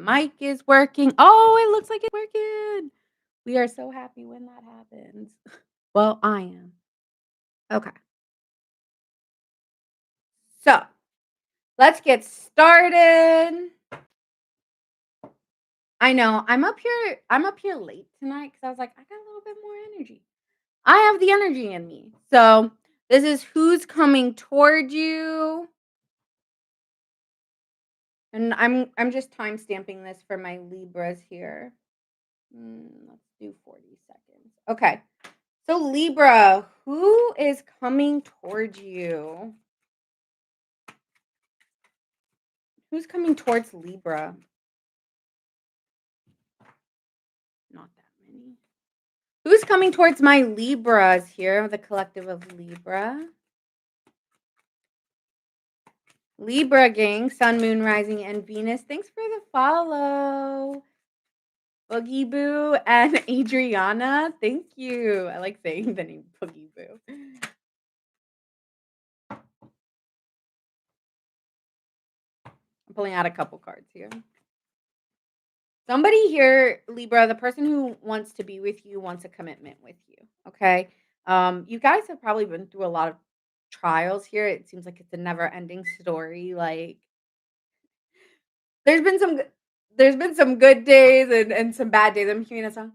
mic is working. Oh, it looks like it's working. We are so happy when that happens. Well, I am. Okay. So, let's get started. I know I'm up here late tonight because I was like, I got a little bit more energy. I have the energy in me. So, this is who's coming toward you. And I'm just time stamping this for my Libras here. Let's do 40 seconds. Okay. So Libra, who is coming towards you? Who's coming towards Libra? Not that many. Who's coming towards my Libras here? The collective of Libra. Libra gang, Sun, Moon, Rising, and Venus. Thanks for the follow. Boogie Boo and Adriana. Thank you. I like saying the name Boogie Boo. I'm pulling out a couple cards here. Somebody here, Libra, the person who wants to be with you wants a commitment with you. Okay. You guys have probably been through a lot of trials here. It seems like it's a never ending story. Like there's been some there's been some good days and some bad days. I'm hearing a song.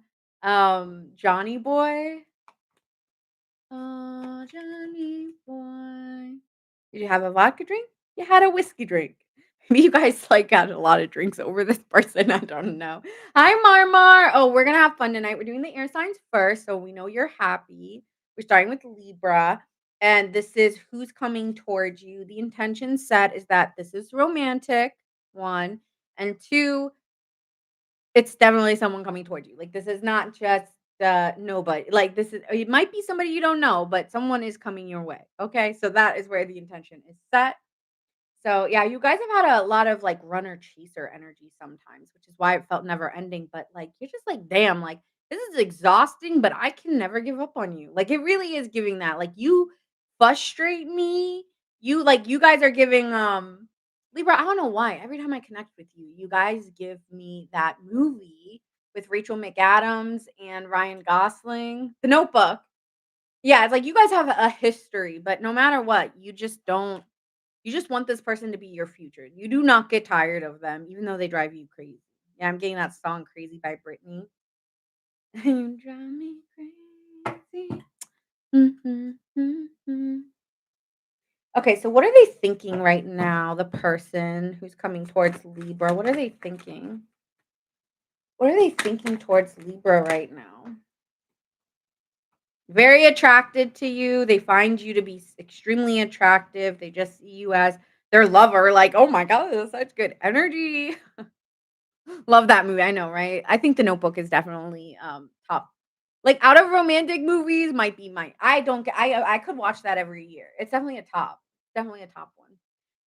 Johnny Boy. Oh, Johnny Boy. Did you have a vodka drink? You had a whiskey drink. Maybe you guys like got a lot of drinks over this person. I don't know. Hi, Marmar. Oh, we're gonna have fun tonight. We're doing the air signs first, so we know you're happy. We're starting with Libra, and this is who's coming towards you. The intention set is that this is romantic, one, and two, it's definitely someone coming towards you. Like, this is not just, nobody. Like, this is it might be somebody you don't know, but someone is coming your way, okay? So that is where the intention is set. So, yeah, you guys have had a lot of, like, runner chaser energy sometimes, which is why it felt never ending, but, like, you're just like, "Damn, like, this is exhausting, but I can never give up on you." Like, it really is giving that, like, "You frustrate me." You guys are giving, Libra, I don't know why, every time I connect with you, you guys give me that movie with Rachel McAdams and Ryan Gosling, The Notebook. Yeah, it's like you guys have a history, but no matter what, you just want this person to be your future. You do not get tired of them, even though they drive you crazy. Yeah, I'm getting that song "Crazy" by Britney. You drive me crazy. Mhm, mhm. Okay, so what are they thinking right now? The person who's coming towards Libra, what are they thinking? What are they thinking towards Libra right now? Very attracted to you. They find you to be extremely attractive. They just see you as their lover. Like, oh my God, that's such good energy. Love that movie, I know, right? I think The Notebook is definitely, top. Like, out of romantic movies might be my I don't get I could watch that every year. It's definitely a top. Definitely a top one.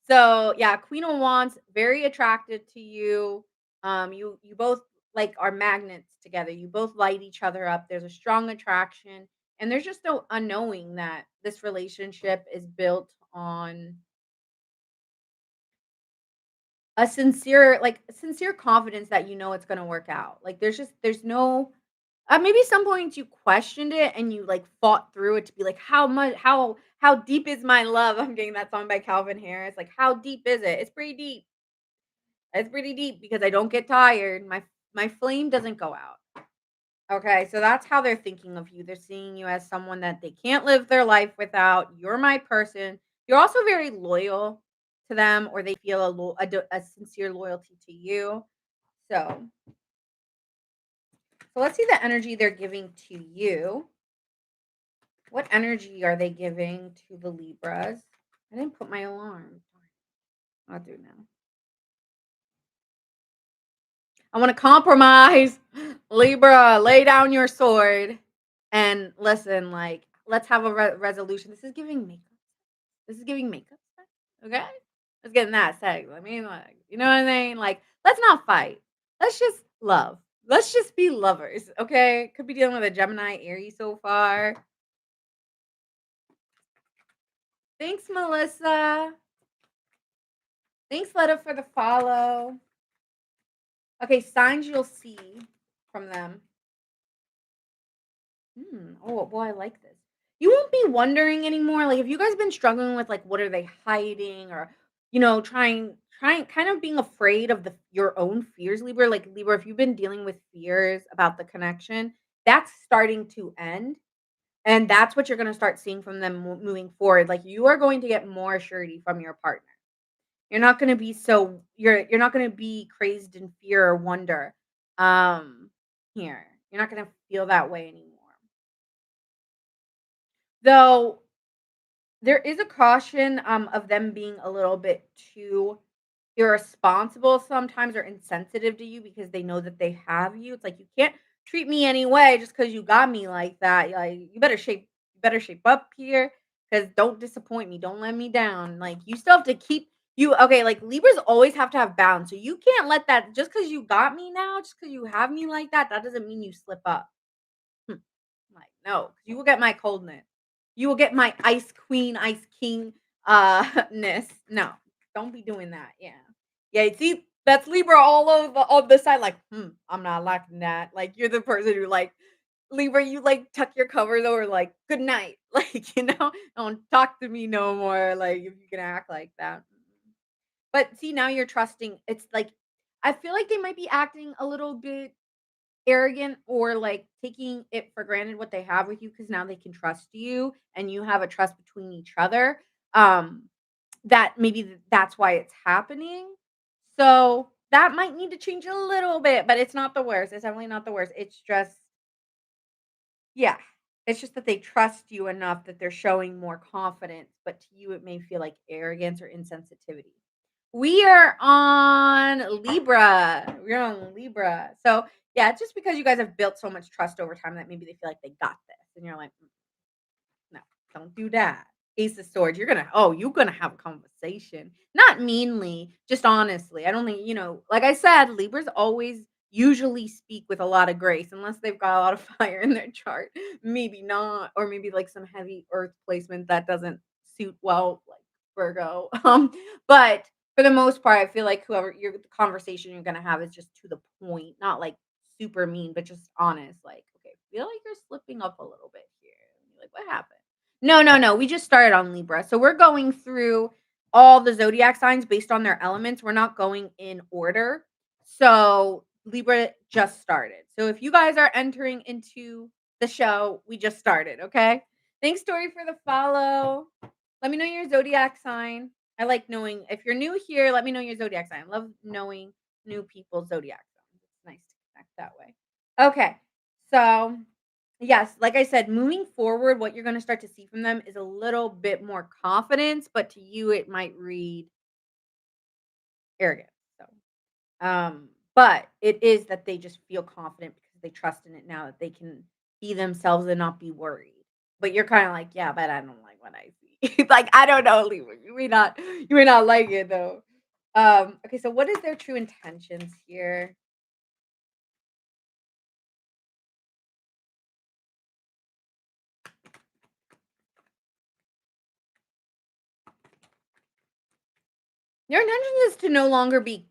So, yeah, Queen of Wands, very attracted to you. You both, like, are magnets together. You both light each other up. There's a strong attraction, and there's just no unknowing that this relationship is built on a sincere confidence that you know it's gonna work out. Like, there's no maybe some points you questioned it and you, like, fought through it to be like, how deep is my love?" I'm getting that song by Calvin Harris, like, "How deep is it?" It's pretty deep. It's pretty deep because I don't get tired. My flame doesn't go out. Okay, so that's how they're thinking of you. They're seeing you as someone that they can't live their life without. You're my person. You're also very loyal to them, or they feel a sincere loyalty to you. So, so let's see the energy they're giving to you. What energy are they giving to the Libras? I didn't put my alarm. I'll do it now. I want to compromise. Libra, lay down your sword and listen. Like, let's have a resolution. This is giving makeup. This is giving makeup sex. Okay, let's get in that sex. I mean, like, you know what I mean? Like, let's not fight. Let's just love. Let's just be lovers. Okay, could be dealing with a Gemini, Aries so far. Thanks, Melissa. Thanks, Letta, for the follow. Okay, signs you'll see from them. Oh, boy, I like this. You won't be wondering anymore, like, if you guys been struggling with, like, what are they hiding or, trying kind of being afraid of your own fears, Libra, like, Libra, if you've been dealing with fears about the connection, that's starting to end, and that's what you're gonna start seeing from them moving forward, like, you are going to get more surety from your partner. You're not gonna be so you're not gonna be crazed in fear or wonder, here. You're not gonna feel that way anymore. Though there is a caution, of them being a little bit too irresponsible sometimes or insensitive to you because they know that they have you. It's like, "You can't treat me anyway just because you got me like that. Like, you better shape up here, because don't disappoint me, don't let me down." Like, you still have to keep you okay, like, Libras always have to have balance, so you can't let that just because you got me now, just because you have me like that, that doesn't mean you slip up. Hmm. Like, no, 'cause you will get my coldness. You will get my ice queen, ice king, ness. No, don't be doing that. Yeah. Yeah, see, that's Libra all over on the side, like, I'm not liking that. Like, you're the person who, like, Libra, you like tuck your covers over, like, good night. Like, don't talk to me no more. Like, if you can act like that. But see, now you're trusting. It's like, I feel like they might be acting a little bit arrogant or, like, taking it for granted what they have with you because now they can trust you and you have a trust between each other, that maybe that's why it's happening. So, that might need to change a little bit, but it's not the worst. It's definitely not the worst. It's just yeah. It's just that they trust you enough that they're showing more confidence, but to you, it may feel like arrogance or insensitivity. We are on Libra. We're on Libra. So, yeah, it's just because you guys have built so much trust over time that maybe they feel like they got this. And you're like, no, don't do that. Ace of Swords, you're gonna have a conversation. Not meanly, just honestly. I don't think, like I said, Libras always usually speak with a lot of grace, unless they've got a lot of fire in their chart. Maybe not, or maybe like some heavy earth placement that doesn't suit well, like Virgo. But for the most part, I feel like the conversation you're gonna have is just to the point, not like super mean, but just honest. Like, okay, I feel like you're slipping up a little bit here. And you're like, what happened? No, no, no. We just started on Libra. So we're going through all the zodiac signs based on their elements. We're not going in order. So Libra just started. So if you guys are entering into the show, we just started, okay? Thanks, Tori, for the follow. Let me know your zodiac sign. I like knowing if you're new here, let me know your zodiac sign. I love knowing new people's zodiac signs. It's nice to connect that way. Okay. So yes, like I said, moving forward, what you're gonna start to see from them is a little bit more confidence, but to you, it might read arrogant. But it is that they just feel confident because they trust in it now that they can be themselves and not be worried. But you're kind of like, yeah, but I don't like what I see. Like, I don't know, Libra. You may not like it though. Okay, so what is their true intentions here? Their intention is to no longer be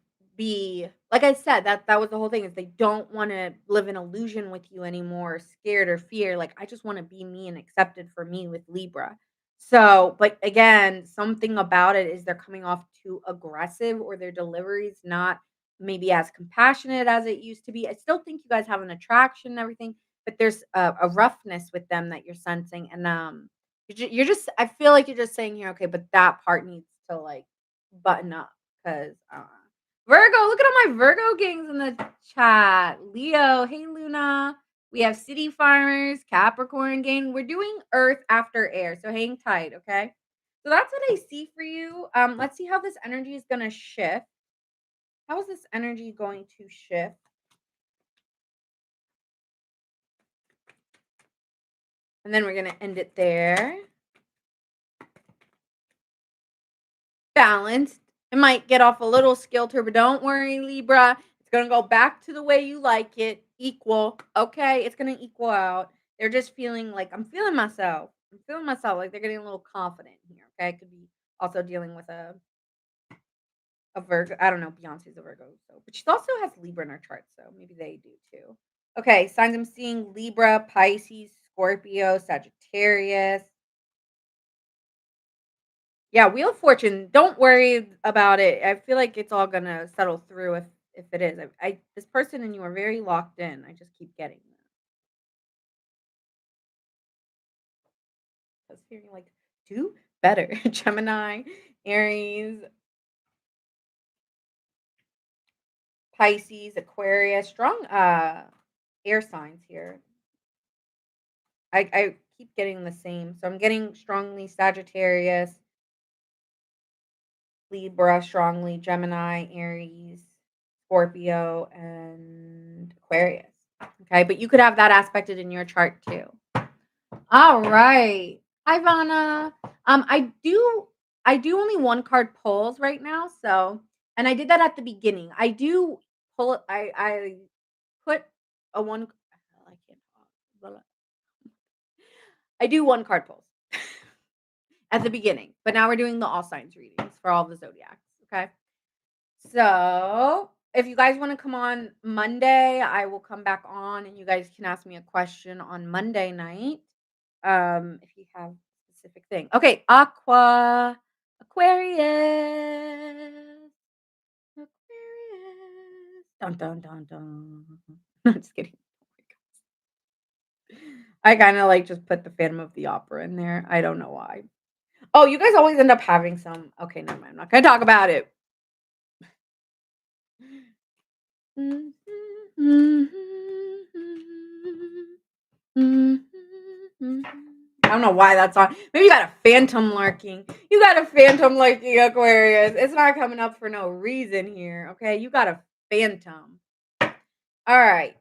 like I said, that was the whole thing is they don't wanna live in illusion with you anymore, scared or fear, like, I just wanna be me and accepted for me with Libra. So, but again, something about it is they're coming off too aggressive or their delivery is not maybe as compassionate as it used to be. I still think you guys have an attraction and everything, but there's a roughness with them that you're sensing, and, you're just I feel like you're just saying here, "Okay, but that part needs to, like, button up because Virgo, look at all my Virgo gangs in the chat. Leo, hey Luna. We have City Farmers, Capricorn gang. We're doing Earth after air, so hang tight, okay? So that's what I see for you. Let's see how this energy is gonna shift. How is this energy going to shift? And then we're gonna end it there. Balanced. It might get off a little skilter, but don't worry, Libra. It's gonna go back to the way you like it, equal. Okay, it's gonna equal out. They're just feeling like I'm feeling myself. I'm feeling myself. Like they're getting a little confident here. Okay, could be also dealing with a a Virgo. I don't know. Beyonce's a Virgo, so but she also has Libra in her chart, so maybe they do too. Okay, signs I'm seeing: Libra, Pisces, Scorpio, Sagittarius. Yeah, Wheel of Fortune. Don't worry about it. I feel like it's all gonna settle through if it is. I this person and you are very locked in. I just keep getting that. I was hearing like do better. Gemini, Aries, Pisces, Aquarius, strong air signs here. I keep getting the same. So I'm getting strongly Sagittarius, Libra, strongly Gemini, Aries, Scorpio, and Aquarius. Okay, but you could have that aspected in your chart too. All right. Hi, Vana. I do only one card pulls right now, so and I did that at the beginning. I do pull I put a one I can't talk. I do one card pulls at the beginning, but now we're doing the all signs readings for all the zodiacs. Okay. So if you guys want to come on Monday, I will come back on and you guys can ask me a question on Monday night. If you have a specific thing. Okay, Aquarius. Aquarius. Dun dun dun dun. I'm just kidding. I kind of like just put the Phantom of the Opera in there. I don't know why. Oh, you guys always end up having some. Okay, never mind. I'm not gonna talk about it. I don't know why that's on. Maybe you got a phantom lurking. You got a phantom lurking, Aquarius. It's not coming up for no reason here. Okay, you got a phantom. All right.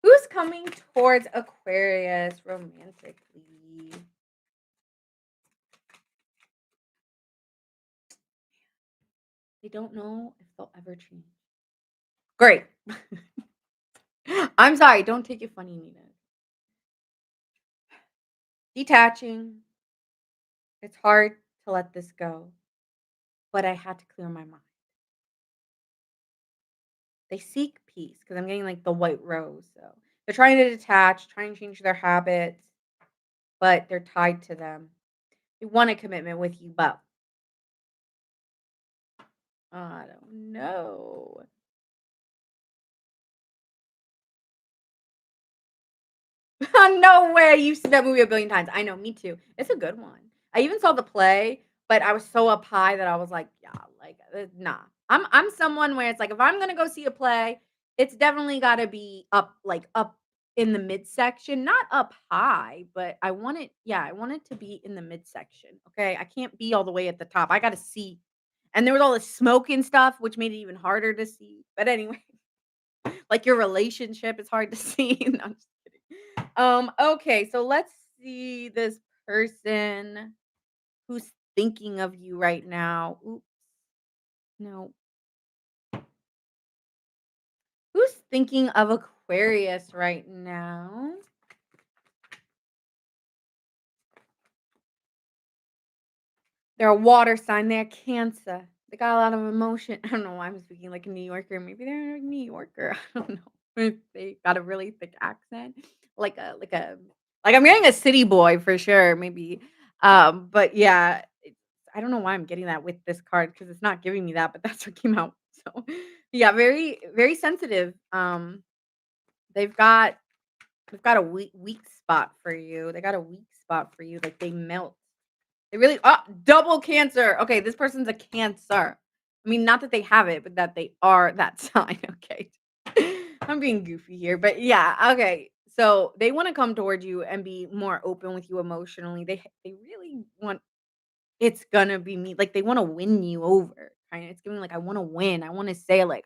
Who's coming towards Aquarius romantically? They don't know if they'll ever change. Great. I'm sorry. Don't take it funny, Nina. Detaching. It's hard to let this go, but I had to clear my mind. They seek peace because I'm getting like the white rose. So they're trying to detach, trying to change their habits, but they're tied to them. They want a commitment with you, but I don't know. No way. You've seen that movie a billion times. I know, me too. It's a good one. I even saw the play, but I was so up high that I was like, yeah, like nah. I'm someone where it's like if I'm gonna go see a play, it's definitely gotta be up like up in the midsection, not up high, but I want it to be in the midsection. Okay. I can't be all the way at the top. I gotta see. And there was all this smoke and stuff, which made it even harder to see. But anyway, like your relationship is hard to see. No, I'm just kidding. Okay, so let's see this person who's thinking of you right now. Oops, no. Who's thinking of Aquarius right now? They're a water sign. They're Cancer. They got a lot of emotion. I don't know why I'm speaking like a New Yorker. Maybe they're a New Yorker. I don't know. If they got a really thick accent, like I'm getting a city boy for sure. Maybe, but yeah, I don't know why I'm getting that with this card because it's not giving me that, but that's what came out. So yeah, very very sensitive. They've got they've got a weak spot for you. They got a weak spot for you. Like they melt. They really double Cancer. Okay, this person's a Cancer. I mean, not that they have it, but that they are that sign. Okay. I'm being goofy here, but yeah, okay. So they want to come towards you and be more open with you emotionally. They really want it's gonna be me. Like they want to win you over. Kind of. It's giving like I want to win. I want to say like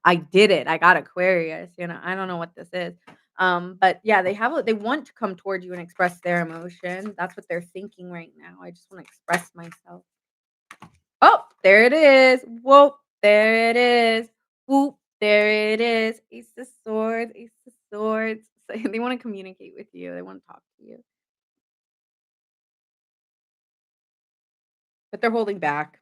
I did it. I got Aquarius. I don't know what this is. But yeah, they want to come toward you and express their emotion. That's what they're thinking right now. I just want to express myself. Oh, there it is. Whoop, there it is. Whoop, there it is. Ace of Swords, Ace of Swords. So they want to communicate with you. They want to talk to you. but they're holding back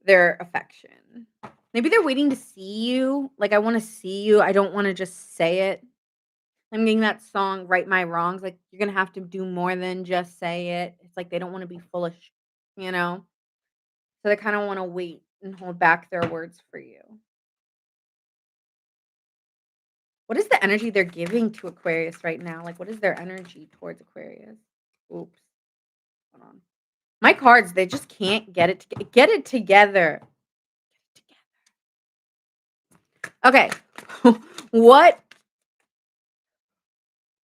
their affection. Maybe they're waiting to see you. Like, I wanna see you. I don't wanna just say it. I'm getting that song, Right My Wrongs, like, you're gonna have to do more than just say it. It's like they don't wanna be foolish, you know? So they kinda wanna wait and hold back their words for you. What is the energy they're giving to Aquarius right now? Like, what is their energy towards Aquarius? Oops, hold on. My cards, they just can't get it together. Okay. What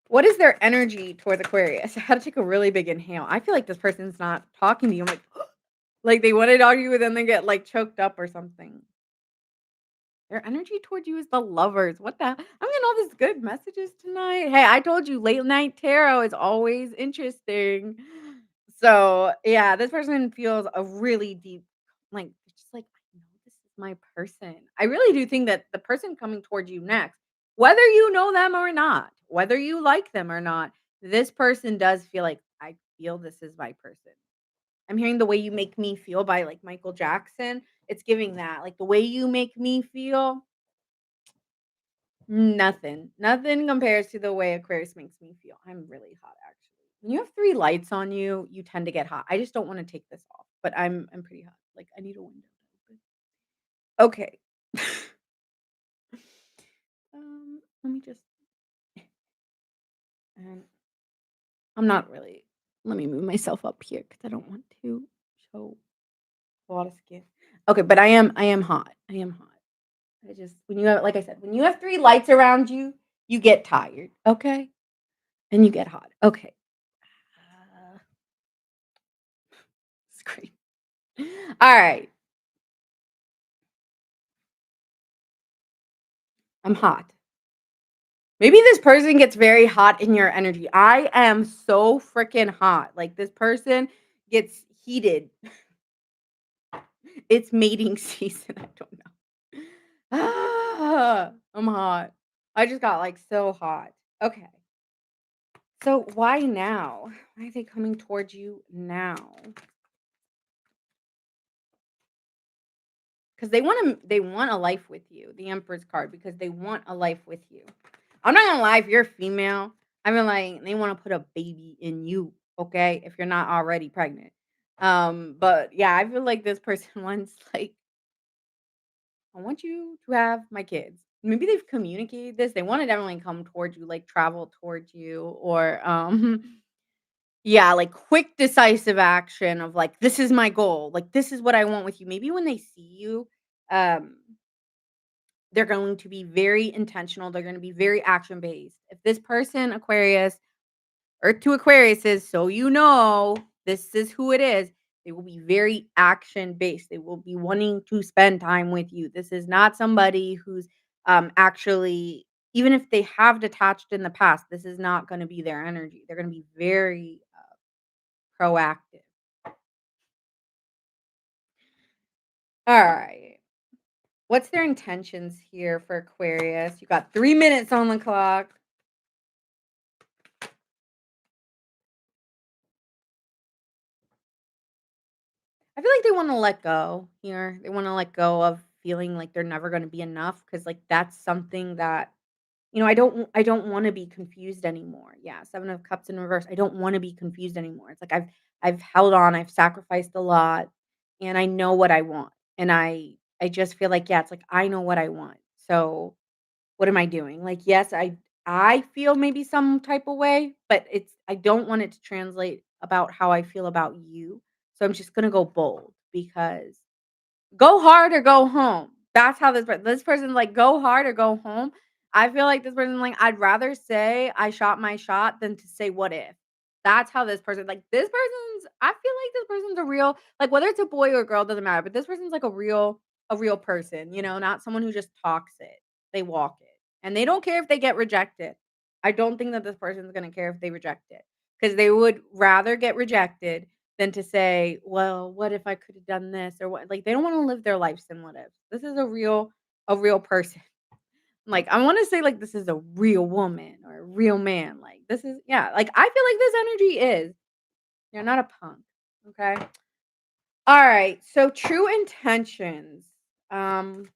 what is their energy towards Aquarius? I had to take a really big inhale. I feel like this person's not talking to you. I'm like they wanna talk to you, but then they get, like, choked up or something. Their energy towards you is the Lovers. What the I'm getting all these good messages tonight. Hey, I told you late night tarot is always interesting. So, yeah, this person feels a really deep like, it's just like, "I know this is my person." I really do think that the person coming towards you next, whether you know them or not, whether you like them or not, this person does feel like, "I feel this is my person." I'm hearing "The Way You Make Me Feel" by, like, Michael Jackson. It's giving that, like, "The way you make me feel, nothing compares to the way Aquarius makes me feel." I'm really hot, actually. When you have 3 lights on you, you tend to get hot. I just don't wanna take this off, but I'm pretty hot. Like, I need a window to open. Okay. Let me just and I'm not really let me move myself up here because I don't want to show a lot of skin. Okay, but I am hot. I am hot. I just when you have like I said, when you have 3 lights around you, you get tired, okay? And you get hot. Okay. Uh, it's great. Alright, I'm hot. Maybe this person gets very hot in your energy. I am so freaking hot. Like, this person gets heated. It's mating season, I don't know. I'm hot. I just got, like, so hot. Okay. So why now? Why are they coming towards you now? Because they want a life with you, the Emperor's card, because they want a life with you. I'm not gonna lie, if you're female, I mean, like, they wanna put a baby in you, okay, if you're not already pregnant. But yeah, I feel like this person wants, like, "I want you to have my kids." Maybe they've communicated this, they wanna definitely come towards you, like, travel towards you or, yeah, like, quick decisive action of, like, "This is my goal, like, this is what I want with you." Maybe when they see you, um they're going to be very intentional, they're gonna be very action based. If this person, Aquarius, Earth to Aquariuses, so you know this is who it is, they will be very action based. They will be wanting to spend time with you. This is not somebody who's actually, even if they have detached in the past, this is not gonna be their energy. They're gonna be very proactive. All right. What's their intentions here for Aquarius? You got 3 minutes on the clock. I feel like they wanna let go here. They wanna let go of feeling like they're never gonna be enough because, like, that's something that, I don't wanna be confused anymore. Yeah, 7 of Cups in reverse. I don't wanna be confused anymore. It's like I've held on, I've sacrificed a lot, and I know what I want. And I just feel like, yeah, it's like I know what I want. So, what am I doing? Like, yes, I feel maybe some type of way, but I don't want it to translate about how I feel about you. So I'm just gonna go bold because go hard or go home. That's how this person's like, "Go hard or go home." I feel like this person's like, "I'd rather say I shot my shot than to say what if." That's how this person's I feel like this person's a real like, whether it's a boy or a girl, doesn't matter, but this person's like a real person, not someone who just talks it. They walk it, and they don't care if they get rejected. I don't think that this person's gonna care if they reject it because they would rather get rejected than to say, "Well, what if I could have done this?" or what like, they don't wanna live their lives in what if. This is a real person. Like, I wanna say, like, this is a real woman or a real man, like, this is yeah, like, I feel like this energy is. You're not a punk. Okay. All right. So true intentions. Um,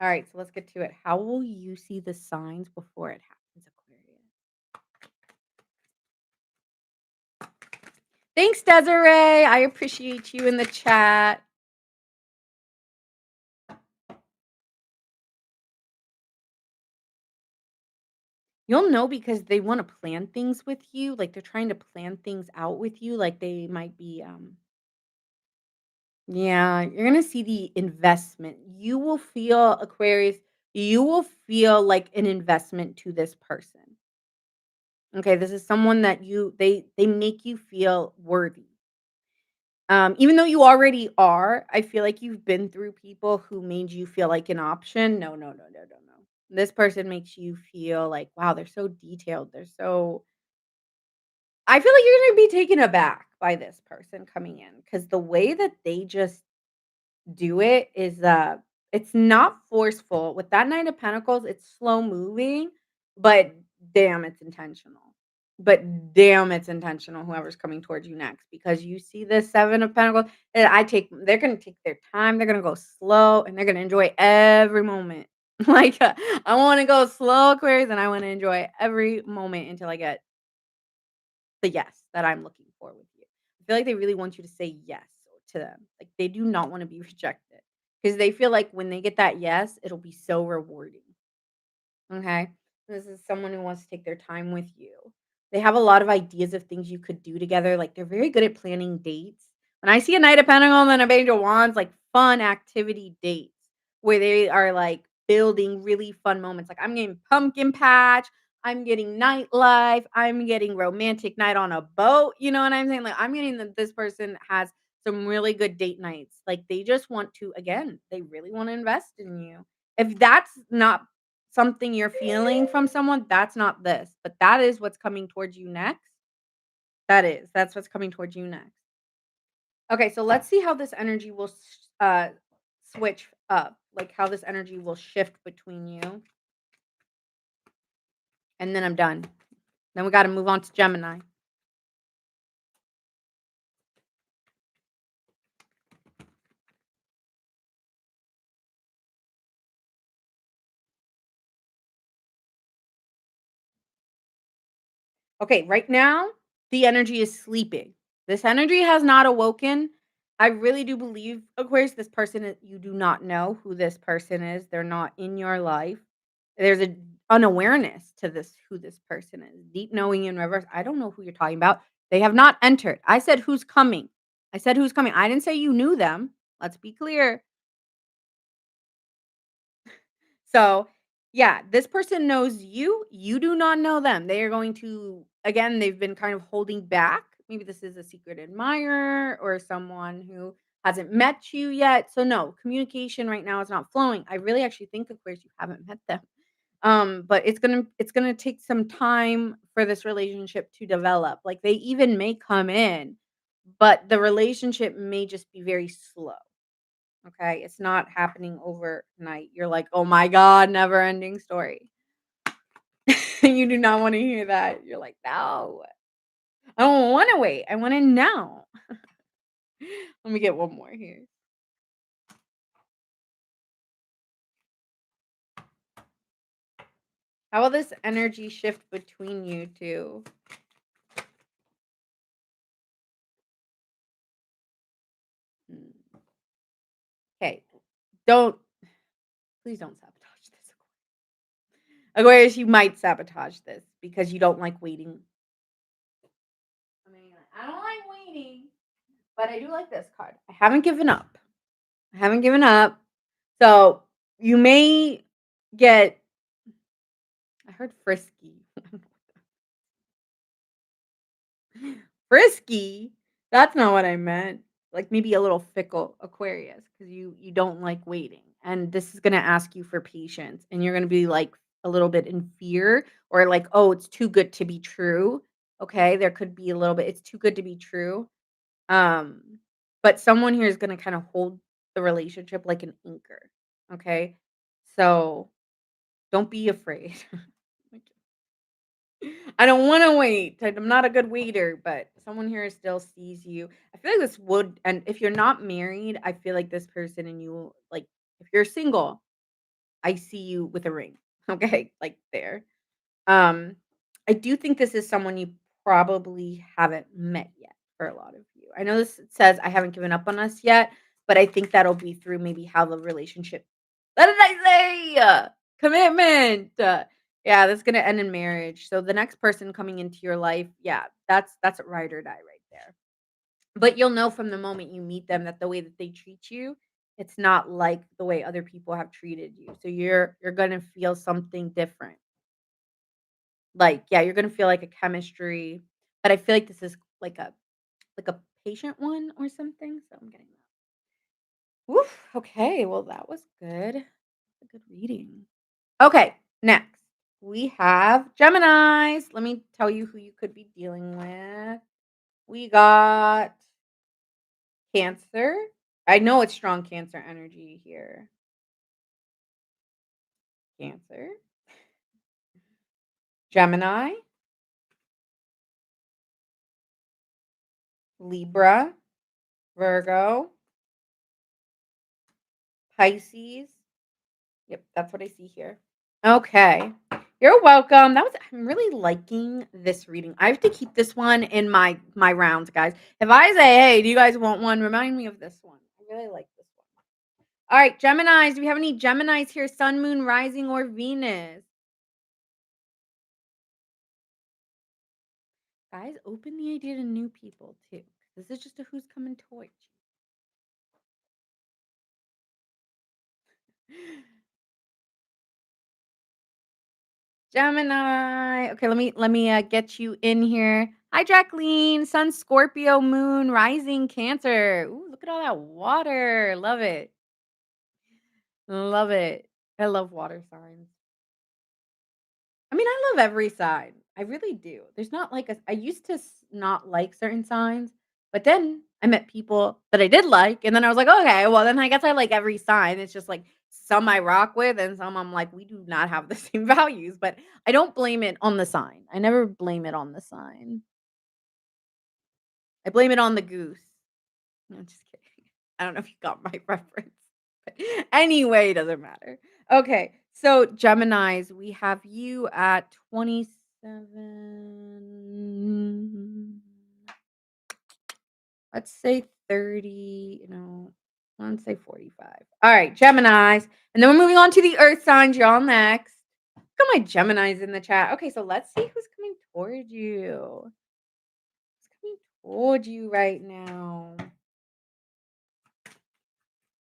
all right, so let's get to it. How will you see the signs before it happens, Aquarius? Thanks, Desiree. I appreciate you in the chat. You'll know because they want to plan things with you. Like they're trying to plan things out with you. Like they might be yeah, you're gonna see the investment. You will feel, Aquarius, you will feel like an investment to this person. Okay, this is someone that they make you feel worthy. Even though you already are, I feel like you've been through people who made you feel like an option. No, no, no, no, no, no. This person makes you feel like, wow, they're so detailed. They're so I feel like you're gonna be taken aback by this person coming in because the way that they just do it is, it's not forceful. With that Knight of Pentacles, it's slow moving, but damn, it's intentional. But damn, it's intentional, whoever's coming towards you next, because you see the 7 of Pentacles, and they're gonna take their time, they're gonna go slow, and they're gonna enjoy every moment. Like, I wanna go slow, Aquarius, and I wanna enjoy every moment until I get the yes that I'm looking for with you. I feel like they really want you to say yes to them. Like, they do not wanna be rejected because they feel like when they get that yes, it'll be so rewarding. Okay. This is someone who wants to take their time with you. They have a lot of ideas of things you could do together. Like they're very good at planning dates. When I see a Knight of Pentacles and a Angel of Wands, like fun activity dates where they are like building really fun moments. Like I'm getting pumpkin patch, I'm getting nightlife, I'm getting romantic night on a boat. You know what I'm saying? Like I'm getting that this person has some really good date nights. Like they just want to, again, they really want to invest in you. If that's not something you're feeling from someone, that's not this, but that is what's coming towards you next. That's what's coming towards you next. Okay, so let's see how this energy will switch up, like how this energy will shift between you, and then I'm done. Then we got to move on to Gemini. Okay, right now, the energy is sleeping. This energy has not awoken. I really do believe, Aquarius, this person you do not know who this person is. They're not in your life. There's a unawareness to this who this person is. Deep knowing in reverse. I don't know who you're talking about. They have not entered. I said who's coming. I said who's coming. I didn't say you knew them. Let's be clear. So, yeah, this person knows you. You do not know them. They are going to, again, they've been kind of holding back. Maybe this is a secret admirer or someone who hasn't met you yet. So, no, communication right now is not flowing. I really actually think, of course, you haven't met them. But it's gonna take some time for this relationship to develop. Like they even may come in, but the relationship may just be very slow. Okay, it's not happening overnight. You're like, "Oh my god, never ending story." You do not wanna hear that. You're like, "No, I don't wanna wait. I want it now." Let me get one more here. How will this energy shift between you 2? Mm, 'kay. Don't please don't sabotage this. Aquarius, you might sabotage this because you don't like waiting. I mean, I don't like waiting, but I do like this card. I haven't given up. I haven't given up. So you may get, I heard frisky. Frisky? That's not what I meant. Like maybe a little fickle Aquarius because you don't like waiting. And this is gonna ask you for patience and you're gonna be like a little bit in fear or like, oh, it's too good to be true. Okay. There could be a little bit, it's too good to be true. Um, but someone here is gonna kind of hold the relationship like an anchor. Okay. So don't be afraid. I don't wanna wait. I'm not a good waiter, but someone here still sees you. I feel like this would and if you're not married, I feel like this person and you like, if you're single, I see you with a ring, okay? Like, there. Um, I do think this is someone you probably haven't met yet for a lot of you. I know this says, "I haven't given up on us yet," but I think that'll be through maybe how the relationship what did I say? Commitment. Yeah, that's gonna end in marriage. So the next person coming into your life, yeah, that's a ride or die right there. But you'll know from the moment you meet them that the way that they treat you, it's not like the way other people have treated you. So you're gonna feel something different. Like, yeah, you're gonna feel like a chemistry, but I feel like this is like a patient one or something. So I'm getting that. Woof. Okay, well that was good. A good reading. Okay, next we have Geminis. Let me tell you who you could be dealing with. We got Cancer. I know it's strong Cancer energy here. Cancer, Gemini, Libra, Virgo, Pisces. Yep, that's what I see here. Okay. You're welcome. That was I'm really liking this reading. I have to keep this one in my rounds, guys. If I say, "Hey, do you guys want one?" Remind me of this one. I really like this one. All right, Geminis. Do we have any Geminis here? Sun, Moon, Rising, or Venus? Guys, open the idea to new people too. This is just a who's coming towards you. Gemini. Okay, let me get you in here. Hi, Jacqueline. Sun, Scorpio, Moon, Rising, Cancer. Ooh, look at all that water. Love it. Love it. I love water signs. I mean, I love every sign. I really do. There's not like a I used to not like certain signs, but then I met people that I did like, and then I was like, okay, well, then I guess I like every sign. It's just like some I rock with, and some I'm like, we do not have the same values, but I don't blame it on the sign. I never blame it on the sign. I blame it on the goose. No, I'm just kidding. I don't know if you got my reference. But anyway, it doesn't matter. Okay. So Geminis, we have you at 27. Let's say 30, no, let's say 45. All right, Geminis. And then we're moving on to the earth signs. Y'all next. Look at my Geminis in the chat. Okay, so let's see who's coming toward you. Who's coming toward you right now?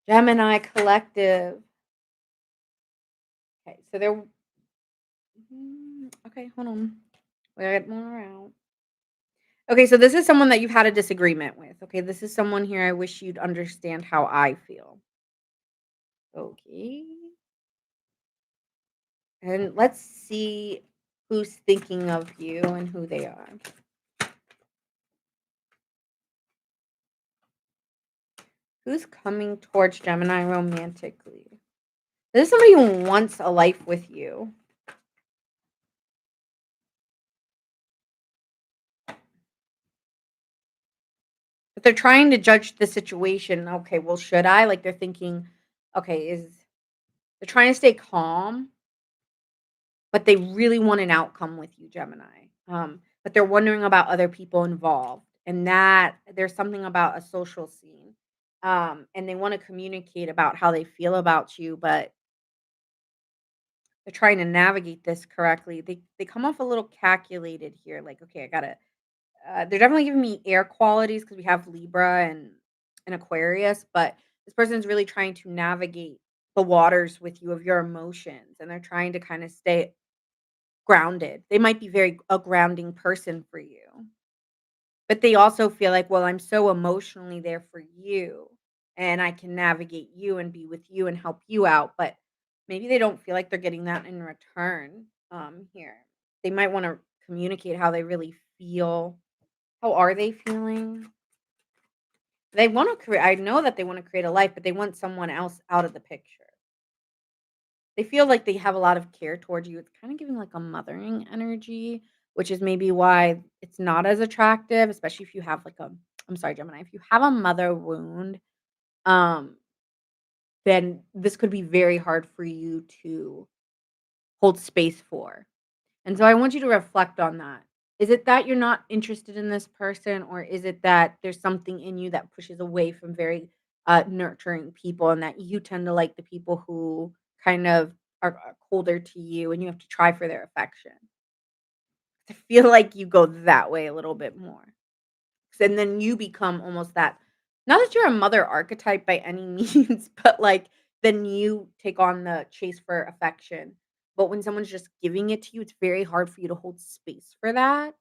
Gemini collective. Okay, so they're okay, hold on. We got more out. Okay, so this is someone that you've had a disagreement with. Okay, this is someone here I wish you'd understand how I feel. Okay. And let's see who's thinking of you and who they are. Who's coming towards Gemini romantically? This is somebody who wants a life with you. But they're trying to judge the situation. Okay, well, should I? Like they're thinking, okay, is they're trying to stay calm, but they really want an outcome with you, Gemini. But they're wondering about other people involved, and that there's something about a social scene. And they want to communicate about how they feel about you, but they're trying to navigate this correctly. They come off a little calculated here, like, okay, I gotta. They're definitely giving me air qualities because we have Libra and Aquarius, but this person's really trying to navigate the waters with you of your emotions, and they're trying to kind of stay grounded. They might be very a grounding person for you, but they also feel like, "Well, I'm so emotionally there for you, and I can navigate you and be with you and help you out," but maybe they don't feel like they're getting that in return, here. They might wanna communicate how they really feel. How are they feeling? They wanna create I know that they wanna create a life, but they want someone else out of the picture. They feel like they have a lot of care towards you. It's kinda giving, like, a mothering energy, which is maybe why it's not as attractive, especially if you have like a I'm sorry, Gemini, if you have a mother wound, um, then this could be very hard for you to hold space for. And so I want you to reflect on that. Is it that you're not interested in this person, or is it that there's something in you that pushes away from very nurturing people and that you tend to like the people who kind of are colder to you and you have to try for their affection? I feel like you go that way a little bit more. And then you become almost that not that you're a mother archetype by any means, but, like, then you take on the chase for affection. But when someone's just giving it to you, it's very hard for you to hold space for that.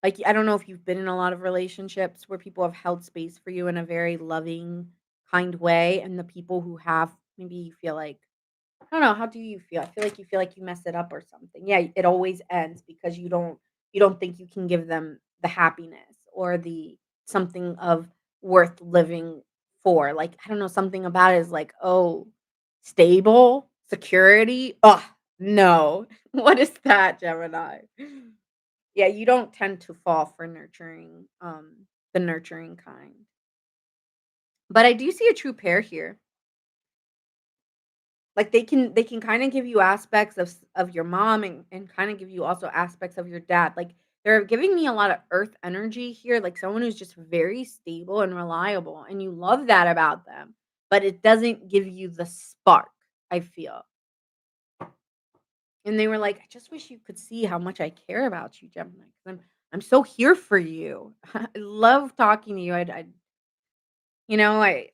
Like, I don't know if you've been in a lot of relationships where people have held space for you in a very loving, kind way, and the people who have, maybe you feel like I don't know, how do you feel? I feel like you mess it up or something. Yeah, it always ends because you don't think you can give them the happiness or the something of worth living for. Like, I don't know, something about it is like, "Oh, stable, security? Ugh, no." What is that, Gemini? Yeah, you don't tend to fall for nurturing, the nurturing kind. But I do see a true pair here. Like, they can kinda give you aspects of your mom and kinda give you also aspects of your dad. Like, they're giving me a lot of earth energy here, like someone who's just very stable and reliable, and you love that about them, but it doesn't give you the spark, I feel. And they were like, "I just wish you could see how much I care about you, Gemini, 'cause I'm so here for you. I love talking to you.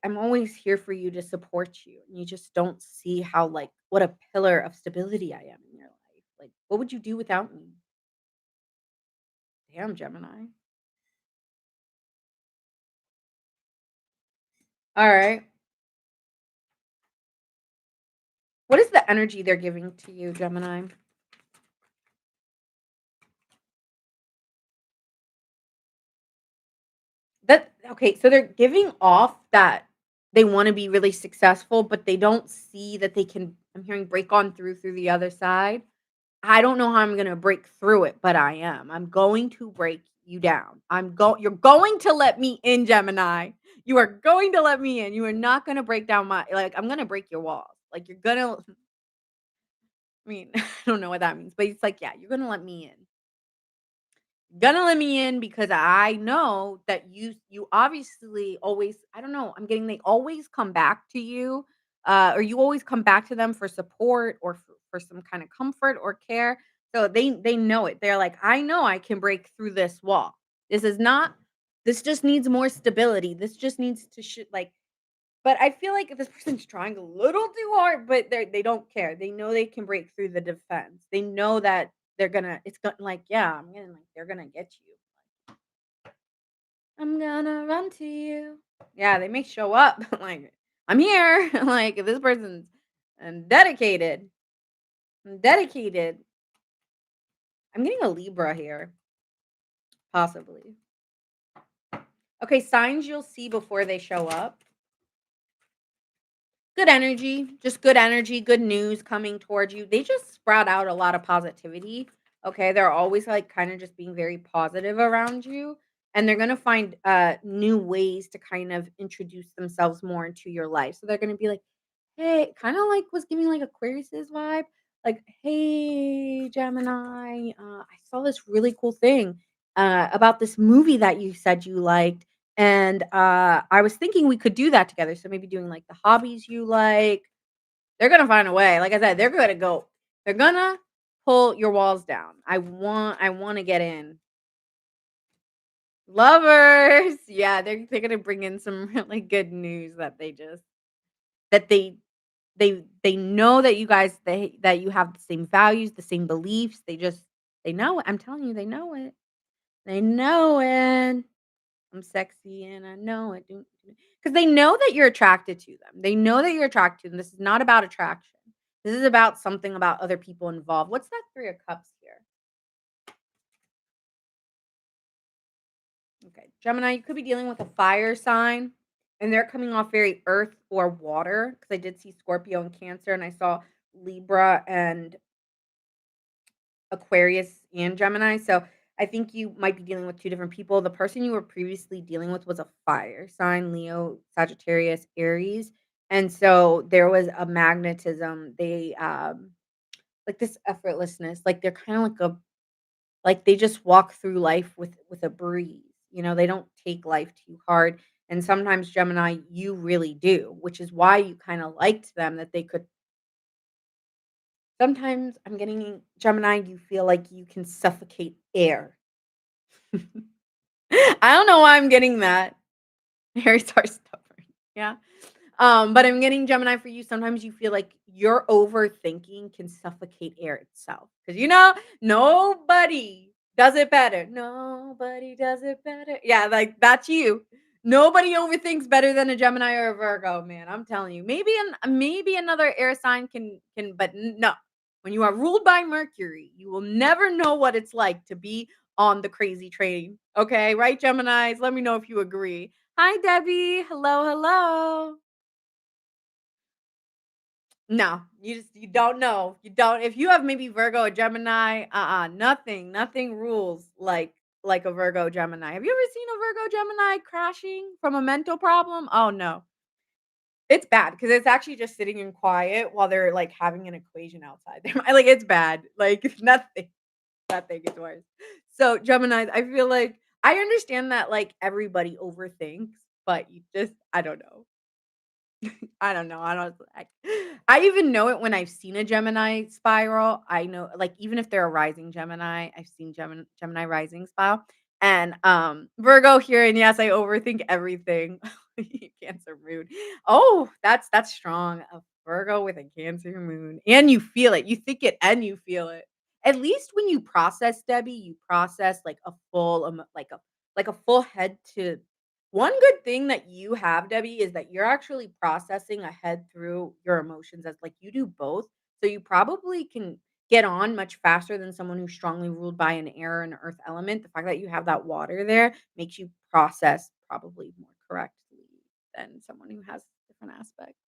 I'm always here for you to support you, and you just don't see how, like, what a pillar of stability I am in your life. Like, what would you do without me?" Damn, Gemini. Alright. What is the energy they're giving to you, Gemini? That okay, so they're giving off that they wanna be really successful, but they don't see that they can I'm hearing break on through the other side. I don't know how I'm gonna break through it, but I am. I'm going to break you down. You're going to let me in, Gemini. You are going to let me in. You are not gonna break down my like, I'm gonna break your walls. Like, you're gonna I mean, I don't know what that means, but it's like, yeah, you're gonna let me in. Gonna let me in because I know that you obviously always I don't know, I'm getting they always come back to you, or you always come back to them for support or for some kind of comfort or care. So they know it. They're like, "I know I can break through this wall. This is not this just needs more stability. This just needs to like." But I feel like if this person's trying a little too hard, but they don't care. They know they can break through the defense. They know that they're gonna it's gonna like, yeah, I'm gonna like they're gonna get you. I'm gonna run to you. Yeah, they may show up like I'm here. Like if this person's dedicated. Dedicated. I'm getting a Libra here, possibly. Okay, signs you'll see before they show up. Good energy, just good energy, good news coming towards you. They just sprout out a lot of positivity. Okay, they're always like kind of just being very positive around you, and they're gonna find new ways to kind of introduce themselves more into your life. So they're gonna be like, "Hey," kind of like was giving like Aquarius's vibe, like, "Hey, Gemini, I saw this really cool thing about this movie that you said you liked." And, I was thinking we could do that together, so maybe doing, like, the hobbies you like. They're gonna find a way, like I said, they're gonna pull your walls down. I wanna get in. Lovers! Yeah, they're gonna bring in some really good news that that they know that you guys that you have the same values, the same beliefs, they know it, I'm telling you, they know it. They know it. I'm sexy and I know it. Because they know that you're attracted to them. They know that you're attracted to them. This is not about attraction. This is about something about other people involved. What's that 3 of cups here? Okay. Gemini, you could be dealing with a fire sign, and they're coming off very earth or water. Because I did see Scorpio and Cancer, and I saw Libra and Aquarius and Gemini. So I think you might be dealing with 2 different people. The person you were previously dealing with was a fire sign, Leo, Sagittarius, Aries. And so there was a magnetism. They like this effortlessness, like they're kind of like they just walk through life with a breeze. They don't take life too hard. And sometimes Gemini, you really do, which is why you kind of liked them that they could. Sometimes I'm getting Gemini, you feel like you can suffocate air. I don't know why I'm getting that. Aries are stubborn. Yeah. But I'm getting Gemini for you. Sometimes you feel like your overthinking can suffocate air itself. Because nobody does it better. Nobody does it better. Yeah, like that's you. Nobody overthinks better than a Gemini or a Virgo, man. I'm telling you. Maybe another air sign but no. When you are ruled by Mercury, you will never know what it's like to be on the crazy train. Okay, right, Geminis? Let me know if you agree. Hi, Debbie. Hello, hello. No, you don't know. You don't if you have maybe Virgo or Gemini, nothing rules like a Virgo Gemini. Have you ever seen a Virgo Gemini crashing from a mental problem? Oh, no. It's bad because it's actually just sitting in quiet while they're, like, having an equation outside their mind. Like, it's bad. Like, nothing is worse. So, Gemini, I feel like I understand that, like, everybody overthinks, but you just I don't know. I don't know. I even know it when I've seen a Gemini spiral. I know, like, even if they're a rising Gemini, I've seen Gemini rising spiral. And Virgo here, and yes, I overthink everything. Cancer moon. Oh, that's strong. A Virgo with a Cancer moon. And you feel it. You think it and you feel it. At least when you process, Debbie, you process like a full like a full head to one good thing that you have, Debbie, is that you're actually processing ahead through your emotions as like you do both. So you probably can get on much faster than someone who's strongly ruled by an air and earth element. The fact that you have that water there makes you process probably more correctly than someone who has different aspects.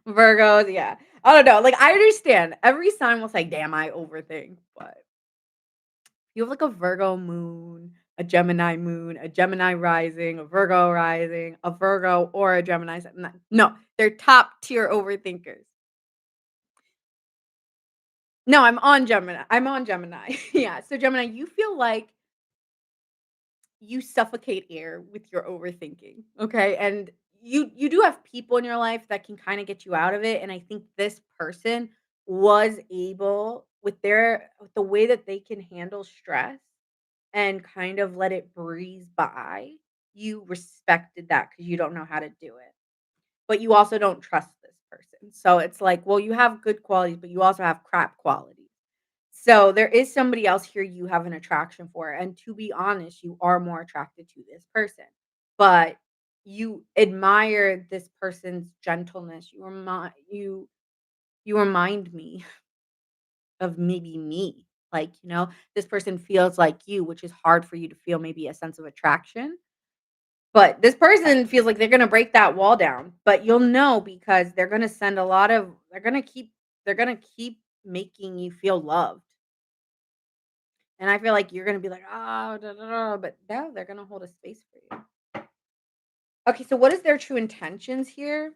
Virgos, yeah. I don't know. Like I understand. Every sign will say, damn, I overthink. But you have like a Virgo moon, a Gemini moon, a Gemini rising, a Virgo rising, a Virgo or a Gemini sun. No, they're top tier overthinkers. No, I'm on Gemini. I'm on Gemini. Yeah. So Gemini, you feel like you suffocate air with your overthinking. Okay. And you do have people in your life that can kind of get you out of it. And I think this person was able with the way that they can handle stress and kind of let it breeze by, you respected that because you don't know how to do it. But you also don't trust this person. So it's like, well, you have good qualities, but you also have crap qualities. So there is somebody else here you have an attraction for. And to be honest, you are more attracted to this person. But you admire this person's gentleness. You remind me of maybe me. Like, this person feels like you, which is hard for you to feel maybe a sense of attraction. But this person feels like they're gonna break that wall down. But you'll know because they're gonna keep making you feel loved. And I feel like you're gonna be like, "Oh, da, da, da," but no, they're gonna hold a space for you. Okay, so what is their true intentions here?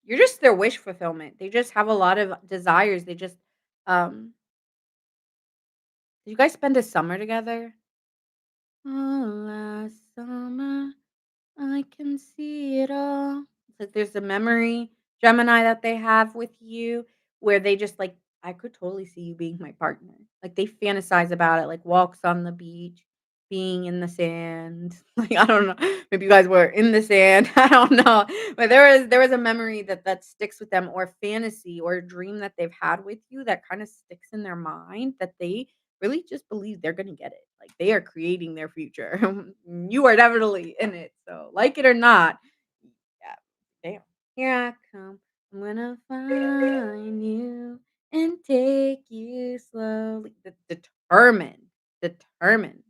You're just their wish fulfillment. They just have a lot of desires. Um did you guys spend a summer together? Oh, last summer, I can see it all. It's like there's a memory, Gemini, that they have with you where they just like, I could totally see you being my partner. Like they fantasize about it, like walks on the beach, being in the sand. Like I don't know. Maybe you guys were in the sand. I don't know. But there was a memory that sticks with them or fantasy or a dream that they've had with you that kind of sticks in their mind that they really just believe they're gonna get it. Like, they are creating their future. You are definitely in it, so like it or not, yeah, damn. Here I come, I'm gonna find you and take you slowly. Determined, determined.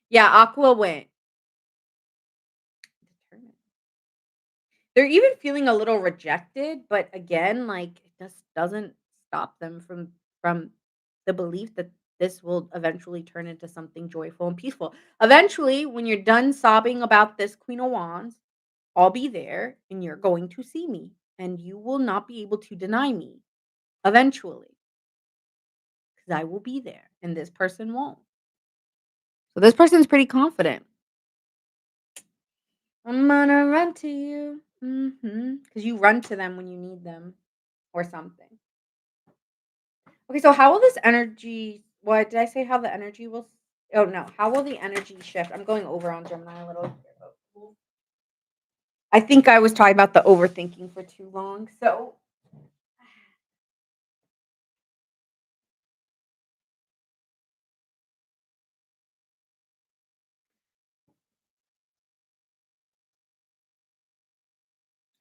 Yeah, Aqua went. Determined. They're even feeling a little rejected, but again, like, just doesn't stop them from the belief that this will eventually turn into something joyful and peaceful. Eventually, when you're done sobbing about this Queen of Wands, I'll be there and you're going to see me and you will not be able to deny me eventually because I will be there and this person won't. So this person's pretty confident. I'm gonna run to you. Because you run to them when you need them or something. Okay, so how will this energy what did I say how the energy will oh no, how will the energy shift? I'm going over on Gemini a little. I think I was talking about the overthinking for too long. So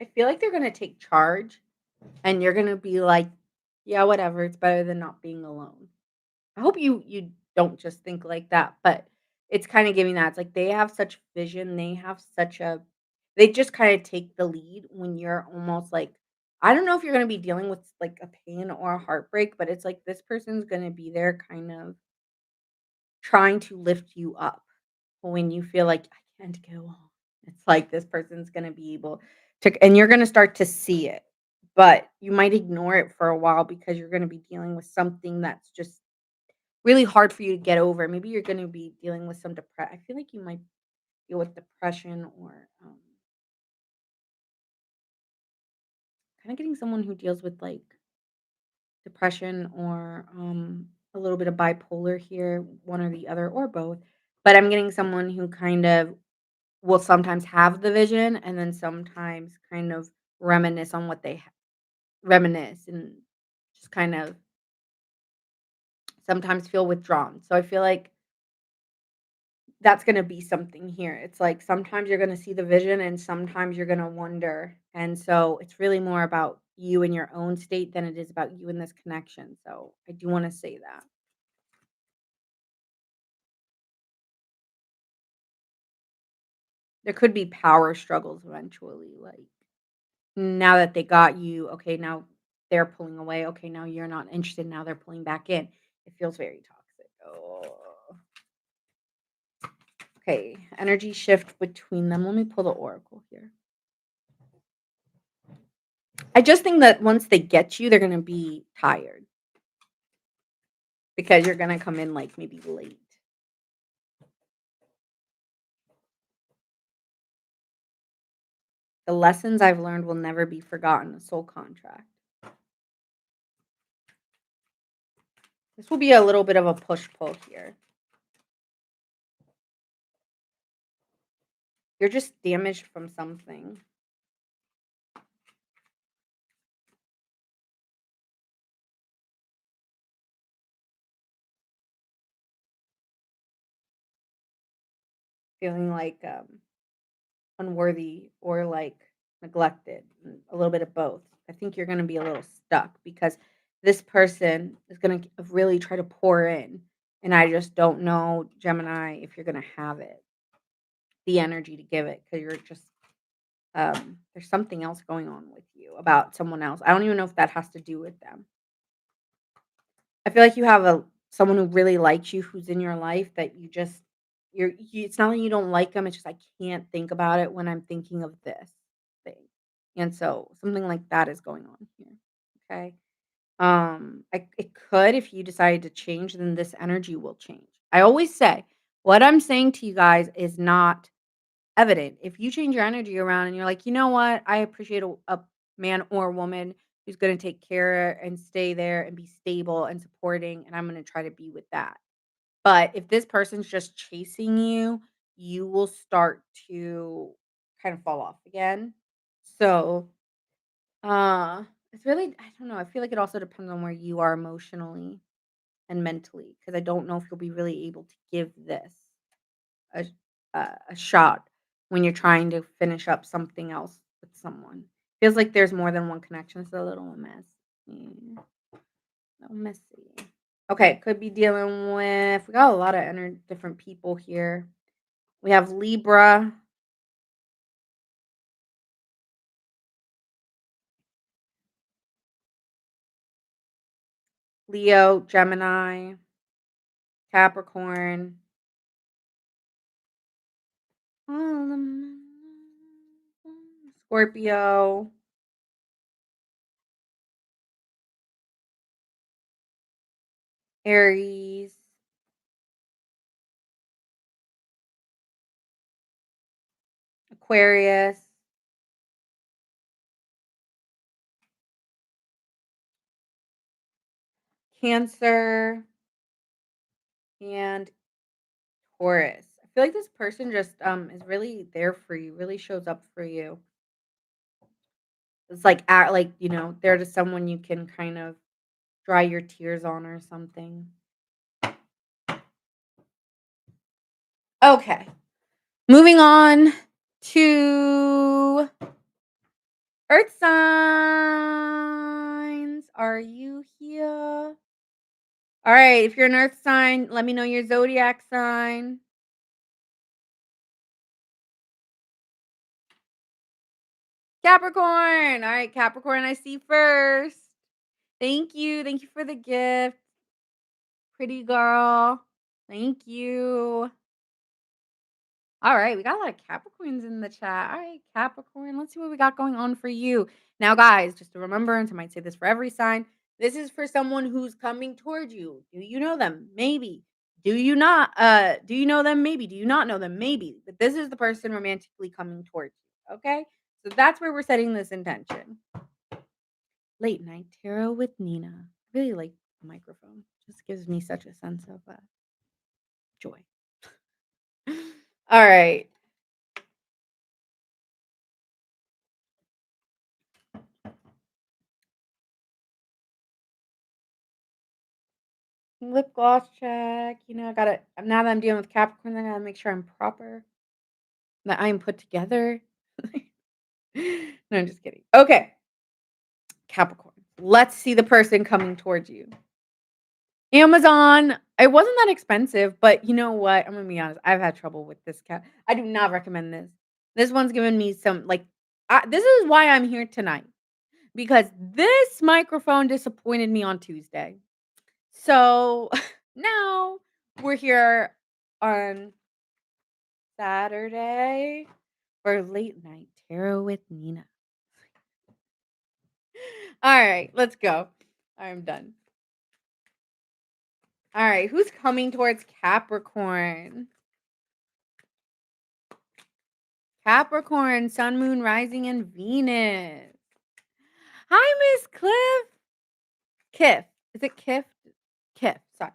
I feel like they're gonna take charge and you're gonna be like, yeah, whatever, it's better than not being alone. I hope you don't just think like that, but it's kinda giving that. It's like they have such vision, they have such a they just kinda take the lead when you're almost like I don't know if you're gonna be dealing with, like, a pain or a heartbreak, but it's like this person's gonna be there kind of trying to lift you up when you feel like, "I can't go on." It's like this person's gonna be able to and you're gonna start to see it, but you might ignore it for a while because you're gonna be dealing with something that's just really hard for you to get over. Maybe you're gonna be dealing with some depression. I feel like you might deal with depression or, kinda getting someone who deals with, like, depression or, a little bit of bipolar here, one or the other, or both. But I'm getting someone who kind of will sometimes have the vision and then sometimes kind of reminisce on what they reminisce and just kind of sometimes feel withdrawn. So I feel like that's gonna be something here. It's like sometimes you're gonna see the vision and sometimes you're gonna wonder. And so it's really more about you and your own state than it is about you and this connection. So I do wanna say that. There could be power struggles eventually, like, now that they got you, okay, now they're pulling away, okay, now you're not interested, now they're pulling back in. It feels very toxic. Oh. Okay, energy shift between them. Let me pull the oracle here. I just think that once they get you, they're gonna be tired because you're gonna come in, like, maybe late. The lessons I've learned will never be forgotten, a soul contract. This will be a little bit of a push-pull here. You're just damaged from something. Feeling like, unworthy or, like, neglected, a little bit of both. I think you're gonna be a little stuck because this person is gonna really try to pour in, and I just don't know, Gemini, if you're gonna have it, the energy to give it because 'cause you're just, there's something else going on with you about someone else. I don't even know if that has to do with them. I feel like you have a someone who really likes you, who's in your life that you just it's not that you don't like them, it's just I can't think about it when I'm thinking of this thing. And so something like that is going on here. Okay. It could if you decided to change, then this energy will change. I always say what I'm saying to you guys is not evident. If you change your energy around and you're like, you know what, I appreciate a man or woman who's going to take care and stay there and be stable and supporting, and I'm going to try to be with that. But if this person's just chasing you, you will start to kind of fall off again. So, it's really, I don't know. I feel like it also depends on where you are emotionally and mentally, because I don't know if you'll be really able to give this a a shot when you're trying to finish up something else with someone. Feels like there's more than one connection. It's a little mess. Yeah, little messy. Okay, could be dealing with we got a lot of different people here. We have Libra. Leo, Gemini, Capricorn. Scorpio, Aries, Aquarius, Cancer, and Taurus. I feel like this person just is really there for you, really shows up for you. It's like act like, they're just someone you can kind of dry your tears on or something. Okay. Moving on to Earth signs. Are you here? All right. If you're an Earth sign, let me know your zodiac sign. Capricorn. All right, Capricorn, I see first. Thank you. Thank you for the gift. Pretty girl. Thank you. All right, we got a lot of Capricorns in the chat. All right, Capricorn, let's see what we got going on for you. Now, guys, just to remember, and I might say this for every sign, this is for someone who's coming towards you. Do you know them? Maybe. Do you not? Do you know them? Maybe. Do you not know them? Maybe. But this is the person romantically coming towards you. Okay? So that's where we're setting this intention. Late night tarot with Nina. I really like the microphone. Just gives me such a sense of joy. All right. Lip gloss check. I gotta now that I'm dealing with Capricorn, I gotta make sure I'm proper, that I am put together. No, I'm just kidding. Okay, Capricorn. Let's see the person coming towards you. Amazon. It wasn't that expensive, but you know what? I'm gonna be honest. I've had trouble with this cat. I do not recommend this. This one's given me some this is why I'm here tonight, because this microphone disappointed me on Tuesday. So now we're here on Saturday for late night tarot with Nina. All right, let's go. I'm done. All right, who's coming towards Capricorn? Capricorn, Sun, Moon, Rising, and Venus. Hi, Miss Cliff. Kiff. Is it Kiff? Kiff, sorry.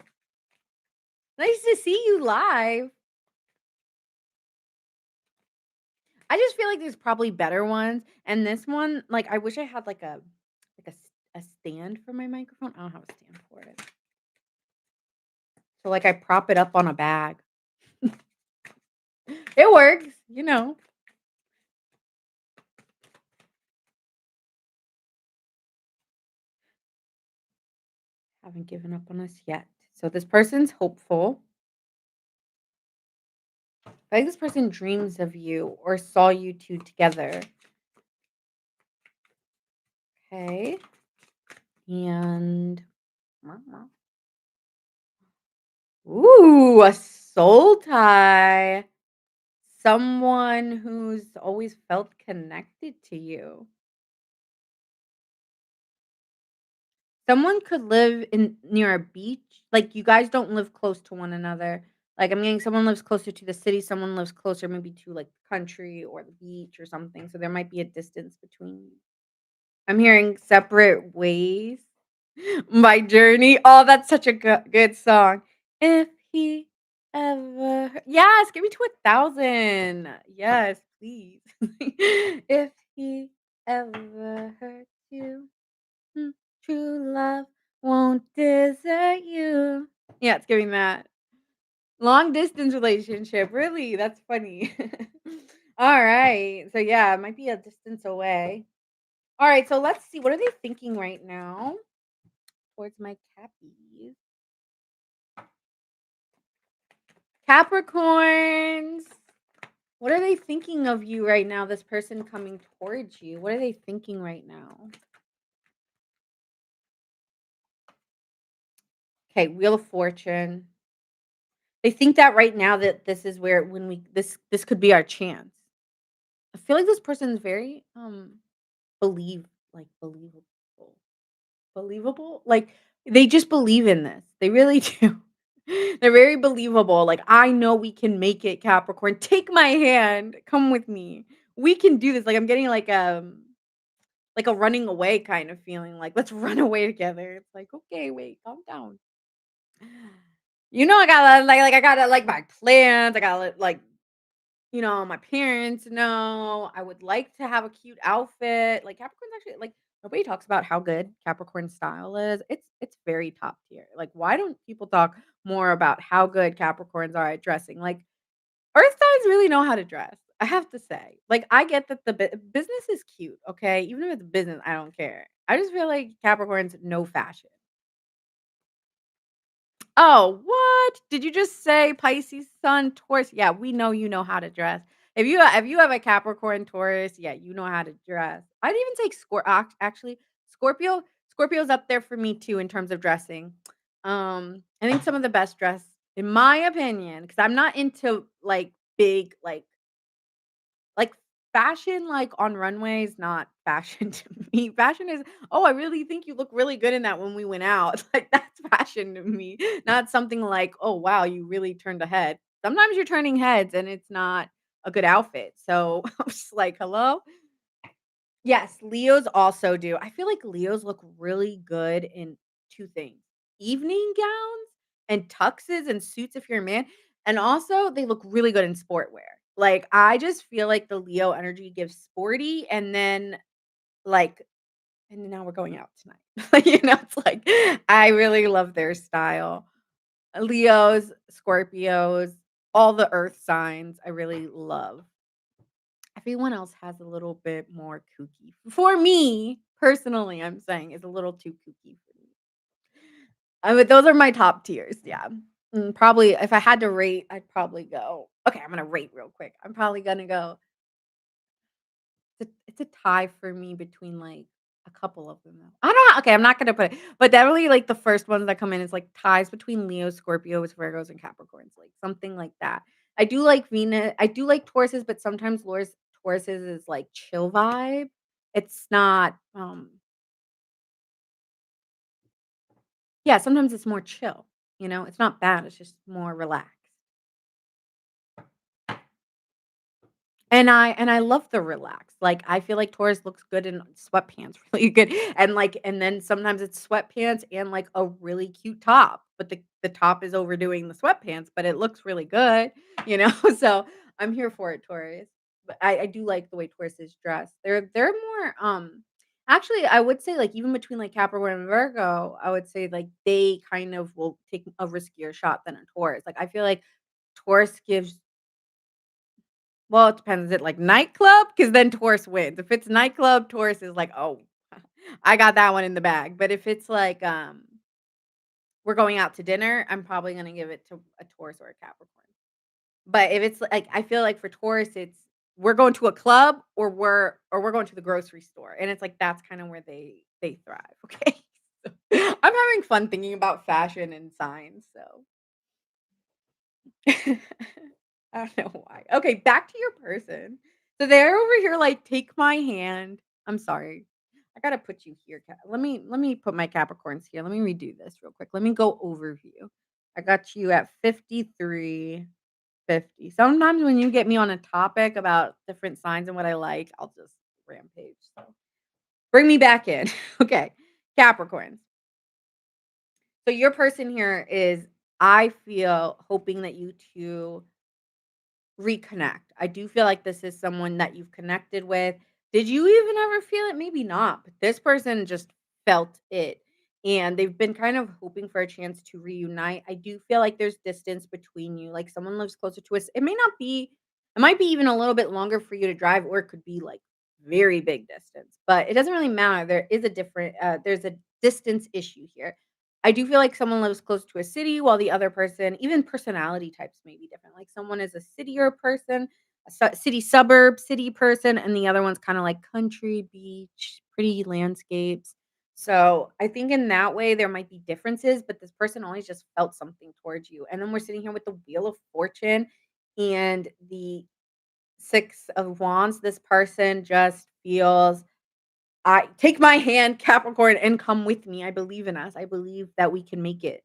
Nice to see you live. I just feel like there's probably better ones, and this one, I wish I had a stand for my microphone. I don't have a stand for it. So I prop it up on a bag. It works. Haven't given up on us yet. So this person's hopeful. I think this person dreams of you or saw you two together. Okay. And ooh, a soul tie. Someone who's always felt connected to you. Someone could live near a beach. Like, you guys don't live close to one another. Like, I'm getting someone lives closer to the city, someone lives closer maybe to, the country or the beach or something, so there might be a distance between you. I'm hearing "Separate Ways" by Journey. Oh, that's such a good song. If he ever yes, give me to 1,000. Yes, please. If he ever hurt you, true love won't desert you. Yeah, it's giving that. Long distance relationship, really? That's funny. Alright, so yeah, it might be a distance away. Alright, so let's see, what are they thinking right now towards my Cappies? Capricorns! What are they thinking of you right now, this person coming towards you? What are they thinking right now? Okay, Wheel of Fortune. They think that right now that this is where when we this could be our chance. I feel like this person is very, believe like, believable? Like, they just believe in this. They really do. They're very believable, like, "I know we can make it, Capricorn. Take my hand. Come with me. We can do this." Like, I'm getting, like a running away kind of feeling, like, "Let's run away together." It's like, "Okay, wait, calm down." You know, I gotta I gotta, like, my plans. I gotta let, my parents know. I would like to have a cute outfit. Like, Capricorn's actually like, nobody talks about how good Capricorn style is. It's very top tier. Like, why don't people talk more about how good Capricorns are at dressing? Like, Earth signs really know how to dress. I have to say. Like, I get that the business is cute, okay? Even if it's business, I don't care. I just feel like Capricorns know fashion. Oh, what? Did you just say Pisces, Sun, Taurus? Yeah, we know you know how to dress. If you have a Capricorn, Taurus, yeah, you know how to dress. I'd even take actually Scorpio's up there for me too in terms of dressing. I think some of the best dress, in my opinion, because I'm not into like big like, fashion, like, on runways, not fashion to me. Fashion is, "Oh, I really think you look really good in that when we went out." Like, that's fashion to me, not something like, "Oh, wow, you really turned a head." Sometimes you're turning heads and it's not a good outfit, so I'm just like, "Hello?" Yes, Leos also do. I feel like Leos look really good in 2 things: evening gowns and tuxes and suits if you're a man, and also they look really good in sportwear. Like, I just feel like the Leo energy gives sporty like and now we're going out tonight. Like, it's like, I really love their style. Leos, Scorpios, all the earth signs, I really love. Everyone else has a little bit more kooky. For me, personally, I'm saying is a little too kooky for me. I mean, those are my top tiers, yeah. Probably if I had to rate, I'd probably go okay, I'm gonna rate real quick. I'm probably gonna go it's a tie for me between, like, a couple of them, though. I don't know okay, I'm not gonna put it but definitely, like, the first ones that come in is, like, ties between Leo, Scorpios, Virgos, and Capricorns, like, something like that. I do like Tauruses, but sometimes Tauruses is, like, chill vibe. It's not, yeah, sometimes it's more chill, It's not bad, it's just more relaxed. And I love the relax. Like, I feel like Taurus looks good in sweatpants, really good, and then sometimes it's sweatpants and, like, a really cute top, but the top is overdoing the sweatpants, but it looks really good, you know? So, I'm here for it, Taurus. But I do like the way Taurus is dressed. They're more, actually, I would say, like, even between, like, Capricorn and Virgo, I would say, like, they kind of will take a riskier shot than a Taurus. Like, I feel like Taurus gives well, it depends. Is it like nightclub? Because then Taurus wins. If it's nightclub, Taurus is like, "Oh, I got that one in the bag." But if it's like, we're going out to dinner, I'm probably gonna give it to a Taurus or a Capricorn. But if it's like I feel like for Taurus, it's we're going to a club or we're going to the grocery store, and it's like that's kinda where they thrive, okay? So, I'm having fun thinking about fashion and signs, so I don't know why. Okay, back to your person. So they're over here like, "Take my hand." I'm sorry. I gotta put you here, let me put my Capricorns here. Let me redo this real quick. Let me go overview. I got you at 53, 50. Sometimes when you get me on a topic about different signs and what I like, I'll just rampage. So bring me back in. Okay, Capricorns. So your person here is, I feel, hoping that you two reconnect. I do feel like this is someone that you've connected with. Did you even ever feel it? Maybe not, but this person just felt it. And they've been kind of hoping for a chance to reunite. I do feel like there's distance between you. Like someone lives closer to us. It may not be, it might be even a little bit longer for you to drive, or it could be like very big distance, but it doesn't really matter. There's a distance issue here. I do feel like someone lives close to a city while the other person, even personality types may be different. Like someone is a citier person, city suburb city person, and the other one's kind of like country, beach, pretty landscapes. So, I think in that way, there might be differences, but this person always just felt something towards you, and then we're sitting here with the Wheel of Fortune and the 6 of Wands. This person just feels, "I take my hand, Capricorn, and come with me. I believe in us. I believe that we can make it."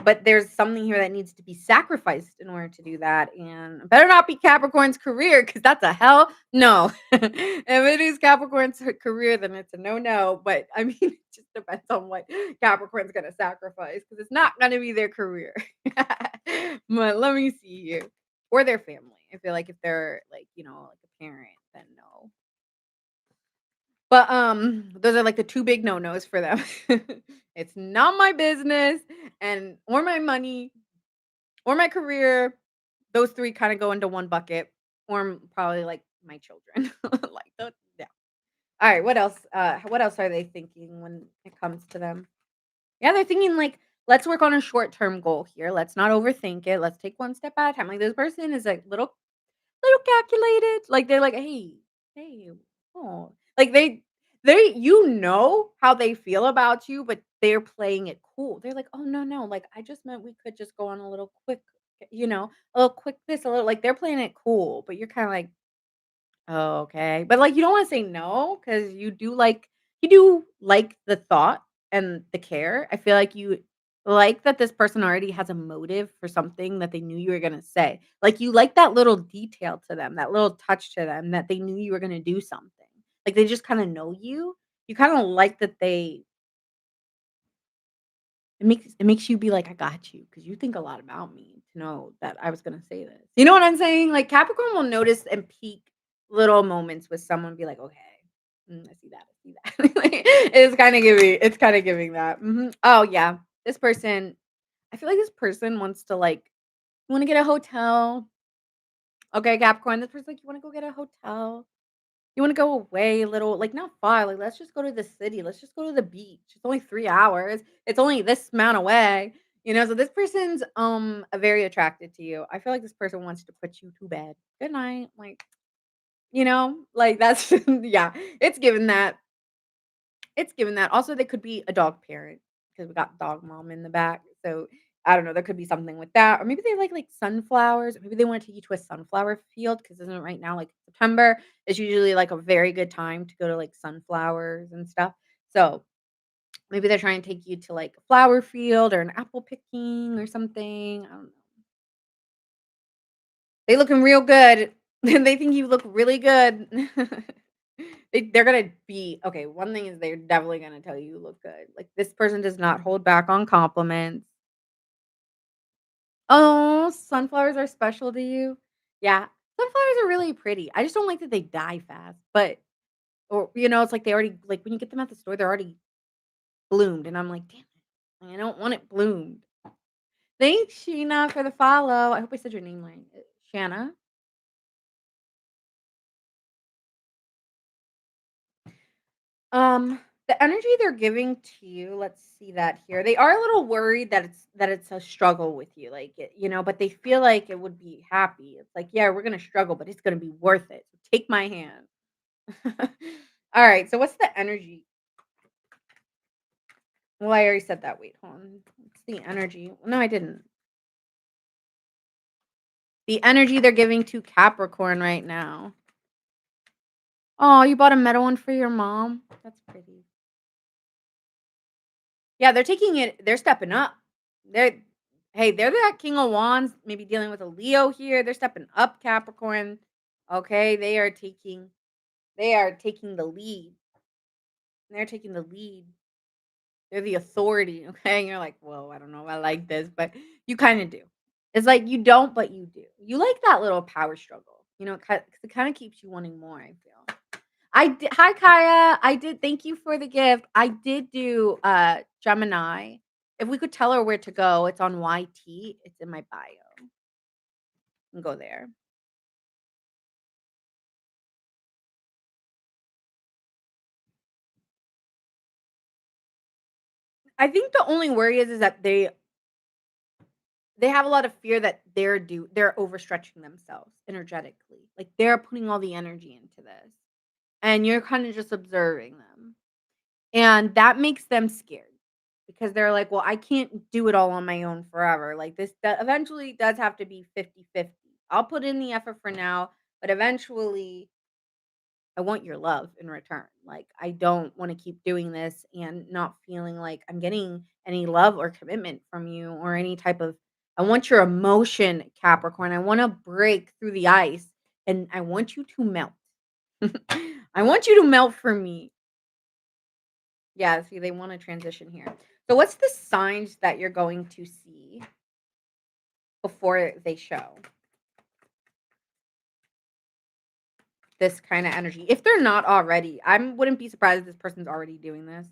But there's something here that needs to be sacrificed in order to do that, and it better not be Capricorn's career, because that's a hell no. If it is Capricorn's career, then it's a no-no, but, I mean, it just depends on what Capricorn's gonna sacrifice, because it's not gonna be their career. But let me see here. Or their family. I feel like if they're, like, like a parent, then no. But, those are, like, the 2 big no-nos for them. It's not my business, and or my money, or my career. Those 3 kinda go into one bucket, or probably, like, my children. Like, yeah. Alright, what else are they thinking when it comes to them? Yeah, they're thinking, like, "Let's work on a short-term goal here. Let's not overthink it. Let's take one step at a time." Like, this person is, like, little calculated. Like, they're like, "Hey, hey, oh." Like, how they feel about you, but they're playing it cool. They're like, "Oh, no, no, like, I just meant we could just go on a little quick, a little quick this, a little," like, they're playing it cool, but you're kinda like, "Oh, okay." But, like, you don't wanna say no, because you do like the thought and the care. I feel like you like that this person already has a motive for something that they knew you were gonna say. Like, you like that little detail to them, that little touch to them that they knew you were gonna do something. Like, they just kinda know you. You kinda like that they it makes you be like, "I got you, because you think a lot about me to know that I was gonna say this." You know what I'm saying? Like, Capricorn will notice and peak little moments with someone, be like, "Okay, I see that, I see that." Like, it's kinda giving that. Mhm. Oh, yeah. This person I feel like this person wants to, like, wanna get a hotel. Okay, Capricorn, this person's like, "You wanna go get a hotel? You wanna go away a little, like, not far, like, let's just go to the city, let's just go to the beach. It's only 3 hours. It's only this amount away." So this person's, very attracted to you. I feel like this person wants to put you to bed. "Good night." Like, like, that's yeah, it's given that. It's given that. Also, they could be a dog parent, because we got dog mom in the back. So, I don't know, there could be something with that. Or maybe they like sunflowers. Maybe they wanna take you to a sunflower field, because 'cause isn't it right now, like, September is usually, like, a very good time to go to, like, sunflowers and stuff. So, maybe they're trying to take you to, like, a flower field or an apple picking or something. I don't know. They looking real good. They think you look really good. They're gonna be okay, one thing is they're definitely gonna tell you look good. Like, this person does not hold back on compliments. Oh, sunflowers are special to you? Yeah, sunflowers are really pretty. I just don't like that they die fast, but or, it's like they already like, when you get them at the store, they're already bloomed, and I'm like, "Damn it, I don't want it bloomed." Thanks, Sheena, for the follow. I hope I said your name right. Shanna? The energy they're giving to you, let's see that here. They are a little worried that it's a struggle with you, like, but they feel like it would be happy. It's like, "Yeah, we're gonna struggle, but it's gonna be worth it. So take my hand." All right, so what's the energy? Well, I already said that. Wait, hold on. What's the energy? No, I didn't. The energy they're giving to Capricorn right now. Oh, you bought a metal one for your mom? That's pretty. Yeah, they're stepping up. They're Hey, they're that King of Wands, maybe dealing with a Leo here. They're stepping up, Capricorn. Okay, they are taking the lead. They're taking the lead. They're the authority, okay? And you're like, "Whoa, I don't know if I like this," but you kinda do. It's like you don't, but you do. You like that little power struggle, 'cause it kinda keeps you wanting more, I feel. Hi, Kaya. I did thank you for the gift. I did do, Gemini. If we could tell her where to go, it's on YT. It's in my bio. You can go there. I think the only worry is that they have a lot of fear that they're overstretching themselves energetically. Like, they're putting all the energy into this, and you're kinda just observing them. And that makes them scared because they're like, "Well, I can't do it all on my own forever." Like this that eventually does have to be 50-50. I'll put in the effort for now, but eventually I want your love in return. Like I don't want to keep doing this and not feeling like I'm getting any love or commitment from you or any type of I want your emotion, Capricorn. I want to break through the ice and I want you to melt. I want you to melt for me. Yeah, see, they want to transition here. So, what's the signs that you're going to see before they show this kind of energy? If they're not already, I wouldn't be surprised if this person's already doing this.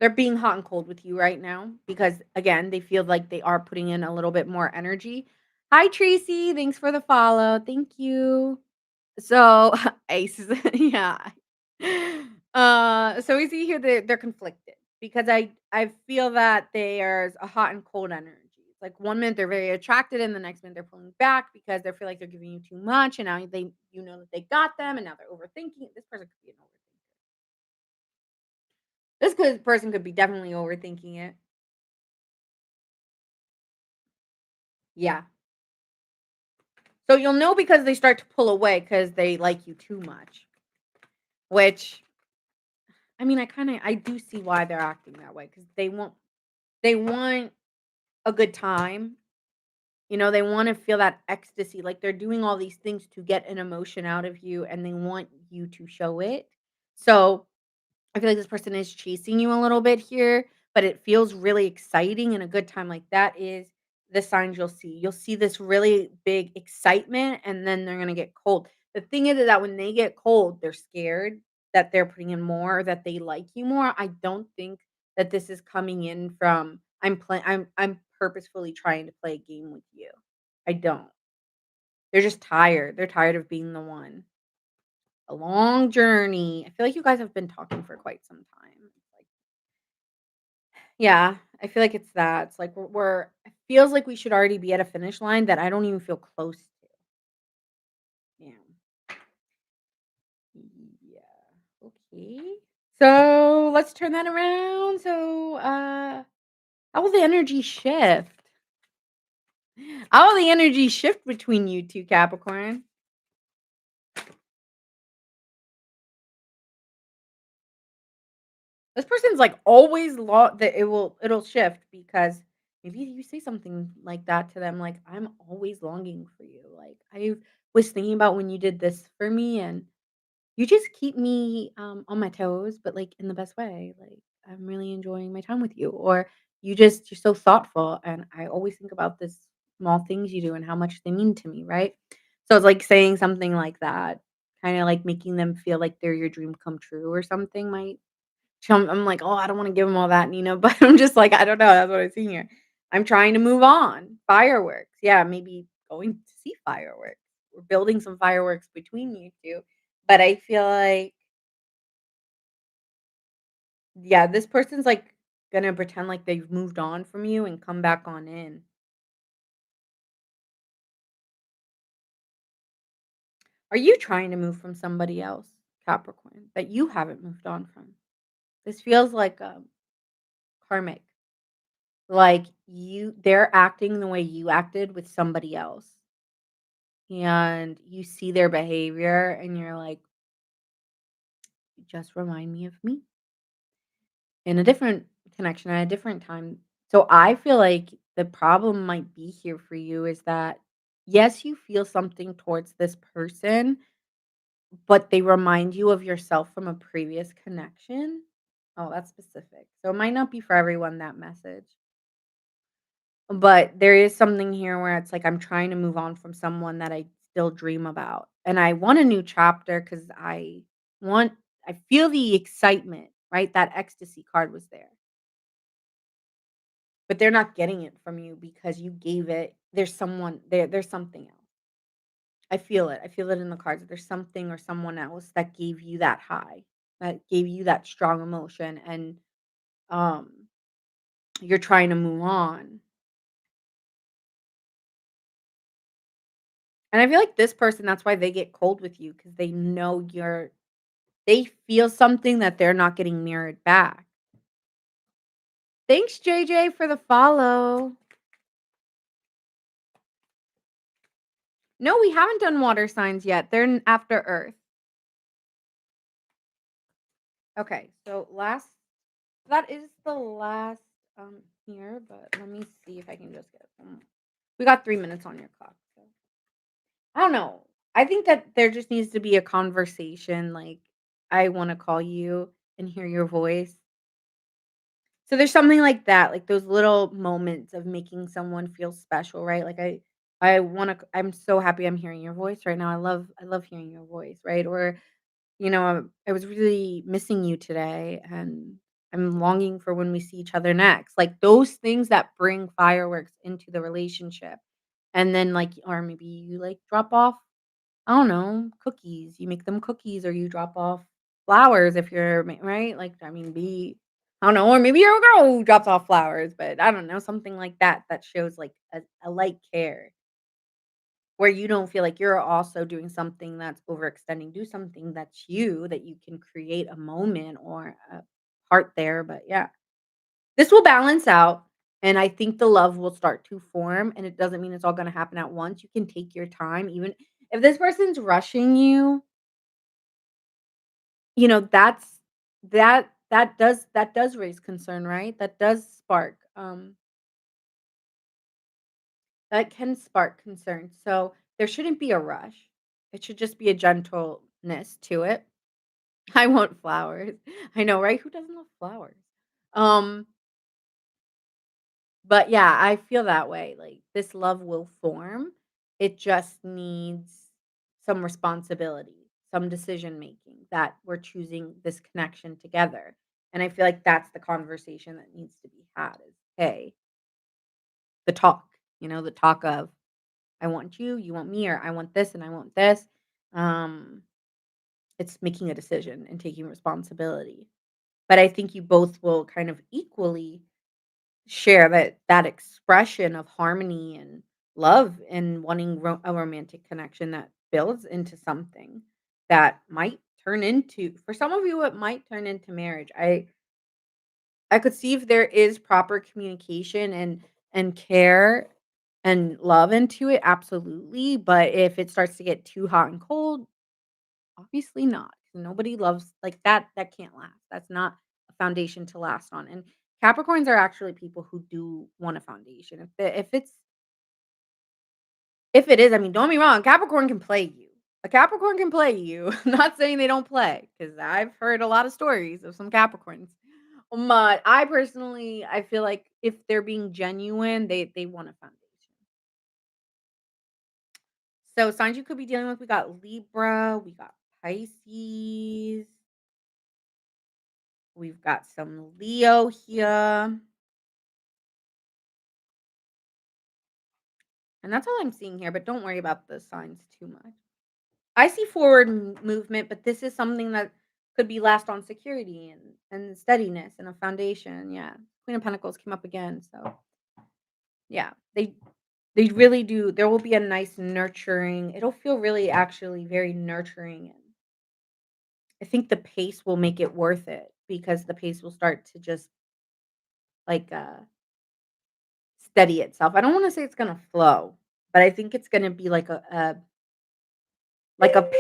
They're being hot and cold with you right now because, again, they feel like they are putting in a little bit more energy. Hi, Tracy. Thanks for the follow. Thank you. So, Ace, yeah. So we see here that they're conflicted because I feel that there's a hot and cold energy. It's like one minute they're very attracted, and the next minute they're pulling back because they feel like they're giving you too much, and now they you know that they got them, and now they're overthinking it. This person could be an overthinker. Person could be definitely overthinking it. Yeah. So you'll know because they start to pull away because they like you too much. Which I mean, I do see why they're acting that way because they want a good time. You know, they wanna feel that ecstasy, like, they're doing all these things to get an emotion out of you, and they want you to show it. So, I feel like this person is chasing you a little bit here, but it feels really exciting, and a good time like that is the signs you'll see. You'll see this really big excitement, and then they're gonna get cold. The thing is that when they get cold, they're scared that they're putting in more, or that they like you more. I don't think that this is coming in from, I'm purposefully trying to play a game with you. I don't. They're just tired. They're tired of being the one. A long journey. I feel like you guys have been talking for quite some time. Like, yeah, I feel like it's that. It's like we're it feels like we should already be at a finish line that I don't even feel close to. Yeah. Yeah. Okay. So let's turn that around. So how will the energy shift? How will the energy shift between you two, Capricorn? This person's, like, always that it'll shift because maybe you say something like that to them, like, "I'm always longing for you." Like, "I was thinking about when you did this for me, and you just keep me, on my toes, but, like, in the best way. Like, I'm really enjoying my time with you." Or, You're so thoughtful, and I always think about the small things you do and how much they mean to me," right? So it's like saying something like that, kinda, like, making them feel like they're your dream come true or something might so I'm like, "Oh, I don't wanna give him all that, but I'm just like, I don't know, that's what I see here. I'm trying to move on. Fireworks. Yeah, maybe going to see fireworks. We're building some fireworks between you 2, but I feel like, yeah, this person's, like, gonna pretend like they've moved on from you and come back on in. Are you trying to move from somebody else, Capricorn, that you haven't moved on from? This feels like, karmic. Like, they're acting the way you acted with somebody else. And you see their behavior and you're like, "You just remind me of me in a different connection at a different time." So I feel like the problem might be here for you is that yes, you feel something towards this person, but they remind you of yourself from a previous connection. Oh, that's specific. So it might not be for everyone that message. But there is something here where it's like I'm trying to move on from someone that I still dream about, and I want a new chapter because want I feel the excitement, right? That ecstasy card was there, but they're not getting it from you because you gave it there's something else. I feel it. I feel it in the cards. There's something or someone else that gave you that high, that gave you that strong emotion, and, um, you're trying to move on. And I feel like this person, that's why they get cold with you because they know They feel something that they're not getting mirrored back. Thanks, JJ, for the follow. No, we haven't done water signs yet. They're after Earth. Okay, so that is the last here, but let me see if I can just get we got 3 minutes on your clock. So I don't know. I think that there just needs to be a conversation. Like, I want to call you and hear your voice. So there's something like that, like those little moments of making someone feel special, right? Like I want to. I'm so happy I'm hearing your voice right now. I love hearing your voice, right? Or I was really missing you today, and I'm longing for when we see each other next. Like those things that bring fireworks into the relationship. And then like or maybe you like drop off, I don't know, cookies. You make them cookies or you drop off flowers if you're right? Like I mean be I don't know, or maybe you're a girl who drops off flowers, but I don't know, something like that that shows like a light care where you don't feel like you're also doing something that's overextending. Do something that's you, that you can create a moment or a part there, but yeah. This will balance out, and I think the love will start to form, and it doesn't mean it's all gonna happen at once. You can take your time, even if this person's rushing you, that's that does raise concern, right? That can spark concern. So, there shouldn't be a rush. It should just be a gentleness to it. I want flowers. I know, right? Who doesn't love flowers? Um, but yeah, I feel that way. Like this love will form. It just needs some responsibility, some decision making that we're choosing this connection together. And I feel like that's the conversation that needs to be had is, hey, the talk, the talk of I want you, you want me, or I want this and I want this. Um, it's making a decision and taking responsibility. But I think you both will kind of equally share that expression of harmony and love and wanting a romantic connection that builds into something that might turn into, for some of you it might turn into marriage. I could see if there is proper communication and care and love into it, absolutely, but if it starts to get too hot and cold, obviously not. Nobody loves like that can't last. That's not a foundation to last on. And Capricorns are actually people who do want a foundation. If it is, I mean, don't get me wrong, Capricorn can play you. A Capricorn can play you. Not saying they don't play, because I've heard a lot of stories of some Capricorns. But I feel like if they're being genuine, they want a foundation. So signs you could be dealing with, we got Libra, we got Pisces, we've got some Leo here. And that's all I'm seeing here, but don't worry about the signs too much. I see forward movement, but this is something that could be last on security and steadiness and a foundation. Yeah. Queen of Pentacles came up again. So yeah, they really do. There will be a nice nurturing. It'll feel really actually very nurturing. And I think the pace will make it worth it because the pace will start to just like steady itself. I don't want to say it's gonna flow, but I think it's gonna be like a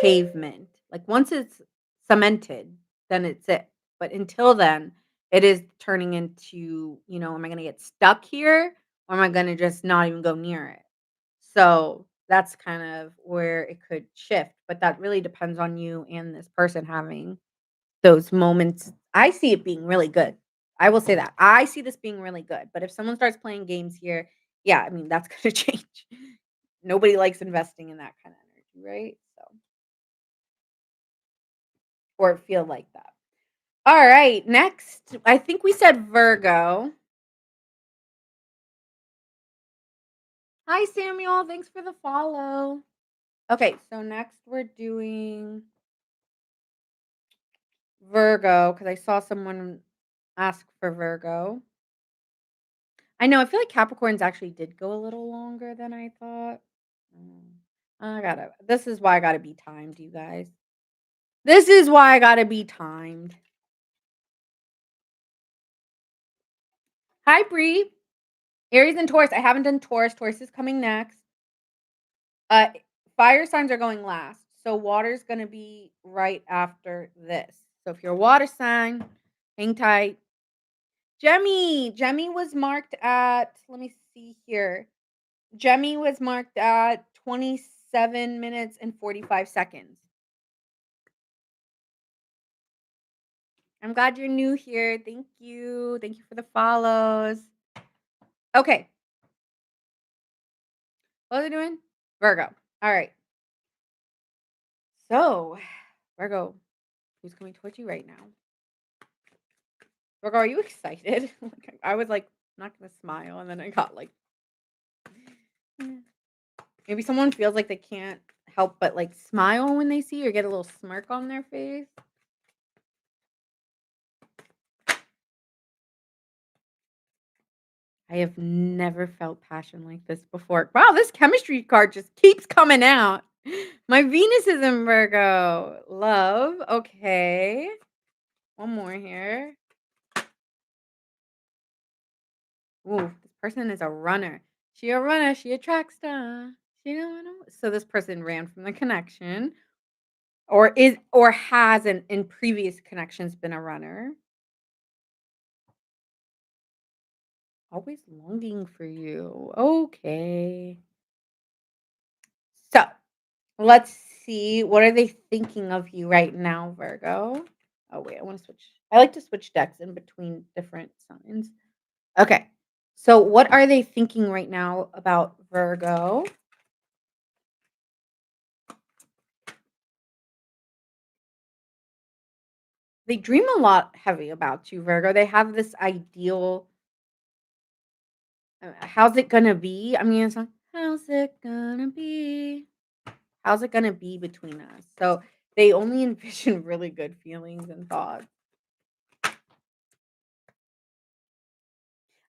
pavement. Like once it's cemented, then it's it. But until then, it is turning into, am I going to get stuck here or am I going to just not even go near it? So that's kind of where it could shift. But that really depends on you and this person having those moments. I see it being really good. I will say that. I see this being really good. But if someone starts playing games here, yeah, I mean, that's going to change. Nobody likes investing in that kind of energy, right? So or feel like that. All right, next, I think we said Virgo. Hi, Samuel. Thanks for the follow. Okay, so next we're doing Virgo because I saw someone ask for Virgo. I know. I feel like Capricorns actually did go a little longer than I thought. Mm, I gotta. This is why I gotta be timed, you guys. This is why I gotta be timed. Hi, Bree. Aries and Taurus. I haven't done Taurus. Taurus is coming next. Uh, fire signs are going last. So water's gonna be right after this. So if you're a water sign, hang tight. Gemmy was marked at, let me see here. Gemmy was marked at 27 minutes and 45 seconds. I'm glad you're new here. Thank you. Thank you for the follows. Okay. What was I doing? Virgo. All right. So, Virgo, who's coming towards you right now? Virgo, are you excited? I was like, not gonna smile, and then I got like, maybe someone feels like they can't help but like smile when they see you or get a little smirk on their face. I have never felt passion like this before. Wow, this chemistry card just keeps coming out. My Venus is in Virgo. Love. Okay. One more here. Ooh, this person is a runner. She a runner. She a track star. She don't know. So this person ran from the connection, or has in previous connections been a runner. Always longing for you. Okay. So let's see. What are they thinking of you right now, Virgo? Oh, wait. I want to switch. I like to switch decks in between different signs. Okay. So, what are they thinking right now about Virgo? They dream a lot heavy about you, Virgo. They have this ideal. How's it gonna be? I mean, it's like, how's it gonna be? How's it gonna be between us? So they only envision really good feelings and thoughts.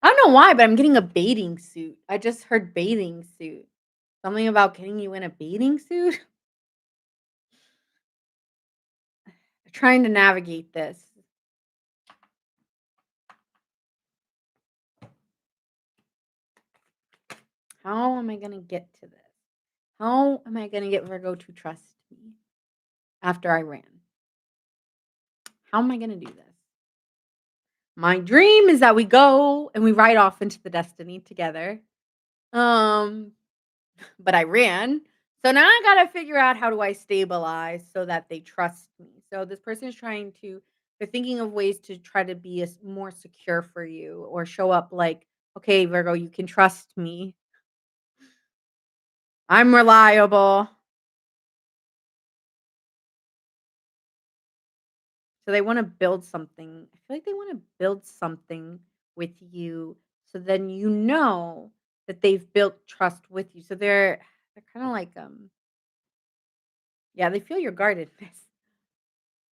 I don't know why, but I'm getting a bathing suit. I just heard bathing suit. Something about getting you in a bathing suit. Trying to navigate this. How am I gonna get to this? How am I gonna get Virgo to trust me after I ran? How am I gonna do this? My dream is that we go and we ride off into the destiny together. Um, but I ran. So now I gotta figure out how do I stabilize so that they trust me. So this person is trying to, they're thinking of ways to try to be more secure for you or show up like, okay, Virgo, you can trust me. I'm reliable. So they want to build something. I feel like they want to build something with you so then you know that they've built trust with you. So they're kind of like yeah, they feel your guardedness.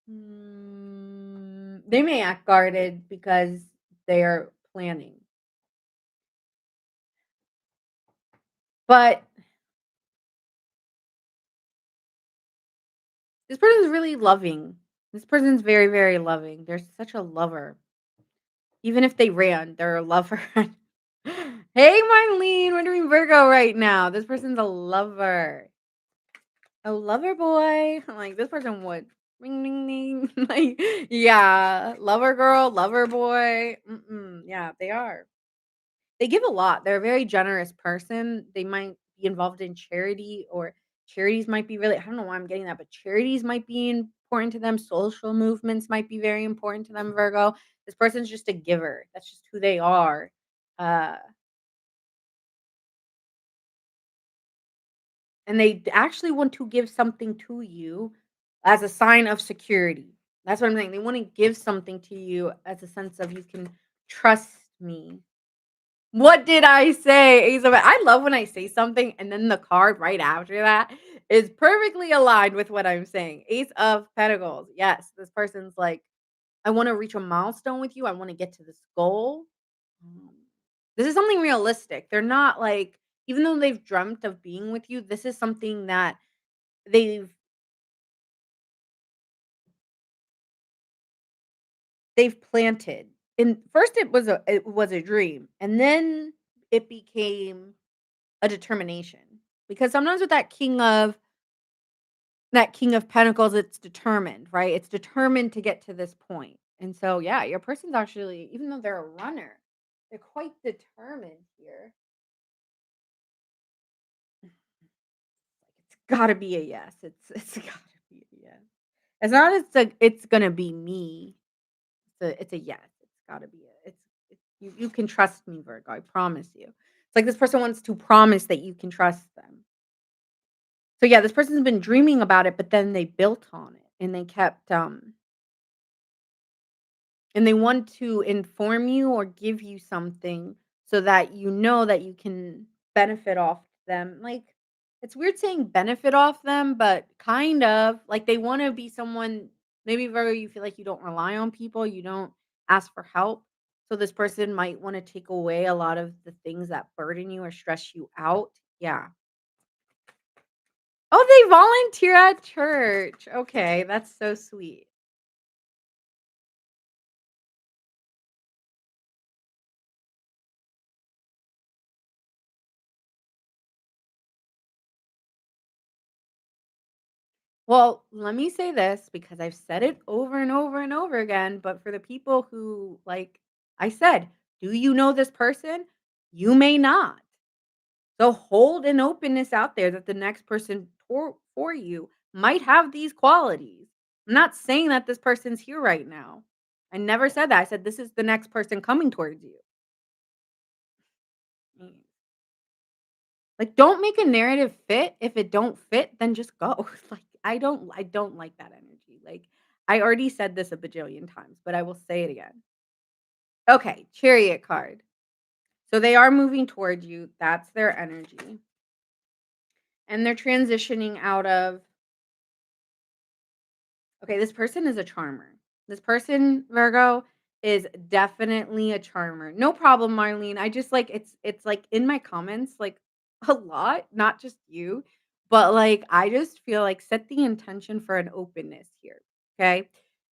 They may act guarded because they're planning. But this person's really loving. This person's very, very loving. They're such a lover. Even if they ran, they're a lover. Hey, Marlene, we're doing Virgo right now. This person's a lover. A lover boy. I'm like, this person would. Ring, ding, ding. Like, yeah, lover girl, lover boy. Yeah, they are. They give a lot. They're a very generous person. They might be involved in charity or charities might be really, I don't know why I'm getting that, but charities might be important to them. Social movements might be very important to them, Virgo. This person's just a giver. That's just who they are. Uh, and they actually want to give something to you as a sign of security. That's what I'm saying. They want to give something to you as a sense of you can trust me. What did I say? Ace of I love when I say something and then the card right after that is perfectly aligned with what I'm saying. Ace of Pentacles. Yes, this person's like, I want to reach a milestone with you. I want to get to this goal. Um, This is something realistic. They're not like, even though they've dreamt of being with you, this is something that they've they've planted. And first it was a dream, and then it became a determination. Because sometimes with that king of pentacles, it's determined, right? It's determined to get to this point. And so, yeah, your person's actually, even though they're a runner, they're quite determined here. It's gotta be a yes. It's gotta be a yes. It's not it's gonna be me. It's a yes. It's gotta be it's you can trust me, Virgo. I promise you. It's like this person wants to promise that you can trust them. So yeah, this person's been dreaming about it, but then they built on it and they kept and they want to inform you or give you something so that you know that you can benefit off them. Like, it's weird saying benefit off them, but kind of like they want to be someone. Maybe Virgo, you feel like you don't rely on people, you don't ask for help. So this person might want to take away a lot of the things that burden you or stress you out. Yeah. Oh, they volunteer at church. Okay, that's so sweet. Well, let me say this because I've said it over and over and over again, but for the people who, like I said, do you know this person? You may not. So hold an openness out there that the next person for you might have these qualities. I'm not saying that this person's here right now. I never said that. I said this is the next person coming towards you. Mm. Like, don't make a narrative fit. If it don't fit, then just go. Like, I don't like that energy. Like, I already said this a bajillion times, but I will say it again. Okay, Chariot card. So they are moving towards you. That's their energy. And they're transitioning out of okay, this person is a charmer. This person, Virgo, is definitely a charmer. No problem, Marlene. I just like it's like in my comments, like a lot, not just you, but like I just feel like set the intention for an openness here. Okay.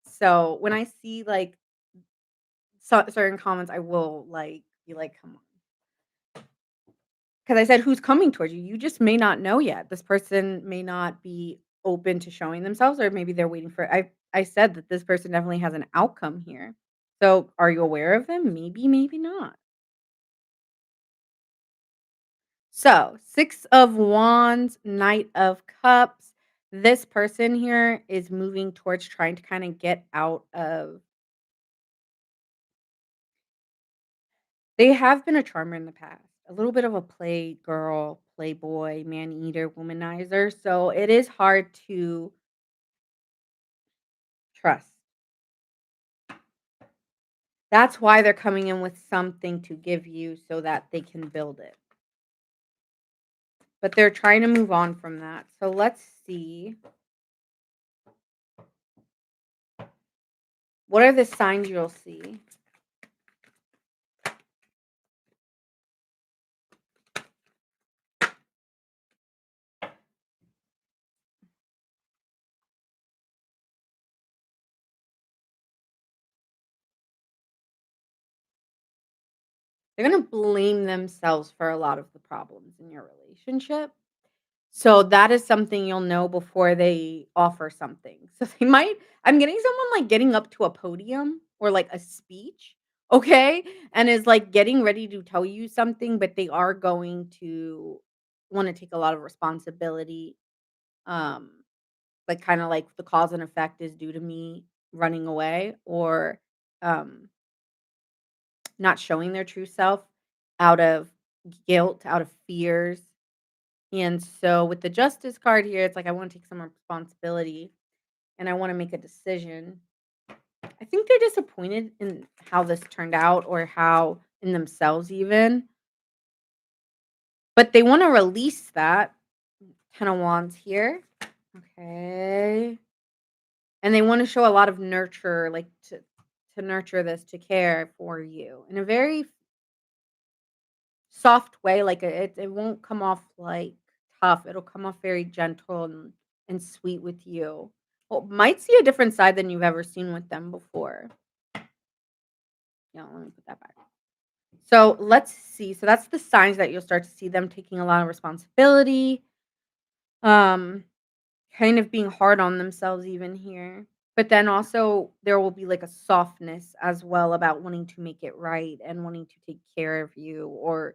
So when I see like certain comments, I will like be like, come on. Because I said, "Who's coming towards you?" You just may not know yet. This person may not be open to showing themselves, or maybe they're waiting for I said that this person definitely has an outcome here. So, are you aware of them? Maybe, maybe not. So, 6 of Wands, Knight of Cups. This person here is moving towards trying to kinda get out of they have been a charmer in the past, a little bit of a playgirl, playboy, man-eater, womanizer, so it is hard to trust. That's why they're coming in with something to give you so that they can build it. But they're trying to move on from that. So let's see. What are the signs you'll see? They're going to blame themselves for a lot of the problems in your relationship. So that is something you'll know before they offer something. So they might I'm getting someone like getting up to a podium or like a speech, okay? And is like getting ready to tell you something, but they are going to want to take a lot of responsibility. Um like kinda like the cause and effect is due to me running away or um not showing their true self out of guilt, out of fears. And so with the justice card here, it's like I wanna take some responsibility and I wanna make a decision. I think they're disappointed in how this turned out or how in themselves even, but they wanna release that. 10 of Wands here. Okay. And they wanna show a lot of nurture, like, to nurture this, to care for you in a very soft way, like, it won't come off, like, tough, it'll come off very gentle and sweet with you. Well, might see a different side than you've ever seen with them before. Yeah, let me put that back. So let's see. So that's the signs that you'll start to see them taking a lot of responsibility, um, kind of being hard on themselves even here. But then also there will be like a softness as well about wanting to make it right and wanting to take care of you or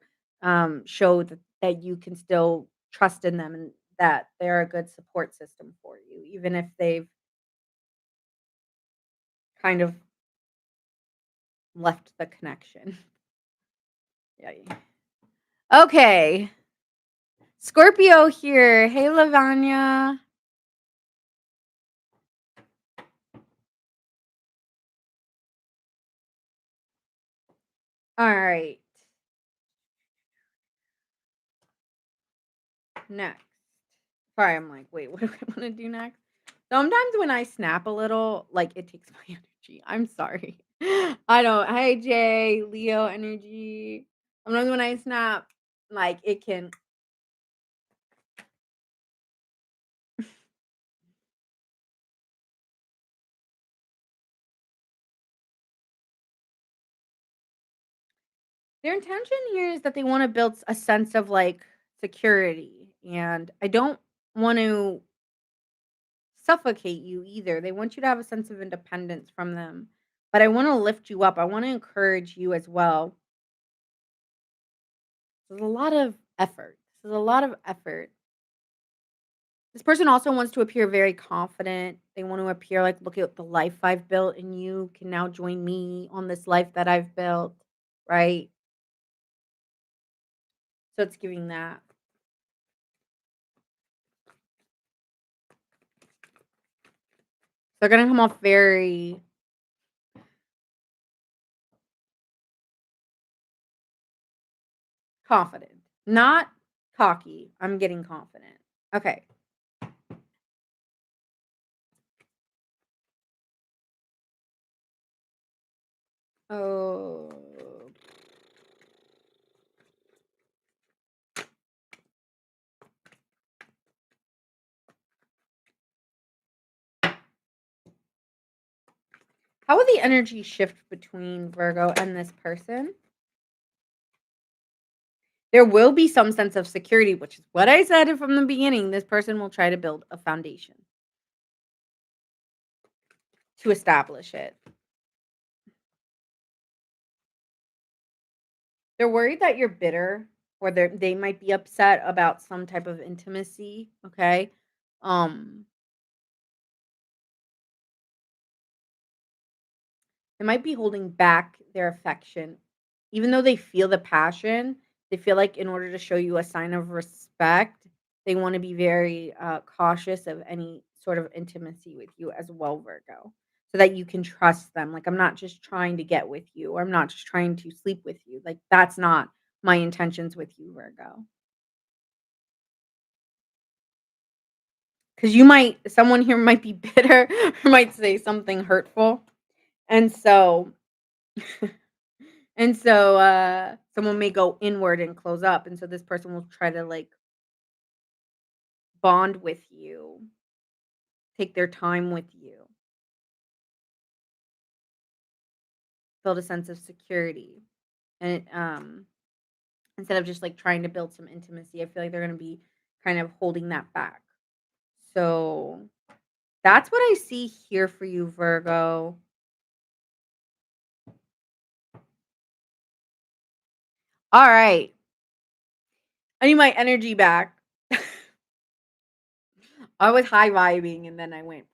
show that you can still trust in them and that they're a good support system for you, even if they've kind of left the connection. Yeah. Okay. Scorpio here. Hey, Lavanya. All right. Next. Sorry, I'm like, wait, what do I want to do next? Sometimes when I snap a little, like it takes my energy. I'm sorry. I don't. Hey, Jay, Leo energy. Sometimes when I snap, like it can. Their intention here is that they want to build a sense of like security, and I don't want to suffocate you either. They want you to have a sense of independence from them, but I want to lift you up. I want to encourage you as well. There's a lot of effort. This is a lot of effort. This person also wants to appear very confident. They want to appear like, look at the life I've built, and you can now join me on this life that I've built, right? So it's giving that. They're going to come off very confident, not cocky. I'm getting confident. Okay. Oh. How will the energy shift between Virgo and this person? There will be some sense of security, which is what I said from the beginning. This person will try to build a foundation to establish it. They're worried that you're bitter or they might be upset about some type of intimacy, okay? Um, they might be holding back their affection. Even though they feel the passion, they feel like in order to show you a sign of respect, they want to be very cautious of any sort of intimacy with you as well, Virgo, so that you can trust them. Like, I'm not just trying to get with you, or I'm not just trying to sleep with you. Like, that's not my intentions with you, Virgo. Because someone here might be bitter or might say something hurtful. And so someone may go inward and close up, and so this person will try to, like, bond with you, take their time with you, build a sense of security, and, instead of just, like, trying to build some intimacy, I feel like they're gonna be kind of holding that back. So, that's what I see here for you, Virgo. Alright. I need my energy back. I was high vibing, and then I went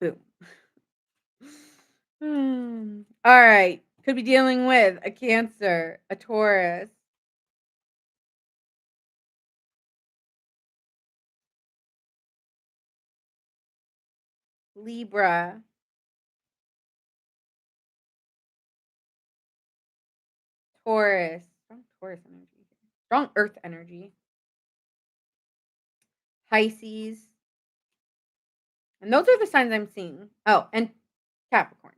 boom. Alright. Could be dealing with a Cancer, a Taurus, Libra, Taurus. Strong Taurus energy. Strong Earth energy. Pisces. And those are the signs I'm seeing. Oh, and Capricorn.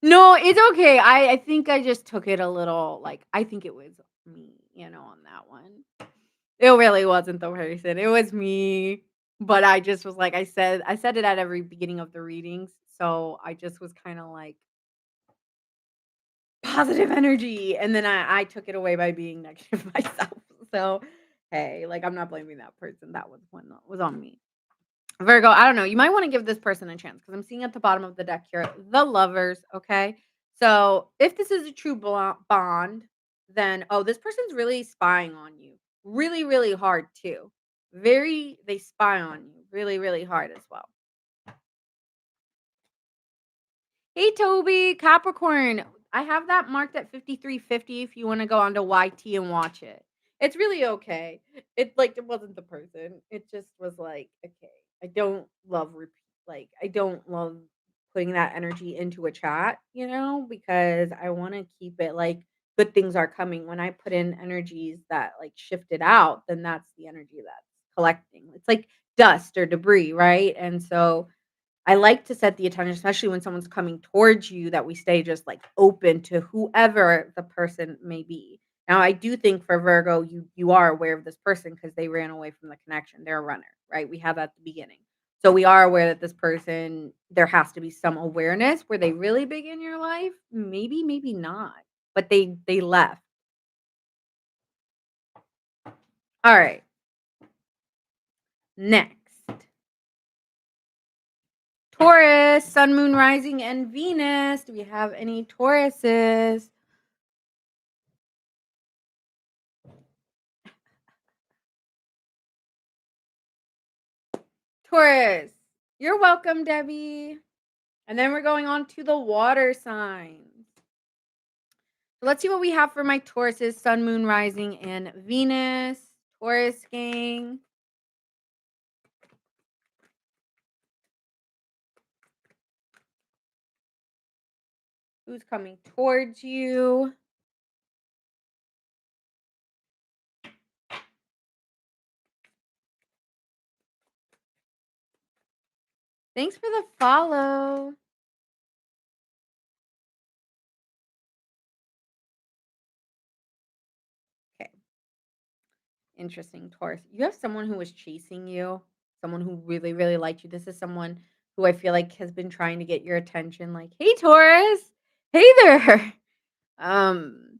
No, it's okay. I think I just took it a little, like, I think it was me. on that one. It really wasn't the person, it was me, but I just was like I said it at every beginning of the readings, so I just was kinda like, "Positive energy," and then I took it away by being negative myself, so, hey, like, I'm not blaming that person, that was one that was on me. Virgo, I don't know. You might want to give this person a chance because I'm seeing at the bottom of the deck here the lovers. Okay. So if this is a true bond, then, oh, this person's really spying on you. Really, really hard too. They spy on you really, really hard as well. Hey, Toby, Capricorn. I have that marked at 5350 if you want to go onto YT and watch it. It's really okay. It wasn't the person. It just was like, okay. I don't love I don't love putting that energy into a chat, because I want to keep it like good things are coming. When I put in energies that like shift it out, then that's the energy that's collecting. It's like dust or debris, right? And so I like to set the attention, especially when someone's coming towards you, that we stay just like open to whoever the person may be. Now, I do think for Virgo, you are aware of this person because they ran away from the connection. They're a runner, right? We have at the beginning. So we are aware that this person, there has to be some awareness. Were they really big in your life? Maybe, maybe not. But they left. All right. Next. Taurus, Sun, Moon, Rising, and Venus. Do we have any Tauruses? Taurus. You're welcome, Debbie. And then we're going on to the water signs. So let's see what we have for my Tauruses, Sun, Moon, Rising, and Venus. Taurus gang. Who's coming towards you? Thanks for the follow. Okay. Interesting, Taurus. You have someone who was chasing you, someone who really, really liked you. This is someone who I feel like has been trying to get your attention, like, hey, Taurus. Hey there. Um,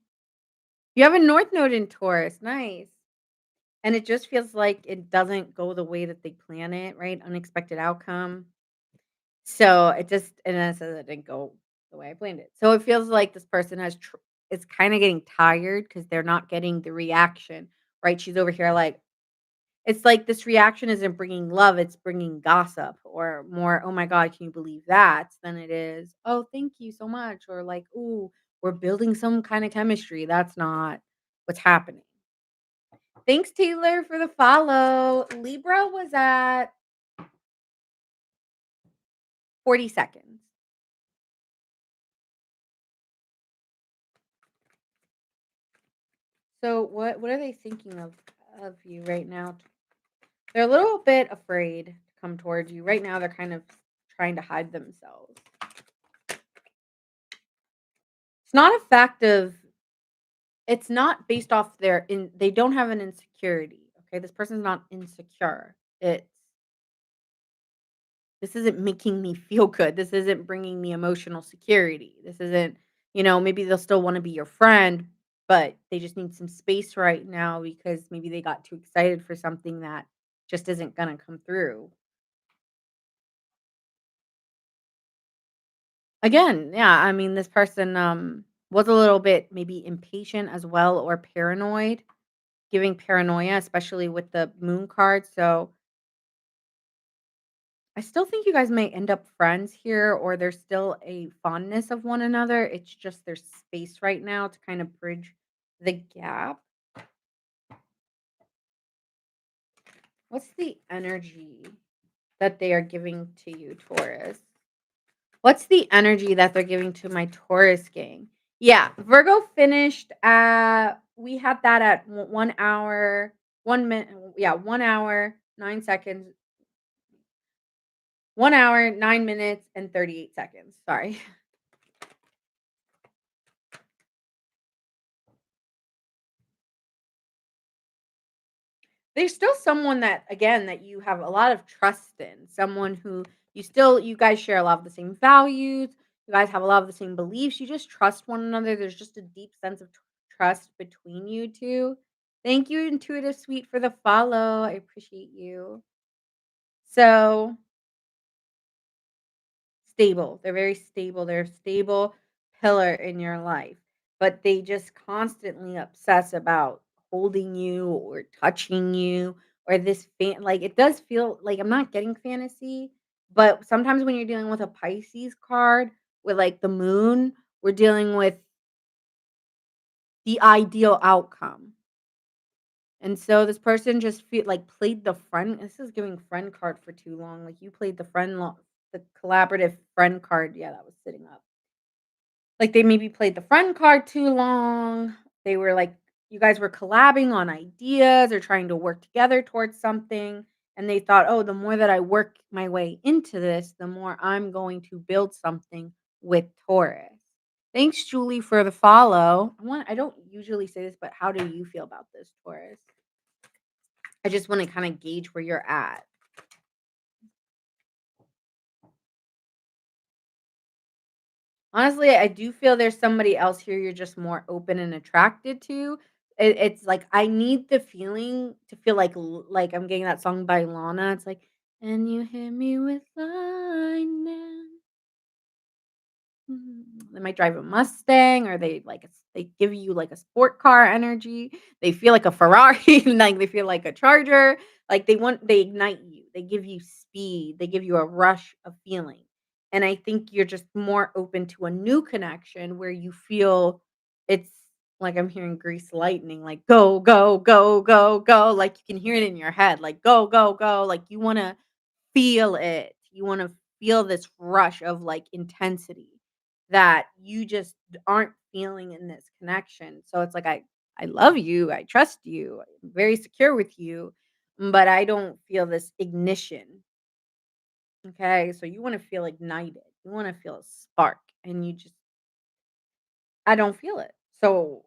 you have a North Node in Taurus. Nice. And it just feels like it doesn't go the way that they plan it, right? Unexpected outcome. So it just and then it says it didn't go the way I planned it. So it feels like this person is kind of getting tired because they're not getting the reaction, right? She's over here like it's like this reaction isn't bringing love, it's bringing gossip or more, oh my God, can you believe that? Than it is, oh, thank you so much. Or like, ooh, we're building some kind of chemistry. That's not what's happening. Thanks, Taylor, for the follow. Libra was at 40 seconds. So what are they thinking of you right now? They're a little bit afraid to come towards you. Right now they're kind of trying to hide themselves. It's not a fact of it's not based off they don't have an insecurity. Okay? This person's not insecure. This isn't making me feel good. This isn't bringing me emotional security. This isn't, maybe they'll still want to be your friend, but they just need some space right now because maybe they got too excited for something that just isn't going to come through. Again, yeah, I mean, this person was a little bit maybe impatient as well or paranoid, giving paranoia, especially with the moon card. So I still think you guys may end up friends here, or there's still a fondness of one another. It's just there's space right now to kind of bridge the gap. What's the energy that they are giving to you, Taurus? What's the energy that they're giving to my Taurus gang? Yeah, Virgo finished we had that at 1 hour, 1 minute, yeah, 1 hour, 9 seconds, 1 hour, 9 minutes, and 38 seconds. Sorry. There's still someone that, again, that you have a lot of trust in, someone who you guys share a lot of the same values, you guys have a lot of the same beliefs, you just trust one another, there's just a deep sense of trust between you 2. Thank you, Intuitive Sweet, for the follow, I appreciate you. So stable. They're very stable. They're a stable pillar in your life, but they just constantly obsess about holding you or touching you or this like it does feel like I'm not getting fantasy, but sometimes when you're dealing with a Pisces card with like the moon, we're dealing with the ideal outcome. And so this person just played the friend. This is giving friend card for too long. Like you played the the collaborative friend card. Yeah, that was sitting up. Like, they maybe played the friend card too long. They were like you guys were collabing on ideas or trying to work together towards something, and they thought, "Oh, the more that I work my way into this, the more I'm going to build something with Taurus." Thanks, Julie, for the follow. I don't usually say this, but how do you feel about this, Taurus? I just wanna kinda gauge where you're at. Honestly, I do feel there's somebody else here you're just more open and attracted to. It's like I need the feeling to feel like I'm getting that song by Lana. It's like, "And you hit me with lightning." Mhm. They might drive a Mustang or they give you like a sport car energy. They feel like a Ferrari, like they feel like a Charger. Like they ignite you. They give you speed. They give you a rush of feeling. And I think you're just more open to a new connection where you feel it's like I'm hearing grease lightning, like go, go, go, go, go. Like you can hear it in your head, like go, go, go. Like you want to feel it. You wanna feel this rush of, like, intensity that you just aren't feeling in this connection. So it's like, I love you, I trust you, I'm very secure with you, but I don't feel this ignition, okay? So you wanna feel ignited, you wanna feel a spark, and you just I don't feel it. So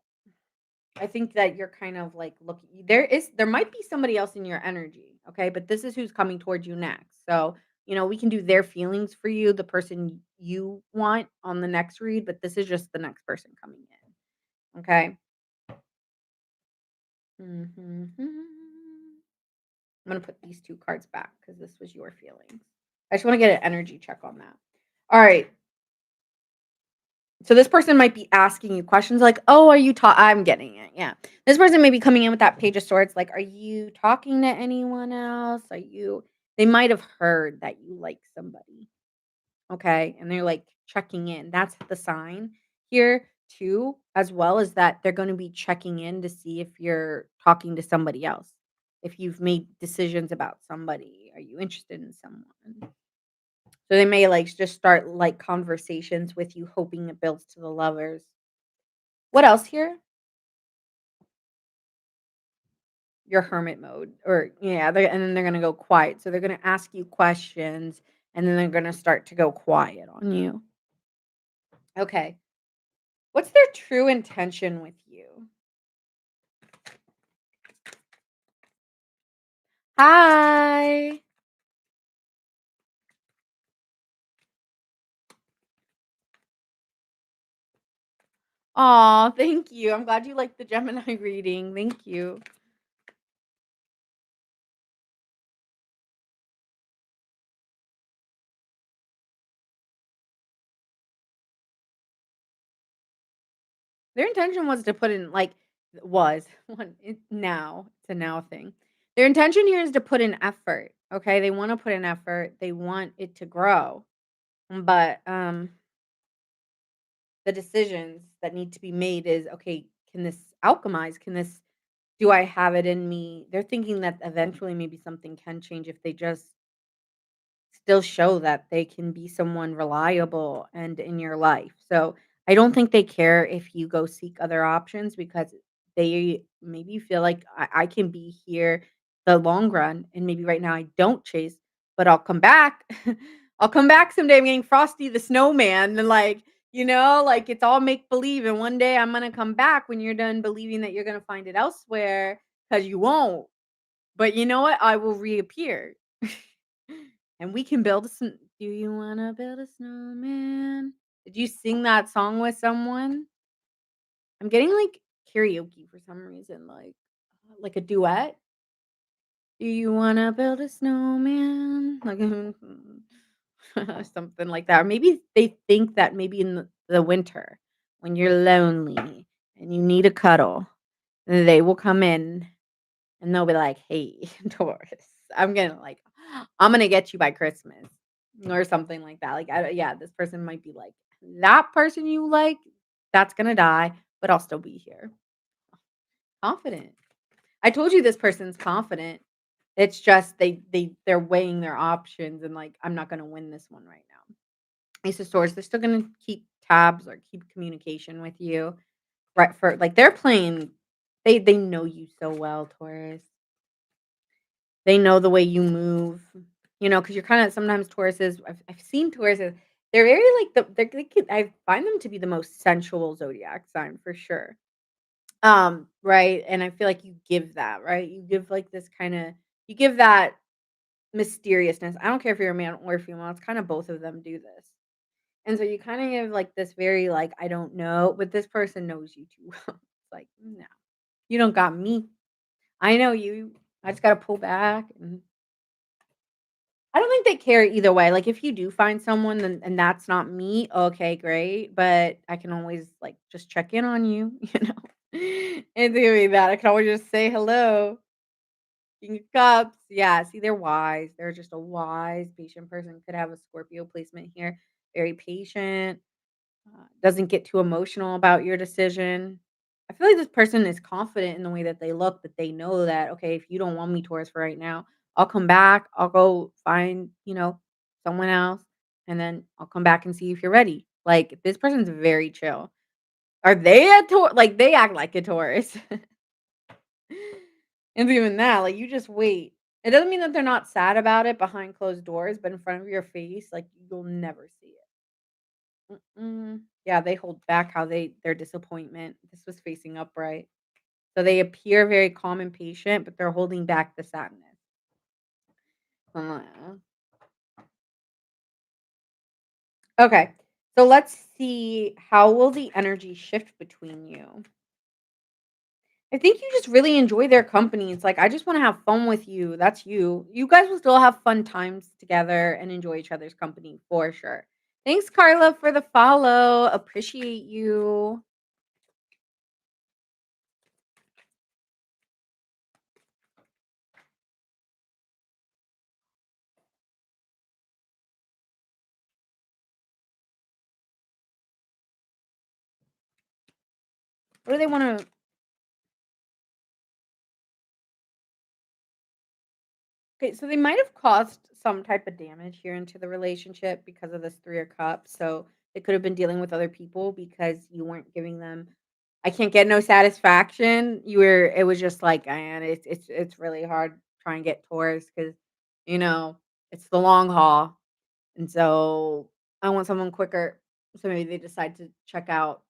I think that you're kind of like looking there might be somebody else in your energy, okay? But this is who's coming towards you next. So, we can do their feelings for you, the person you want on the next read, but this is just the next person coming in, okay? Mhm. I'm gonna put these two cards back because this was your feelings. I just want to get an energy check on that. All right. So this person might be asking you questions like, "Oh, are you I'm getting it. Yeah. This person may be coming in with that page of swords like, "Are you talking to anyone else? Are you" They might have heard that you like somebody, okay? And they're like checking in. That's the sign here too, as well as that they're going to be checking in to see if you're talking to somebody else. If you've made decisions about somebody, are you interested in someone? So they may like just start like conversations with you, hoping it builds to the lovers. What else here? Your hermit mode, or yeah, and then they're gonna go quiet. So they're gonna ask you questions, and then they're gonna start to go quiet on you. Okay, what's their true intention with you? Hi. Aw, thank you. I'm glad you liked the Gemini reading. Thank you. Their intention was to put in was one now it's a now thing. Their intention here is to put in effort. Okay, they want to put in effort. They want it to grow, but the decisions that need to be made is okay. Can this alchemize? Can this? Do I have it in me? They're thinking that eventually maybe something can change if they just still show that they can be someone reliable and in your life. So I don't think they care if you go seek other options because they maybe feel like I can be here the long run and maybe right now I don't chase, but I'll come back. I'll come back someday. I'm getting Frosty the snowman and like it's all make believe. And one day I'm gonna come back when you're done believing that you're gonna find it elsewhere because you won't. But you know what? I will reappear. And we can build a sn Do you wanna build a snowman? Did you sing that song with someone? I'm getting, like, karaoke for some reason, like a duet. Do you wanna build a snowman? Like, something like that. Or maybe they think that maybe in the winter, when you're lonely and you need a cuddle, they will come in and they'll be like, "Hey, Taurus, I'm gonna get you by Christmas," or something like that. Yeah, this person might be like, "That person you like, that's gonna die, but I'll still be here." Confident. I told you this person's confident. It's just they're weighing their options and like, "I'm not gonna win this one right now." Ace of Swords, they're still gonna keep tabs or keep communication with you, right? For like, they're playing. They know you so well, Taurus. They know the way you move, because you're kinda sometimes Tauruses. I've seen Tauruses, they're very, like, they can I find them to be the most sensual zodiac sign for sure. Right, and I feel like you give that, right? You give, like, this kinda you give that mysteriousness. I don't care if you're a man or female, it's kinda both of them do this. And so you kinda give, like, this very, like, "I don't know," but this person knows you too well. It's like, "No, you don't got me. I know you. I just gotta pull back and." I don't think they care either way. Like, if you do find someone and that's not me, okay, great, but I can always, like, just check in on you, you know? And doing that, I can always just say hello, King of Cups. Yeah, see, they're wise. They're just a wise, patient person. Could have a Scorpio placement here. Very patient. Doesn't get too emotional about your decision. I feel like this person is confident in the way that they look, that they know that, okay, if you don't want me, Taurus, for right now, I'll come back. I'll go find, someone else, and then I'll come back and see if you're ready. Like, this person's very chill. Are they a Taurus? Like, they act like a Taurus. And even that, like, you just wait. It doesn't mean that they're not sad about it behind closed doors, but in front of your face, like, you'll never see it. Mm-mm. Yeah, they hold back their disappointment. This was facing upright. So they appear very calm and patient, but they're holding back the sadness. Uh, okay. So let's see, how will the energy shift between you? I think you just really enjoy their company. It's like, I just want to have fun with you. That's you. You guys will still have fun times together and enjoy each other's company for sure. Thanks, Carla, for the follow. Appreciate you. What do they want to? Okay, so they might have caused some type of damage here into the relationship because of this 3 of cups. So they could have been dealing with other people because you weren't giving them. I can't get no satisfaction. It was just like, man, it's really hard trying to get Taurus because, you know, it's the long haul. And so I want someone quicker. So maybe they decide to check out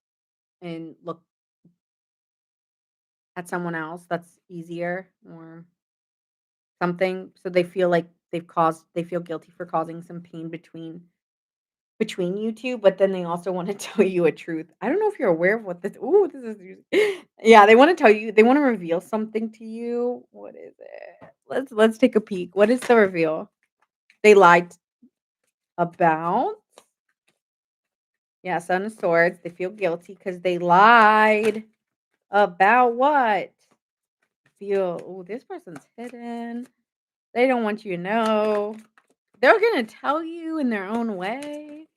and look at someone else that's easier or something. So they feel like they feel guilty for causing some pain between you 2, but then they also wanna tell you a truth. I don't know if you're aware of what this ooh, this is yeah, they wanna reveal something to you. What is it? Let's take a peek. What is the reveal? They lied about? Yeah, Son of Swords. They feel guilty because they lied about what? Feel, "Ooh, this person's hidden. They don't want you to know." They're gonna tell you in their own way.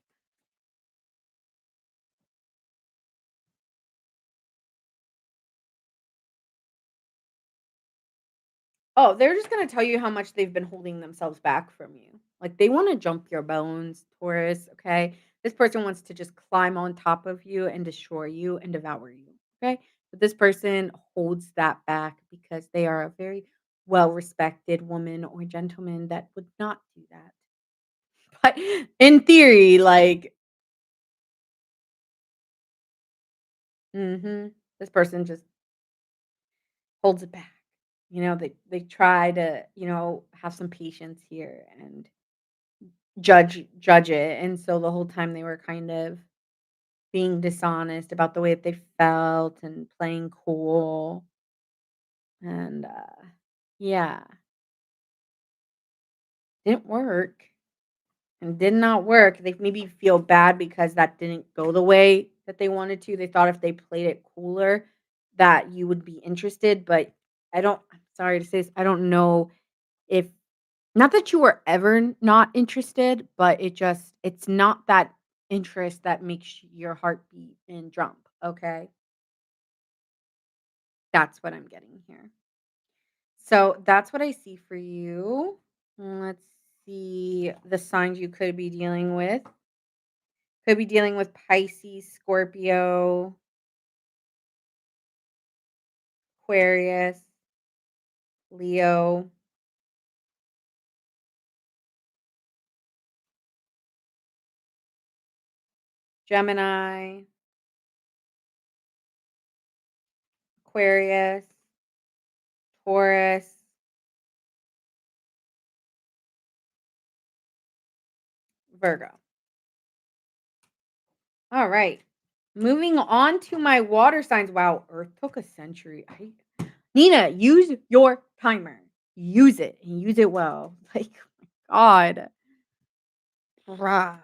Oh, they're just gonna tell you how much they've been holding themselves back from you. Like, they wanna jump your bones, Taurus, okay? This person wants to just climb on top of you and destroy you and devour you, okay? But this person holds that back because they are a very well-respected woman or gentleman that would not do that. But in theory, like, mhm, this person just holds it back. They try to, have some patience here and judge it, and so the whole time they were kind of being dishonest about the way that they felt and playing cool, and, yeah, didn't work. And did not work. They maybe feel bad because that didn't go the way that they wanted to. They thought if they played it cooler that you would be interested, but I'm sorry to say this, I don't know if not that you were ever not interested, but it's not that interest that makes your heart beat and jump, okay? That's what I'm getting here. So, that's what I see for you. Let's see the signs you could be dealing with. Could be dealing with Pisces, Scorpio, Aquarius, Leo, Gemini, Aquarius, Taurus, Virgo. All right. Moving on to my water signs. Wow, Earth took a century. Nina, use your timer. Use it and use it well. Like, God. Bruh.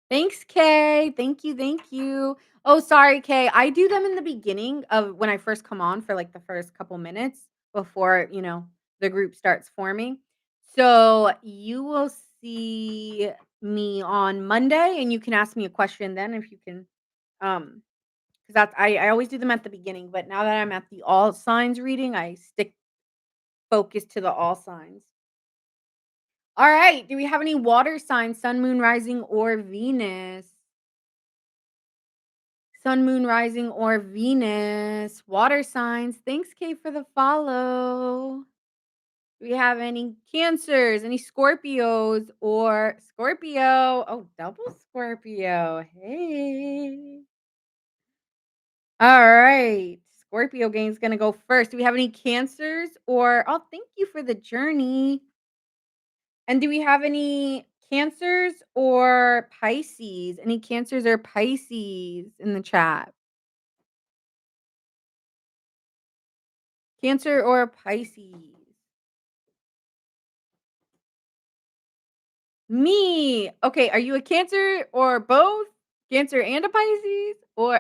Thanks, Kay. Thank you, thank you. Oh, sorry, Kay. I do them in the beginning of when I first come on for like the first couple minutes before, the group starts forming. So you will see me on Monday and you can ask me a question then if you can because I always do them at the beginning, but now that I'm at the all signs reading, I stick focus to the all signs. All right. Do we have any water signs, sun, moon, rising, or Venus? Sun, moon, rising, or Venus. Water signs. Thanks, Kate, for the follow. Do we have any Cancers, any Scorpios, or Scorpio? Oh, double Scorpio. Hey. All right. Scorpio gang's going to go first. Do we have any Cancers or, oh, thank you for the journey. And do we have any Cancers or Pisces? Any Cancers or Pisces in the chat? Cancer or Pisces? Me. Okay, are you a Cancer or both? Cancer and a Pisces or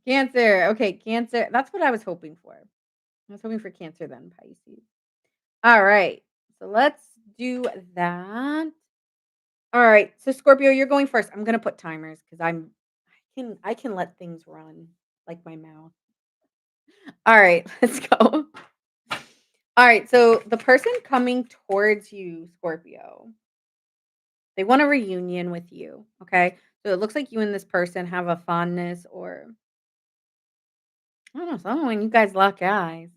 Cancer? Okay, Cancer. That's what I was hoping for. I was hoping for Cancer then Pisces. All right. So let's do that. All right. So Scorpio, you're going first. I'm going to put timers cuz I can let things run like my mouth. All right, let's go. All right. So the person coming towards you, Scorpio, they want a reunion with you, okay? So it looks like you and this person have a fondness or I don't know, something when you guys lock eyes.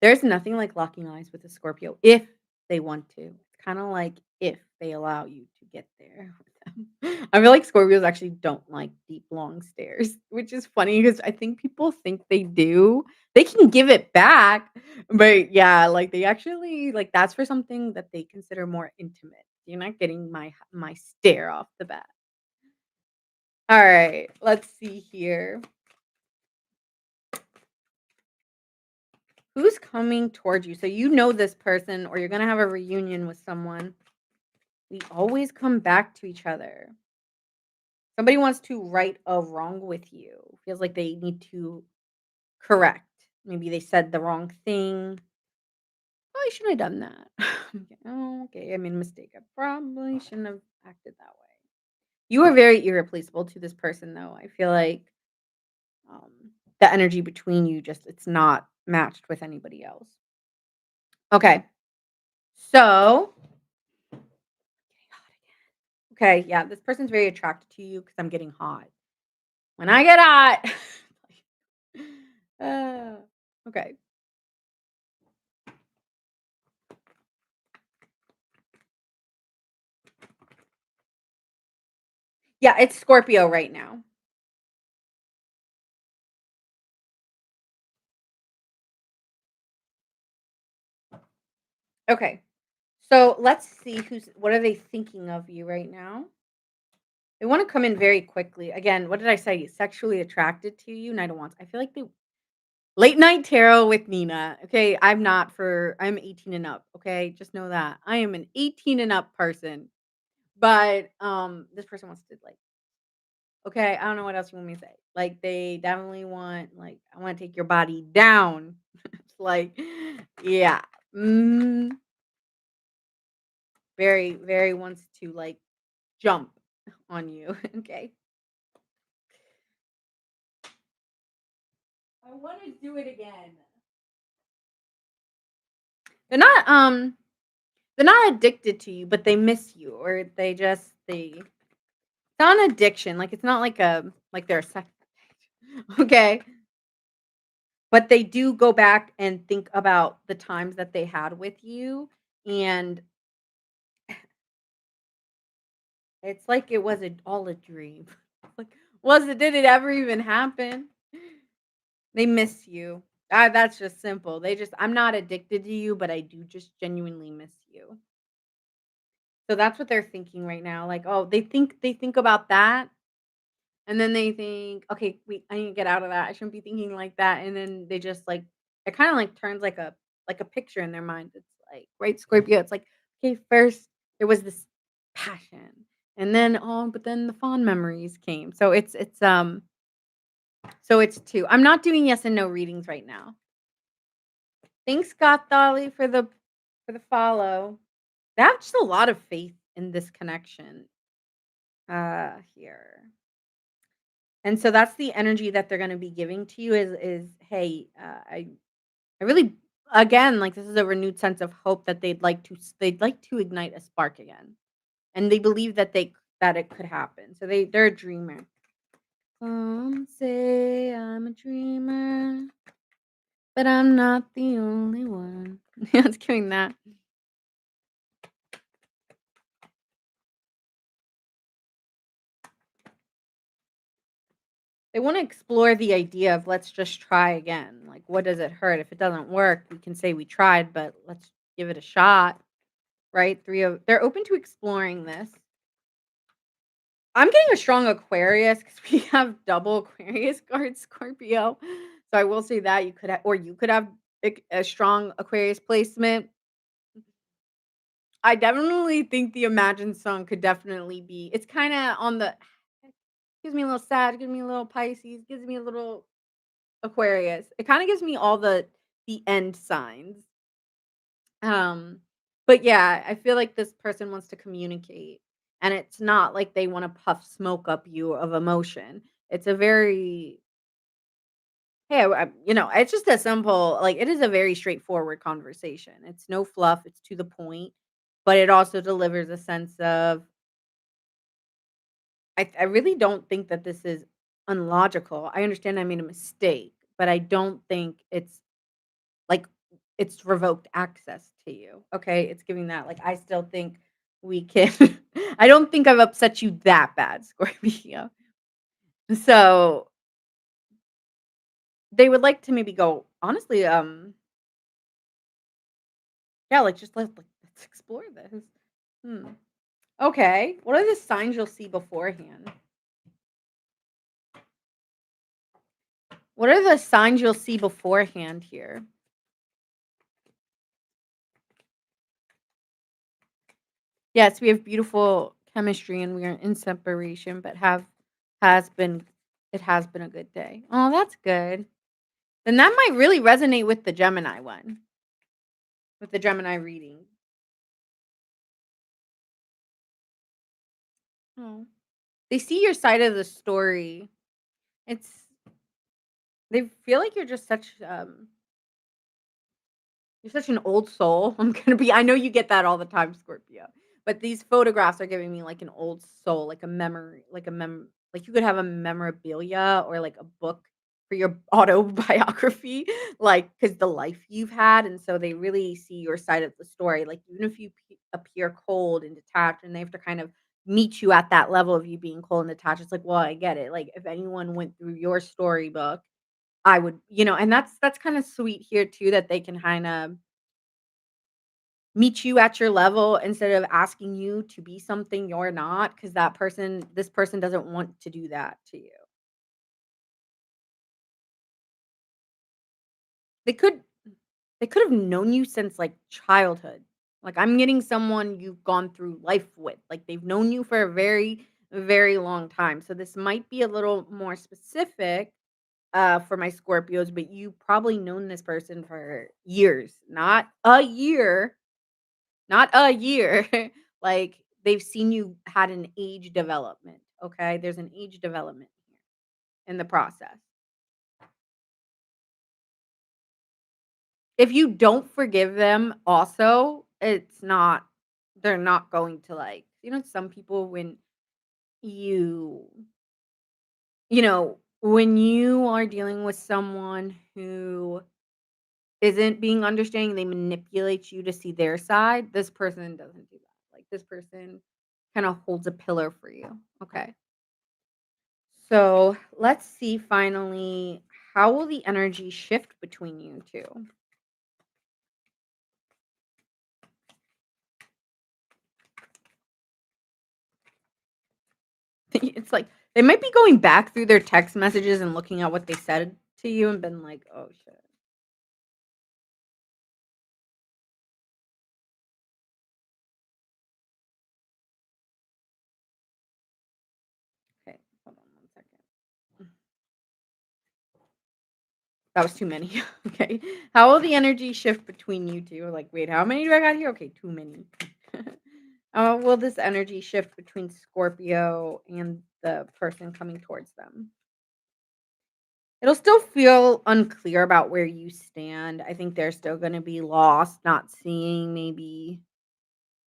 There's nothing like locking eyes with a Scorpio if they want to. It's kind of like if they allow you to get there with them. I feel like Scorpios actually don't like deep, long stares, which is funny because I think people think they do. They can give it back, but yeah, like they actually like that's for something that they consider more intimate. You're not getting my stare off the bat. All right, let's see here. Who's coming towards you? So you know this person or you're going to have a reunion with someone. We always come back to each other. Somebody wants to right a wrong with you. Feels like they need to correct. Maybe they said the wrong thing. Oh, I shouldn't have done that. Okay, oh, okay, I made a mistake. I probably shouldn't have acted that way. You are very irreplaceable to this person, though. I feel like um, the energy between you it's not matched with anybody else. Okay, so okay, yeah, this person's very attracted to you because I'm getting hot. When I get hot, uh, okay. Yeah, it's Scorpio right now. Okay. So let's see what are they thinking of you right now? They want to come in very quickly. Again, what did I say? Sexually attracted to you, Knight of Wands. I feel like they late night tarot with Nina. Okay, I'm 18 and up. Okay, just know that I am an 18 and up person. But this person wants to like. Okay, I don't know what else you want me to say. Like they definitely want like I want to take your body down. It's like, yeah, mm, very wants to like jump on you. Okay, I want to do it again. They're not they're not addicted to you, but they miss you, or they it's not an addiction. Like it's not like a like they're a sex. Okay, but they do go back and think about the times that they had with you, and it's like it was all a dream. Like, did it ever even happen? They miss you. That's just simple. I'm not addicted to you, but I do just genuinely miss you. So that's what they're thinking right now. Like, oh, they think about that, and then they think, okay, wait, I need to get out of that. I shouldn't be thinking like that. And then they just like it kind of like turns like a picture in their mind. It's like, right, Scorpio. It's like, okay, first there was this passion, and then but then the fond memories came. So it's two. I'm not doing yes and no readings right now. Thanks, Scott Dolly, for the follow. They have just a lot of faith in this connection here. And so that's the energy that they're gonna be giving to you is, "Hey, I really" again, like, this is a renewed sense of hope that they'd like to ignite a spark again, and they believe that it could happen. So they're a dreamer. Some say I'm a dreamer, but I'm not the only one. Yeah, it's giving that. They wanna explore the idea of let's just try again. Like, what does it hurt? If it doesn't work, we can say we tried, but let's give it a shot. Right? They're open to exploring this. I'm getting a strong Aquarius because we have double Aquarius cards, Scorpio. So I will say that you could have a strong Aquarius placement. I definitely think the Imagine song could definitely be. It's kind of on the gives me a little sad, gives me a little Pisces, gives me a little Aquarius. It kind of gives me all the end signs. Um, but yeah, I feel like this person wants to communicate, and it's not like they want to puff smoke up you of emotion. It's a very hey, it's just a simple like it is a very straightforward conversation. It's no fluff. It's to the point, but it also delivers a sense of I really don't think that this is unlogical. I understand I made a mistake, but I don't think like, it's revoked access to you, okay? It's giving that, like, I still think we can I don't think I've upset you that bad, Scorpio. So, they would like to maybe go honestly, yeah, like, just let's explore this. Hmm. Okay. What are the signs you'll see beforehand? What are the signs you'll see beforehand here? Yes, we have beautiful chemistry and we are in separation, but have has been it has been a good day. Oh, that's good. Then that might really resonate with the Gemini one, with the Gemini reading. Oh. They see your side of the story. It's they feel like you're such an old soul. I know you get that all the time, Scorpio. But these photographs are giving me like an old soul, like a memory, like you could have a memorabilia or like a book for your autobiography, like because the life you've had. And so they really see your side of the story. Like even if you appear cold and detached and they have to kind of meet you at that level of you being cold and detached, it's like, well, I get it. Like if anyone went through your storybook, I would, and that's kind of sweet here too that they can kind of meet you at your level instead of asking you to be something you're not, because this person doesn't want to do that to you. They could they could have known you since, like, childhood. Like, I'm getting someone you've gone through life with, like, they've known you for a very, very long time, so this might be a little more specific, for my Scorpios, but you probably known this person for years, not a year, not a year. Like, they've seen you had an age development, okay? There's an age development here in the process. If you don't forgive them also, it's not they're not going to, like, some people when you when you are dealing with someone who isn't being understanding, they manipulate you to see their side, this person doesn't do that. Like, this person kinda holds a pillar for you, okay? So, let's see finally, how will the energy shift between you 2? It's like they might be going back through their text messages and looking at what they said to you and been like, "Oh, shit." Okay, hold on one second. That was too many. Okay. How will the energy shift between you 2? Like, wait, how many do I got here? Okay, too many. How will this energy shift between Scorpio and the person coming towards them? It'll still feel unclear about where you stand. I think they're still gonna be lost, not seeing maybe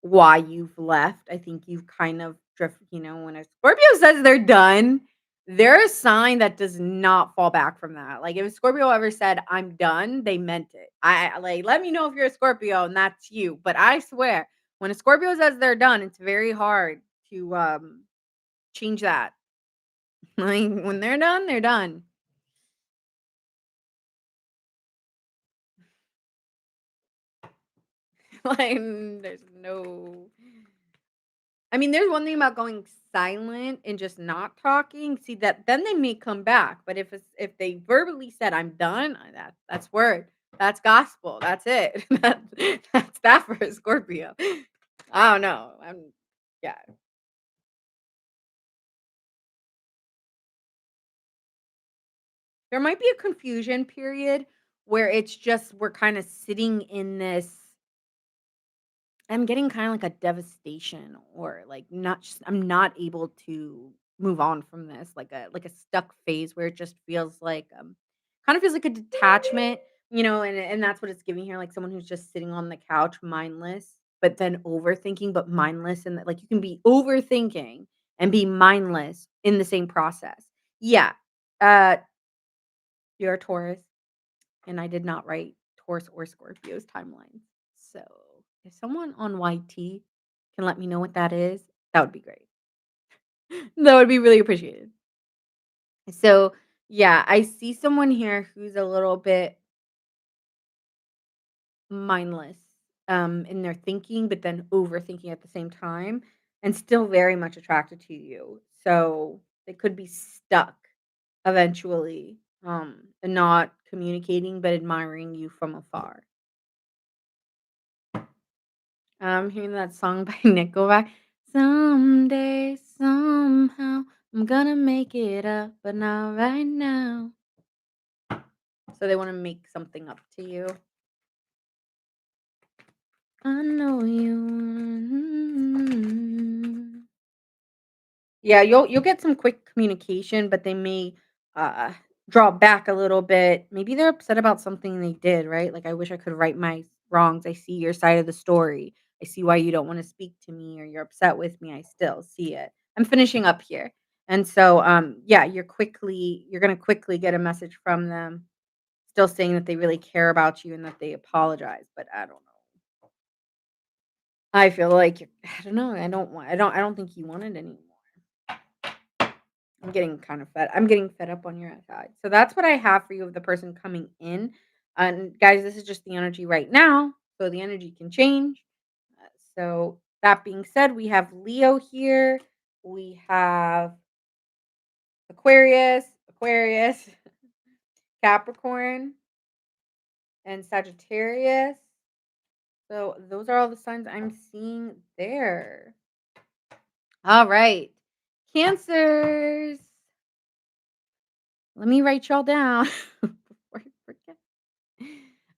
why you've left. I think you've kind of when a Scorpio says they're done, they're a sign that does not fall back from that. Like, if a Scorpio ever said, "I'm done," they meant it. Like, let me know if you're a Scorpio and that's you. But I swear, when a Scorpio says they're done, it's very hard to change that. Like, when they're done, they're done. Like, there's no I mean, there's one thing about going silent and just not talking. See that then they may come back, but if they verbally said, "I'm done," that's word. That's gospel. That's it. That's that for a Scorpio. I don't know. Yeah. There might be a confusion period where it's just we're kind of sitting in this I'm getting kinda like a devastation or, like, not just I'm not able to move on from this, like a stuck phase where it just feels like, kinda feels like a detachment, and that's what it's giving here, like someone who's just sitting on the couch mindless, but then overthinking, but mindless, and that like, you can be overthinking and be mindless in the same process. Yeah, uh, you're a Taurus. And I did not write Taurus or Scorpio's timeline. So, if someone on YT can let me know what that is, that would be great. That would be really appreciated. So, yeah, I see someone here who's a little bit mindless, in their thinking, but then overthinking at the same time, and still very much attracted to you. So, they could be stuck eventually, and not communicating, but admiring you from afar. I'm hearing that song by Nickelback. Someday, somehow, I'm gonna make it up, but not right now. So they want to make something up to you. I know you. Yeah, you'll get some quick communication, but they may uh draw back a little bit. Maybe they're upset about something they did, right? Like I wish I could right my wrongs. I see your side of the story. I see why you don't want to speak to me or you're upset with me. I still see it. I'm finishing up here. And so yeah, you're going to quickly get a message from them still saying that they really care about you and that they apologize, but I don't know. I feel like I don't know. I don't think you want it anymore. I'm getting fed up on your side. So that's what I have for you of the person coming in. And guys, this is just the energy right now. So the energy can change. So that being said, we have Leo here. We have Aquarius, Capricorn, and Sagittarius. So those are all the signs I'm seeing there. All right. Cancers. Let me write y'all down before I forget.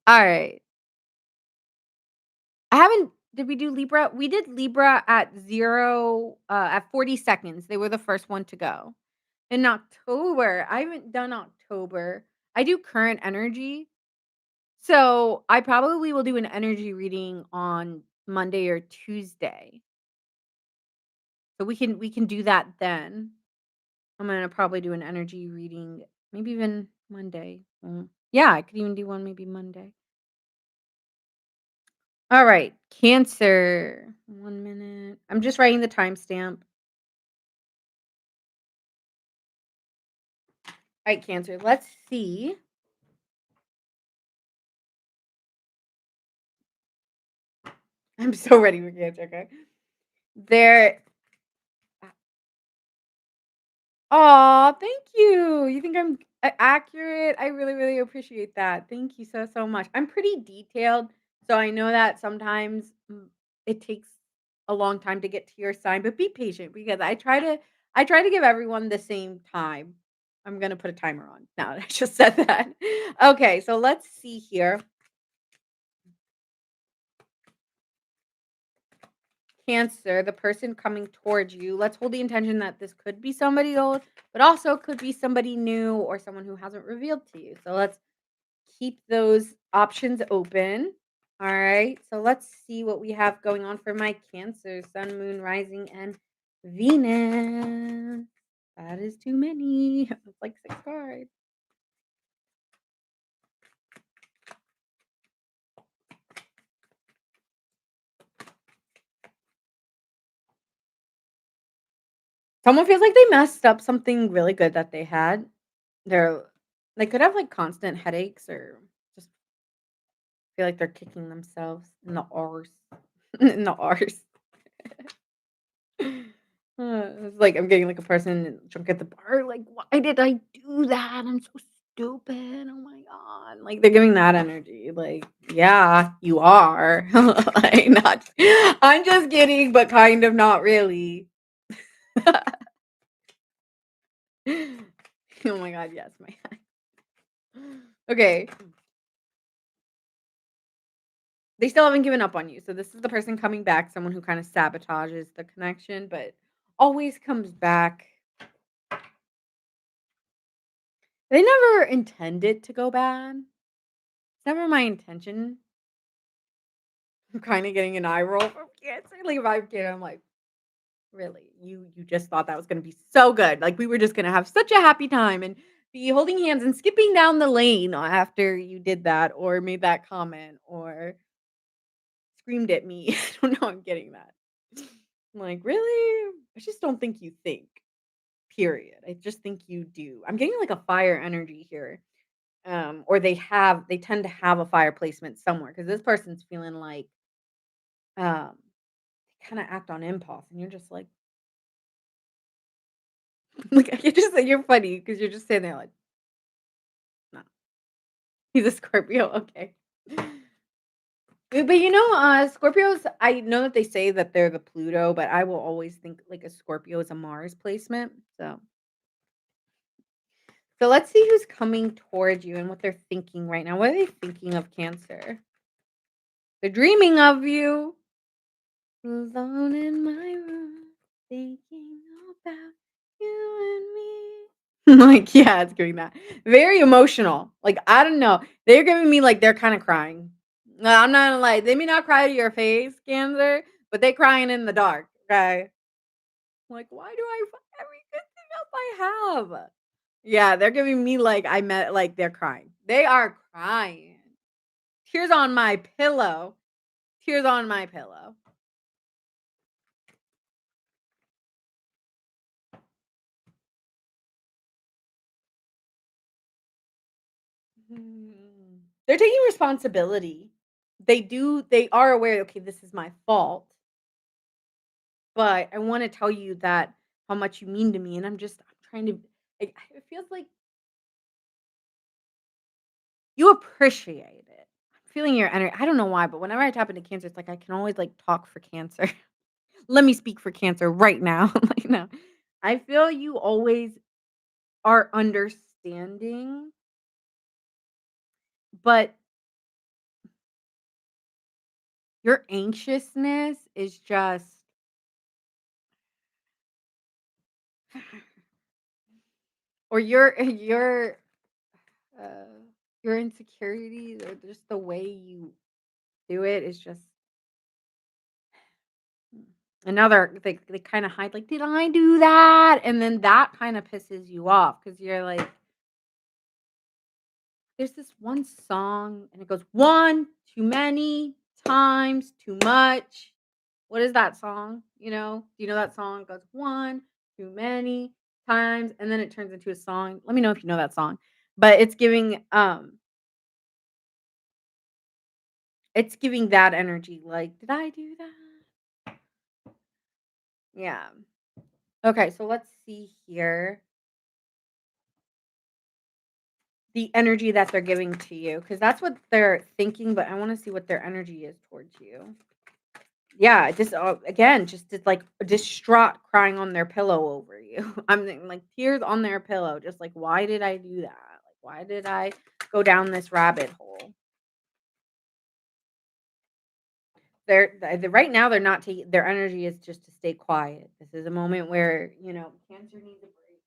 All right. I haven't did we do Libra? We did Libra at 0 at 40 seconds. They were the first one to go. In October, I haven't done October. I do current energy. So, I probably will do an energy reading on Monday or Tuesday. So we can do that then. I'm gonna probably do an energy reading, maybe even Monday. Yeah, I could even do one maybe Monday. All right, Cancer. 1 minute. I'm just writing the timestamp. All right, Cancer. Let's see. I'm so ready for Cancer. Okay. There. Aw, thank you. You think I'm accurate? I really, really appreciate that. Thank you so, so much. I'm pretty detailed, so I know that sometimes it takes a long time to get to your sign, but be patient because I try to give everyone the same time. I'm gonna put a timer on now that I just said that. Okay, so let's see here. Cancer, the person coming towards you. Let's hold the intention that this could be somebody old, but also could be somebody new or someone who hasn't revealed to you. So let's keep those options open. All right. So let's see what we have going on for my Cancer, Sun, Moon, Rising, and Venus. That is too many. That's like 6 cards. Someone feels like they messed up something really good that they had. They're they could have like constant headaches or just feel like they're kicking themselves in the arse. In the arse. It's like I'm getting like a person drunk at the bar. Like, why did I do that? I'm so stupid. Oh my god! Like they're giving that energy. Like, yeah, you are. Like, not. I'm just kidding, but kind of not really. Oh my god! Yes, my. Okay, they still haven't given up on you. So this is the person coming back. Someone who kind of sabotages the connection, but always comes back. They never intended to go bad. It's never my intention. I'm kinda getting an eye roll from Cancer. Like, if I'm kid, I'm like, "Really? You just thought that was gonna be so good. Like, we were just gonna have such a happy time and be holding hands and skipping down the lane after you did that or made that comment or screamed at me." I don't know, I'm getting that. I'm like, "Really? I just don't think you think, period. I just think you do." I'm getting, like, a fire energy here. Or they tend to have a fire placement somewhere because this person's feeling like, um kinda act on impulse, and you're just like like, I can just say you're funny because 'cause you're just sitting there like, "No." He's a Scorpio, okay. But, Scorpios, I know that they say that they're the Pluto, but I will always think, like, a Scorpio is a Mars placement, so let's see who's coming towards you and what they're thinking right now. What are they thinking of Cancer? They're dreaming of you. Alone in my room, thinking about you and me. Like, yeah, it's giving that. Very emotional. Like, I don't know. They're giving me like they're kind of crying. No, I'm not gonna lie. They may not cry to your face, Cancer, but they crying in the dark. Okay. Like, why do I fuck every good thing else I have? Yeah, they're giving me like I met like they're crying. They are crying. Tears on my pillow. Tears on my pillow. Mm. They're taking responsibility. They are aware, "Okay, this is my fault." but I wanna tell you that how much you mean to me, and I'm trying to it feels like you appreciate it. I'm feeling your energy. I don't know why, but whenever I tap into Cancer, it's like I can always, like, talk for Cancer. Let me speak for Cancer right now. Like, no. I feel you always are understanding, but your anxiousness is just or uh, your insecurities or just the way you do it is just another they kinda hide, like, "Did I do that?" And then that kinda pisses you off because 'cause you're like there's this one song, and it goes, "One, too many, times, too much." What is that song? You know? Do you know that song? It goes, "One, too many, times," and then it turns into a song. Let me know if you know that song. But it's giving that energy, like, "Did I do that?" Yeah. Okay, so let's see here. The energy that they're giving to you, because that's what they're thinking, but I wanna see what their energy is towards you. Yeah, just, again, just like distraught crying on their pillow over you. I'm thinking, like, tears on their pillow, just like, "Why did I do that? Like, why did I go down this rabbit hole?" Right now, they're not taking their energy is just to stay quiet. This is a moment where, Cancer needs a break.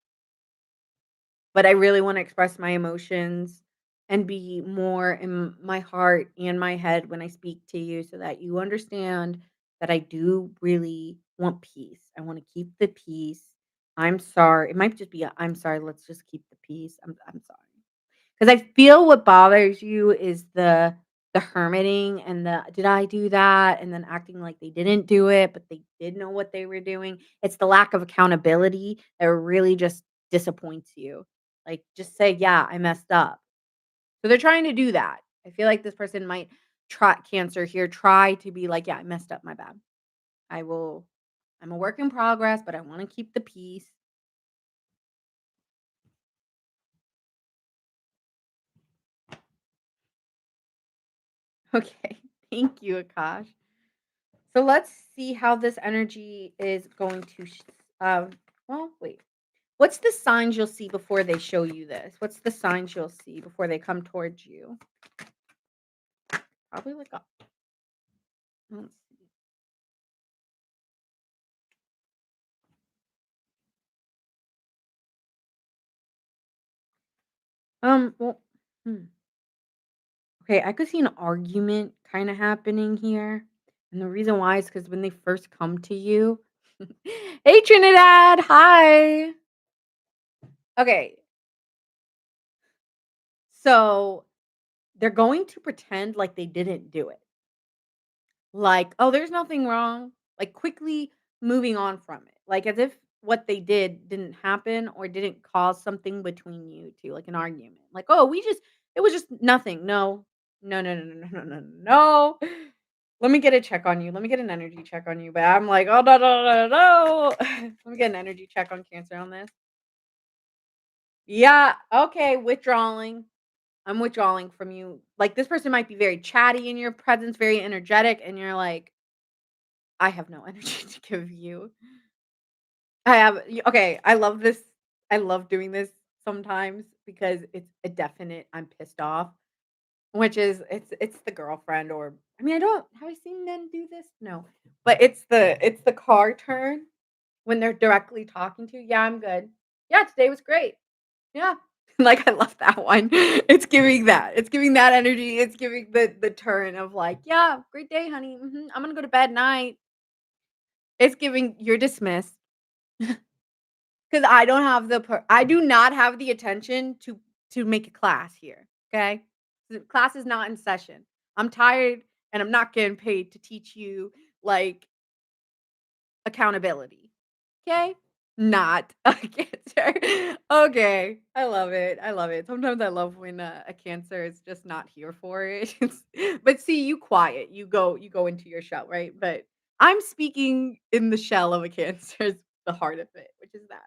But I really wanna express my emotions and be more in my heart and my head when I speak to you so that you understand that I do really want peace. I wanna keep the peace. I'm sorry. It might just be a, "I'm sorry, let's just keep the peace. I'm sorry." 'Cause I feel what bothers you is the hermiting and the, "Did I do that?" And then acting like they didn't do it, but they did know what they were doing. It's the lack of accountability that really just disappoints you. Like, just say, "Yeah, I messed up." So they're trying to do that. I feel like this person might try Cancer here, try to be like, "Yeah, I messed up, my bad. I will I'm a work in progress, but I wanna keep the peace." Okay. Thank you, Akash. So let's see how this energy is going to well, wait. What's the signs you'll see before they show you this? What's the signs you'll see before they come towards you? Probably like a let's see. Well, hmm. Okay, I could see an argument kind of happening here. And the reason why is because when they first come to you, hey Trinidad, hi. Okay, so they're going to pretend like they didn't do it. Like, "Oh, there's nothing wrong," like, quickly moving on from it, like, as if what they did didn't happen or didn't cause something between you 2, like an argument. Like, "Oh, we just it was just nothing. No. No, no, no, no, no, no, no, no. Let me get a check on you. Let me get an energy check on you." But I'm like, "Oh, no, no, no, no." Let me get an energy check on Cancer on this. Yeah, okay, withdrawing. I'm withdrawing from you. Like, this person might be very chatty in your presence, very energetic, and you're like, I have no energy to give you. Okay, I love this. I love doing this sometimes because it's a definite I'm pissed off, which is it's the girlfriend or I mean, I don't have I seen men do this? No. But it's the car turn when they're directly talking to you. "Yeah, I'm good. Yeah, today was great. Yeah." Like, I love that one. It's giving that. It's giving that energy. It's giving the turn of like, "Yeah, great day, honey. I'm gonna go to bed, night." It's giving you're dismissed. 'Cause I do not have the attention to make a class here, okay? The class is not in session. I'm tired, and I'm not getting paid to teach you, like, accountability, okay? Not a Cancer. Okay, I love it, I love it. Sometimes I love when, a Cancer is just not here for it. But see, you quiet, you go into your shell, right? But I'm speaking in the shell of a Cancer is the heart of it, which is that.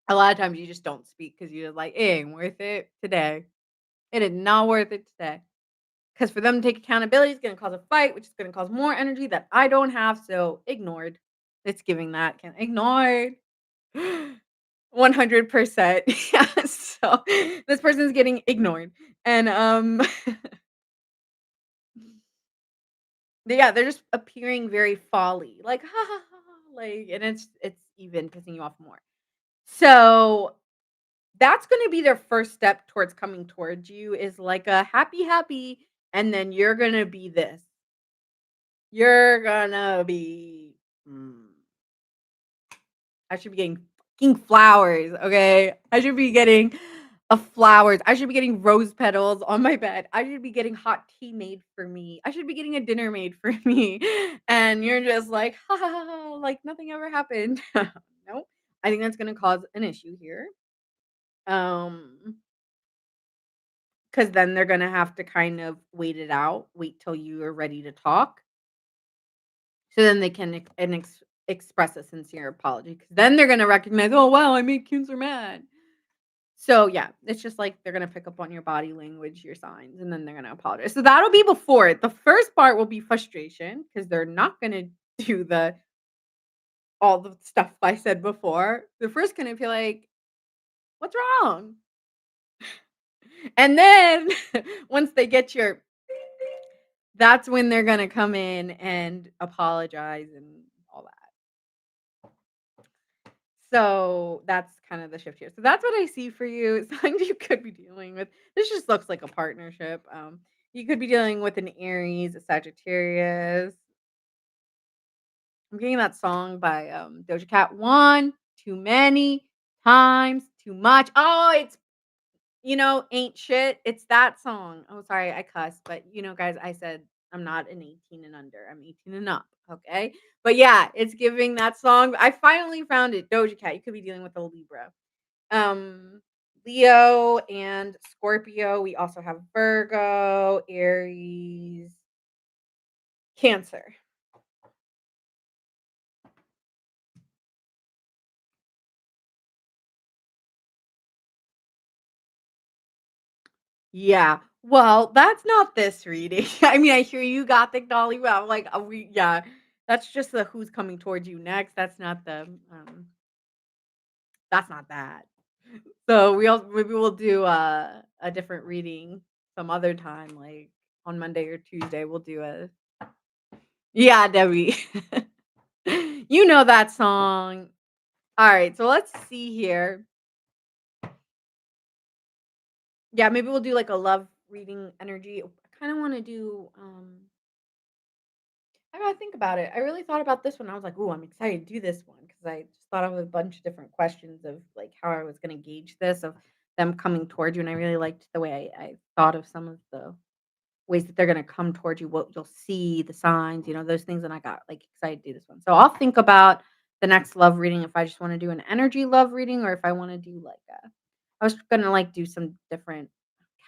A lot of times you just don't speak because 'cause you're like, "It ain't worth it today. It is not worth it today." Because for them to take accountability is gonna cause a fight, which is gonna cause more energy that I don't have, so ignored. It's giving that can ignored. 100%. Yeah, so this person's getting ignored, and, yeah, they're just appearing very folly, like, "Ha ha ha," ha," like, and it's even pissing you off more. So, that's gonna be their first step towards coming towards you is like a happy, happy, and then you're gonna be this. You're gonna be, mm, I should be getting fucking flowers, okay? I should be getting flowers. I should be getting rose petals on my bed. I should be getting hot tea made for me. I should be getting a dinner made for me. And you're just like, ha ha ha, ha, like nothing ever happened. Nope. I think that's gonna cause an issue here. Um, because then they're gonna have to kind of wait it out, wait till you are ready to talk. So then they can express a sincere apology. Because then they're gonna recognize, "Oh, wow, I made Kunzer mad." So, yeah, it's just like they're gonna pick up on your body language, your signs, and then they're gonna apologize. So that'll be before it. The first part will be frustration because 'cause they're not gonna do the all the stuff I said before. They're first gonna be like, "What's wrong?" And then once they get your that's when they're gonna come in and apologize and all that. So, that's kind of the shift here. So that's what I see for you. Signs you could be dealing with. This just looks like a partnership. You could be dealing with an Aries, a Sagittarius. I'm getting that song by Doja Cat. One, too many times, too much. Oh, it's ain't shit. It's that song. Oh, sorry, I cussed, but guys, I said I'm not an 18 and under. I'm 18 and up. Okay. But yeah, it's giving that song. I finally found it. Doja Cat. You could be dealing with a Libra. Um, Leo and Scorpio. We also have Virgo, Aries, Cancer. Yeah. Well, that's not this reading. I mean, I hear you Gothic Dolly. Well, like yeah, that's just the who's coming towards you next. That's not that. So maybe we'll do a different reading some other time, like on Monday or Tuesday. We'll do a yeah, Debbie. You know that song. All right, so let's see here. Yeah, maybe we'll do like a love reading energy. I kind of want to do I gotta think about it. I really thought about this one. I was like, "Ooh, I'm excited to do this one" because I just thought of a bunch of different questions of like how I was gonna gauge this of them coming towards you, and I really liked the way I thought of some of the ways that they're gonna come towards you, what you'll see, the signs, those things, and I got, like, excited to do this one. So I'll think about the next love reading if I just wanna do an energy love reading or if I wanna do, like, a I was gonna, like, do some different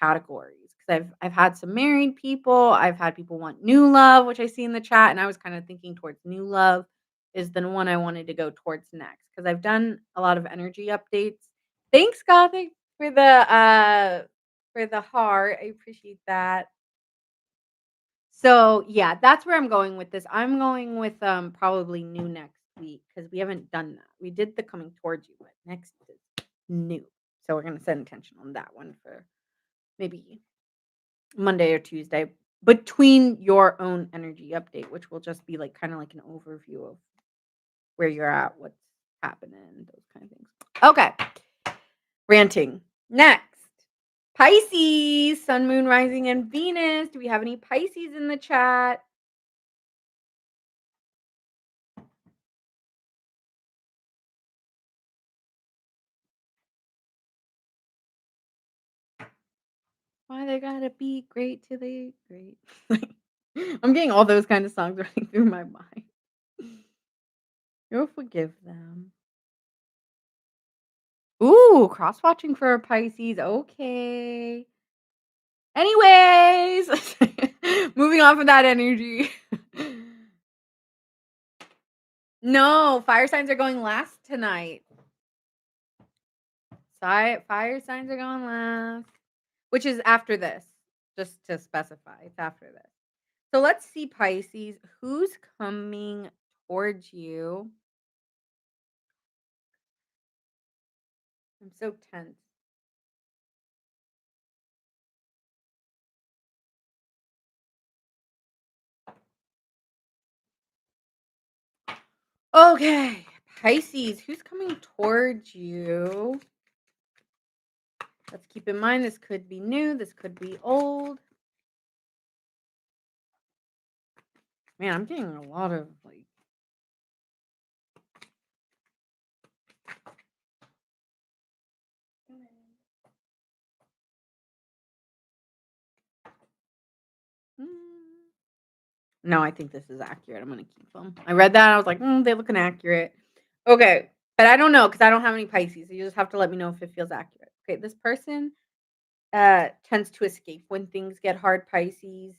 categories because 'cause I've had some married people, I've had people want new love, which I see in the chat, and I was kinda thinking towards new love is the one I wanted to go towards next because 'cause I've done a lot of energy updates. Thanks, Gothic, for the heart. I appreciate that. So, yeah, that's where I'm going with this. I'm going with, probably new next week because we haven't done that. We did the coming towards you, but next is new. So we're gonna set intention on that one for maybe Monday or Tuesday between your own energy update, which will just be like kinda like an overview of where you're at, what's happening, those kind of things. Okay, ranting. Next, Pisces, Sun, Moon, Rising, and Venus. Do we have any Pisces in the chat? Why they gotta be great till they great. Like, I'm getting all those kind of songs running through my mind. You'll forgive them. Ooh, cross watching for a Pisces. Okay. Anyways, moving on from that energy. No, fire signs are going last tonight. Fire signs are going last, which is after this, just to specify. It's after this. So let's see, Pisces, who's coming towards you? I'm so tense. Okay, Pisces, who's coming towards you? Let's keep in mind this could be new, this could be old. Man, I'm getting a lot of like. Mm. No, I think this is accurate. I'm gonna keep them. I read that. I was like, they're looking accurate. Okay, but I don't know because I don't have any Pisces. So you just have to let me know if it feels accurate. Okay, this person tends to escape when things get hard. Pisces.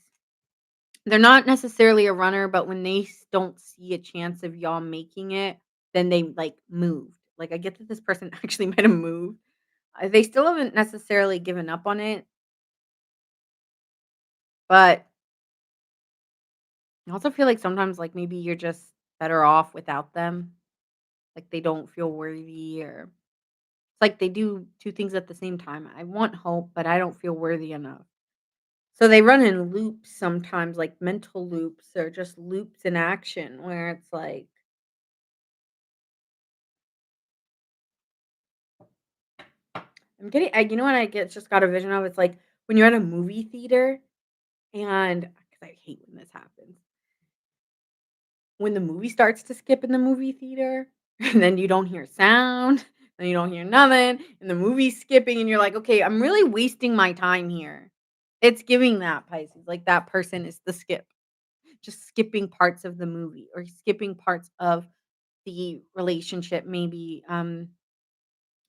They're not necessarily a runner, but when they don't see a chance of y'all making it, then they like moved. Like I get that this person actually might have moved. They still haven't necessarily given up on it, but I also feel like sometimes like maybe you're just better off without them. Like they don't feel worthy or it's like they do two things at the same time. I want hope, but I don't feel worthy enough. So they run in loops sometimes, like mental loops or just loops in action where it's like I'm getting you know what I get just got a vision of? It's like when you're at a movie theater and 'cause I hate when this happens. When the movie starts to skip in the movie theater, and then you don't hear sound, and you don't hear nothing, and the movie's skipping, and you're like, "Okay, I'm really wasting my time here." It's giving that, Pisces, like, that person is the skip, just skipping parts of the movie or skipping parts of the relationship maybe, and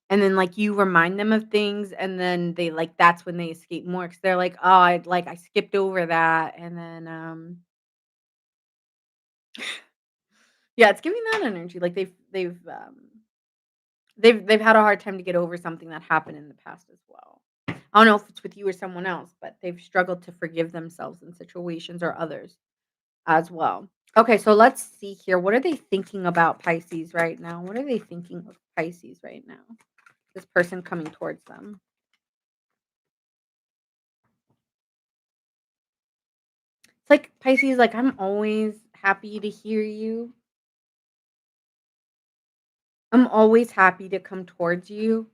then, like, you remind them of things, and then they, like that's when they escape more because 'cause they're like, "Oh, I skipped over that," and then, yeah, it's giving that energy, like, they've had a hard time to get over something that happened in the past as well. I don't know if it's with you or someone else, but they've struggled to forgive themselves in situations or others as well. Okay, so let's see here. What are they thinking about Pisces right now? What are they thinking of Pisces right now? This person coming towards them. It's like Pisces, like, I'm always happy to hear you. I'm always happy to come towards you.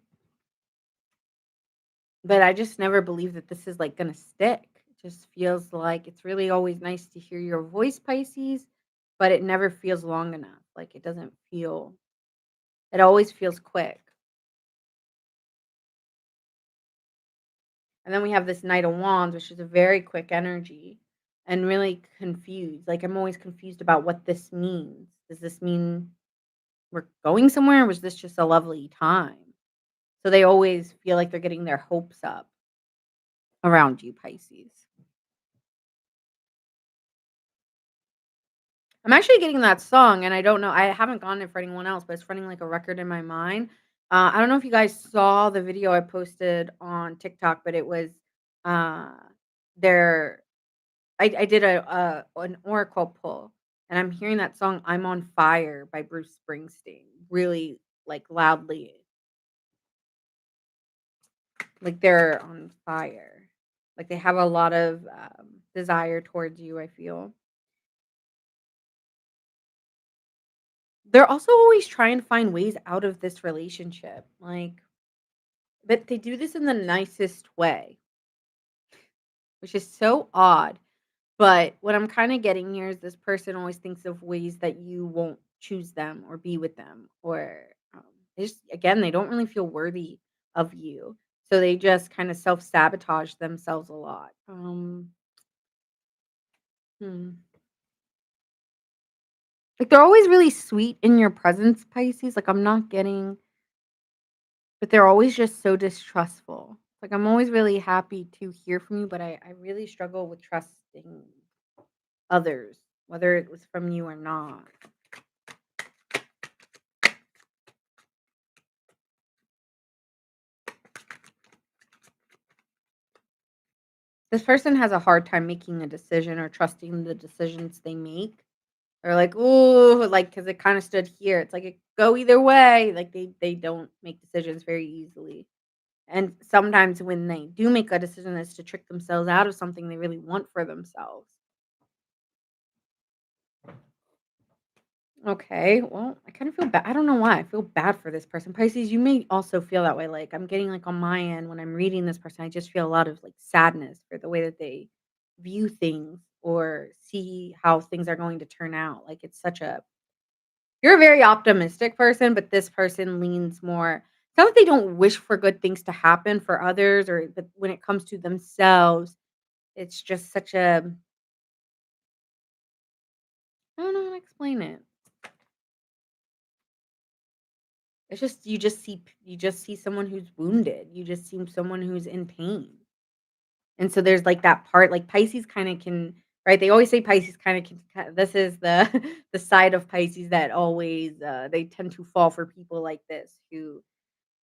But I just never believed that this is, like, gonna stick. It just feels like it's really always nice to hear your voice, Pisces, but it never feels long enough. Like, it doesn't feel it always feels quick. And then we have this Knight of Wands, which is a very quick energy and really confused. Like, I'm always confused about what this means. Does this mean we're going somewhere, or was this just a lovely time? So they always feel like they're getting their hopes up around you, Pisces. I'm actually getting that song, and I don't know I haven't gotten it for anyone else, but it's running like a record in my mind. I don't know if you guys saw the video I posted on TikTok, but it was, uh, there I did an oracle pull, and I'm hearing that song "I'm on Fire" by Bruce Springsteen really, like, loudly, like they're on fire. Like, they have a lot of, desire towards you, I feel. They're also always trying to find ways out of this relationship, like but they do this in the nicest way, which is so odd, but what I'm kinda getting here is this person always thinks of ways that you won't choose them or be with them or, they just again, they don't really feel worthy of you, so they just kinda self-sabotage themselves a lot. Hmm. Like, they're always really sweet in your presence, Pisces, like, I'm not getting but they're always just so distrustful. Like, I'm always really happy to hear from you, but I really struggle with trusting others, whether it was from you or not. This person has a hard time making a decision or trusting the decisions they make. Or like, "Ooh," like, because it kinda stood here. It's like it could go either way. Like, they don't make decisions very easily. And sometimes when they do make a decision, it's to trick themselves out of something they really want for themselves. Okay, well, I kind of feel bad. I don't know why. I feel bad for this person. Pisces, you may also feel that way. Like, I'm getting, like, on my end when I'm reading this person, I just feel a lot of, like, sadness for the way that they view things or see how things are going to turn out. Like, it's such a you're a very optimistic person, but this person leans more it's not that they don't wish for good things to happen for others or but when it comes to themselves, it's just such a I don't know how to explain it. It's just you just see someone who's wounded. You just see someone who's in pain. And so there's like that part like Pisces kind of can right? They always say Pisces kind of can this is the the side of Pisces that always they tend to fall for people like this who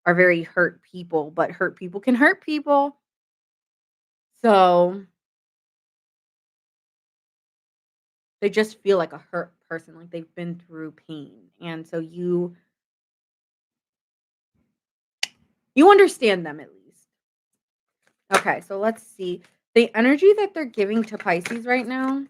are very hurt people, but hurt people can hurt people. So they just feel like a hurt person, like they've been through pain. And so you understand them at least. Okay, so let's see. The energy that they're giving to Pisces right now,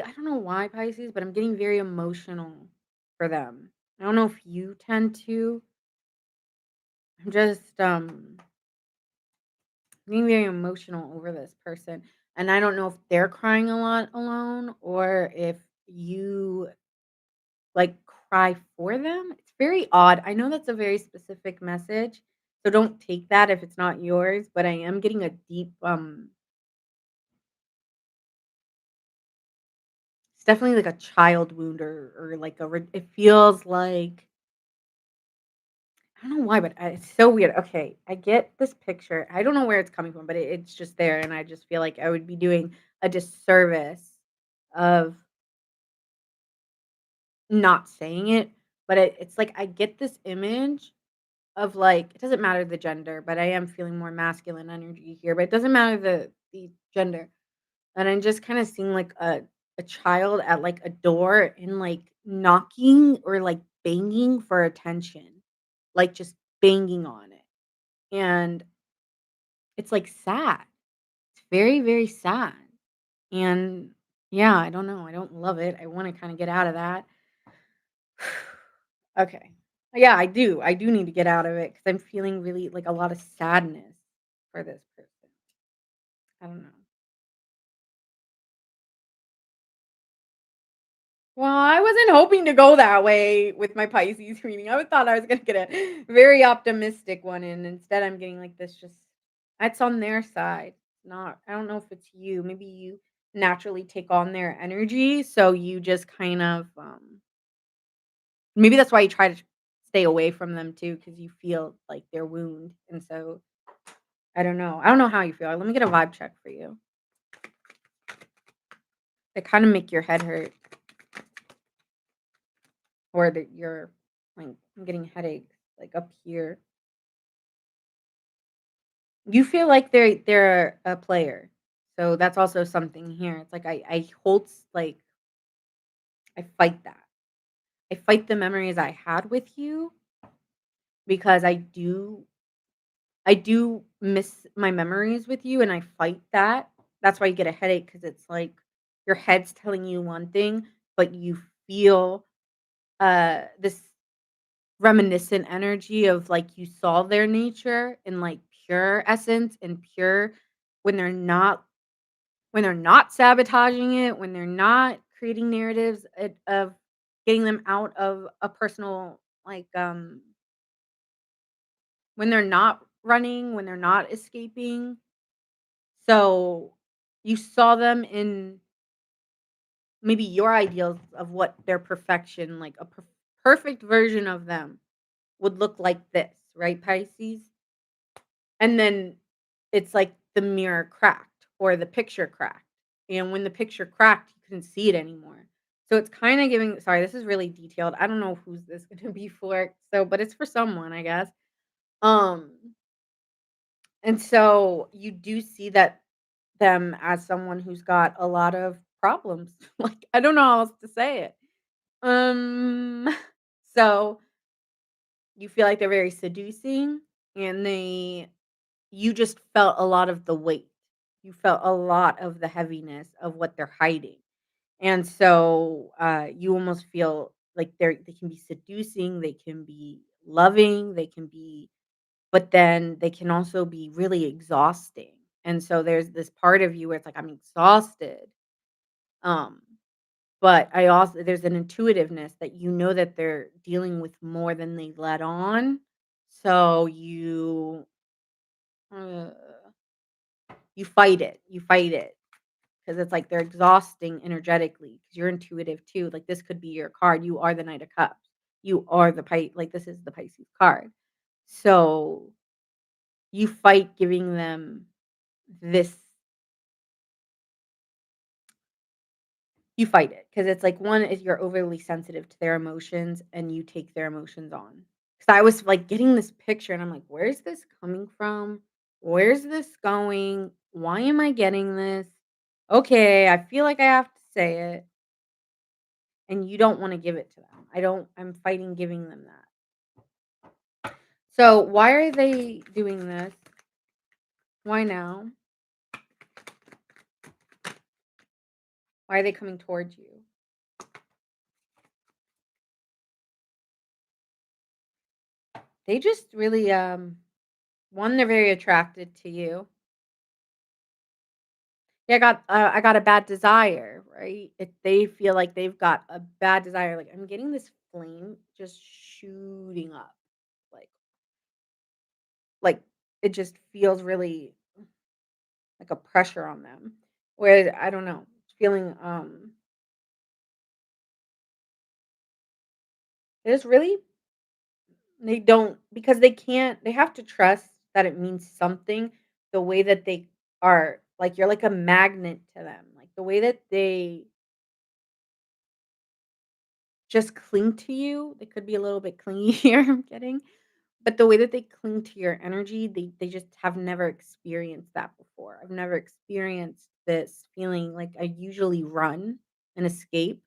I don't know why Pisces, but I'm getting very emotional for them. I don't know if you tend to. I'm just getting very emotional over this person. And I don't know if they're crying a lot alone or if you like, cry for them? It's very odd. I know that's a very specific message, so don't take that if it's not yours, but I am getting a deep, it's definitely like a child wound or like a re it feels like I don't know why, but it's so weird. Okay, I get this picture. I don't know where it's coming from, but it's just there, and I just feel like I would be doing a disservice of not saying it, but it's like I get this image of, like it doesn't matter the gender, but I am feeling more masculine energy here, but it doesn't matter the gender, and I'm just kinda seeing, like, a child at, like, a door and, like, knocking or, like, banging for attention, like, just banging on it, and it's, like, sad. It's very, very sad, and, yeah, I don't know, I don't love it, I wanna kinda get out of that. Okay. Yeah, I do need to get out of it because 'cause I'm feeling really like, a lot of sadness for this person. I don't know. Well, I wasn't hoping to go that way with my Pisces reading. I thought I was gonna get a very optimistic one, and instead I'm getting, like, this just that's on their side, not I don't know if it's you. Maybe you naturally take on their energy, so you just kind of, maybe that's why you try to stay away from them too, because you feel, like, their wound, and so I don't know. I don't know how you feel. Let me get a vibe check for you. They kinda make your head hurt or that you're like, I'm getting headaches, like, up here. You feel like they're a player. So that's also something here. It's like I hold s like, I fight that. I fight the memories I had with you because I do miss my memories with you, and I fight that. That's why you get a headache because it's like your head's telling you one thing, but you feel, this reminiscent energy of, like, you saw their nature in, like, pure essence and pure when they're not when they're not sabotaging it, when they're not creating narratives of getting them out of a personal, like, when they're not running, when they're not escaping. So, you saw them in maybe your ideals of what their perfection, like a perfect version of them would look like this, right, Pisces? And then it's like the mirror cracked or the picture cracked. and when the picture cracked, you couldn't see it anymore. So it's kinda giving sorry, this is really detailed. I don't know who's this gonna be for, so but it's for someone, I guess. Um, and so you do see that them as someone who's got a lot of problems. Like, I don't know how else to say it. Um, so you feel like they're very seducing and you just felt a lot of the weight. You felt a lot of the heaviness of what they're hiding. And so you almost feel like they can be seducing, they can be loving, they can be but then they can also be really exhausting. And so there's this part of you where it's like I'm exhausted. Um but I also there's an intuitiveness that you know that they're dealing with more than they let on. So uh, you fight it. You fight it because it's like they're exhausting energetically because you're intuitive too. Like this could be your card. You are the Knight of Cups. You are the like this is the Pisces card. So you fight giving them this you fight it because it's like one is you're overly sensitive to their emotions and you take their emotions on. Because I was like getting this picture and I'm like, where's this coming from? Where's this going? Why am I getting this? Okay, I feel like I have to say it. And you don't want to give it to them. I'm fighting giving them that. So why are they doing this? Why now? Why are they coming towards you? They just really one, they're very attracted to you. Yeah, I got a bad desire, right? If they feel like they've got a bad desire, like I'm getting this flame just shooting up. Like like it just feels really like a pressure on them. Where I don't know, feeling it's really they don't because they can't they have to trust that it means something the way that they are like you're like a magnet to them. Like the way that they just cling to you, they could be a little bit clingy here, I'm getting. But the way that they cling to your energy, they just have never experienced that before. I've never experienced this feeling like I usually run and escape,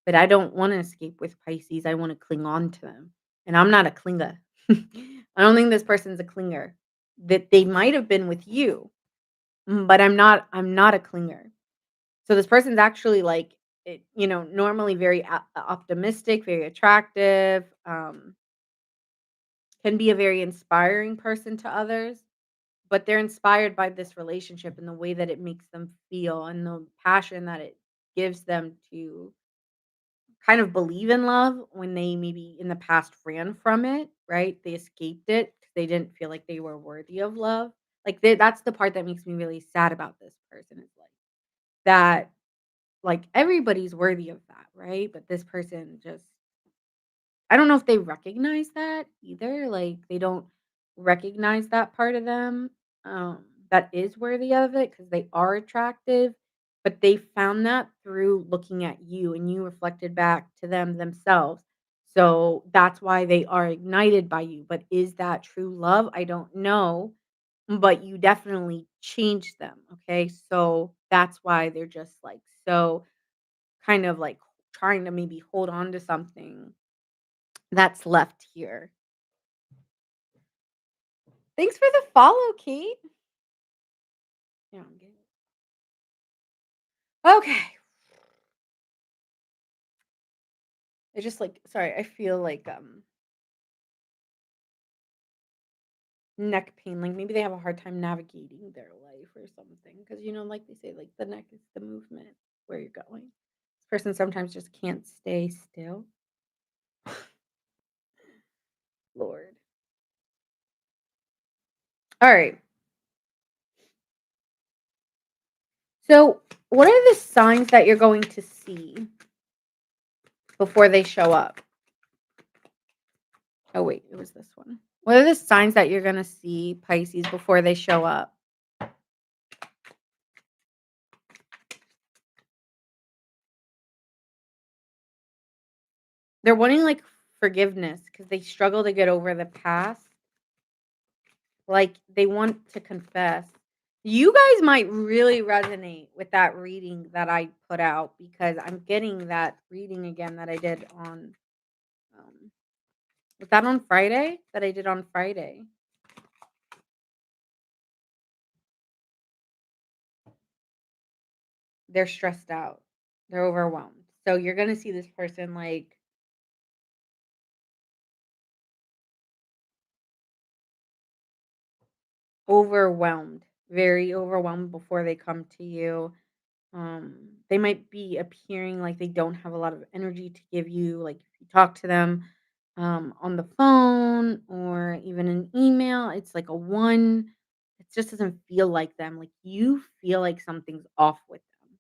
but I don't wanna escape with Pisces, I wanna cling on to them, and I'm not a clinger. I don't think this person's a clinger. That they might have been with you, but I'm not a clinger. So this person's actually like, normally very optimistic, very attractive, can be a very inspiring person to others, but they're inspired by this relationship and the way that it makes them feel and the passion that it gives them to kind of believe in love when they maybe in the past ran from it, right? They escaped it 'cause they didn't feel like they were worthy of love. Like that's the part that makes me really sad about this person is like that like everybody's worthy of that, right? But this person just I don't know if they recognize that either, like, they don't recognize that part of them, that is worthy of it because they are attractive, but they found that through looking at you, and you reflected back to them themselves, so that's why they are ignited by you, but is that true love? I don't know, but you definitely changed them, okay? So that's why they're just, like, so kind of, like, trying to maybe hold on to something that's left here. Thanks for the follow, Kate. Yeah, I'm good. Okay. I just like sorry, I feel like neck pain. Like maybe they have a hard time navigating their life or something. Because like they say, like the neck is the movement where you're going. This person sometimes just can't stay still. Lord. All right. So what are the signs that you're going to see before they show up? Oh wait, it was this one. What are the signs that you're gonna see, Pisces, before they show up? They're wanting, like, forgiveness because they struggle to get over the past. Like, they want to confess. You guys might really resonate with that reading that I put out because I'm getting that reading again that I did on, um was that on Friday? That I did on Friday. They're stressed out. They're overwhelmed. So you're gonna see this person, like, overwhelmed, very overwhelmed before they come to you. They might be appearing like they don't have a lot of energy to give you, like, if you talk to them, on the phone or even an email, it's like a 1. It just doesn't feel like them, like, you feel like something's off with them.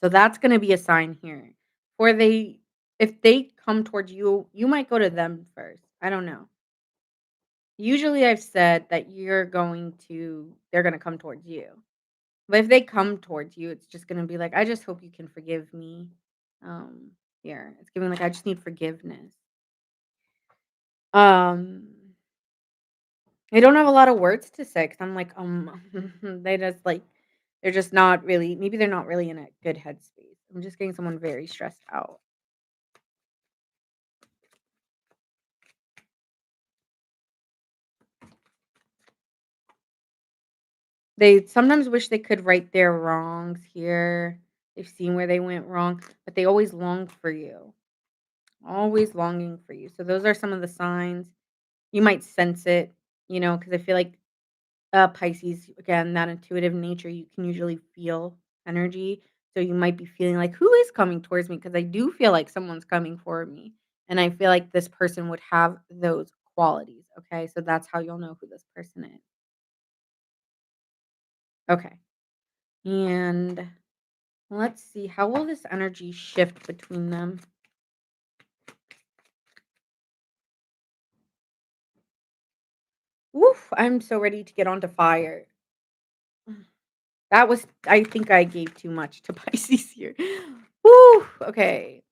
So that's gonna be a sign here. Or they if they come towards you, you might go to them first, I don't know. Usually, I've said that they're gonna come towards you. But if they come towards you, it's just gonna be like, "I just hope you can forgive me." Here. It's giving like, "I just need forgiveness." Um, they don't have a lot of words to say because 'cause I'm like, they just like they're just not really maybe they're not really in a good headspace. I'm just getting someone very stressed out. They sometimes wish they could right their wrongs here. They've seen where they went wrong, but they always long for you. Always longing for you. So those are some of the signs. You might sense it, because I feel like, Pisces, again, that intuitive nature, you can usually feel energy. So you might be feeling like, "Who is coming towards me?" Because I do feel like someone's coming for me, and I feel like this person would have those qualities, okay? So that's how you'll know who this person is. Okay. And let's see, how will this energy shift between them? Woof, I'm so ready to get onto fire. I think I gave too much to Pisces here. Woo, okay.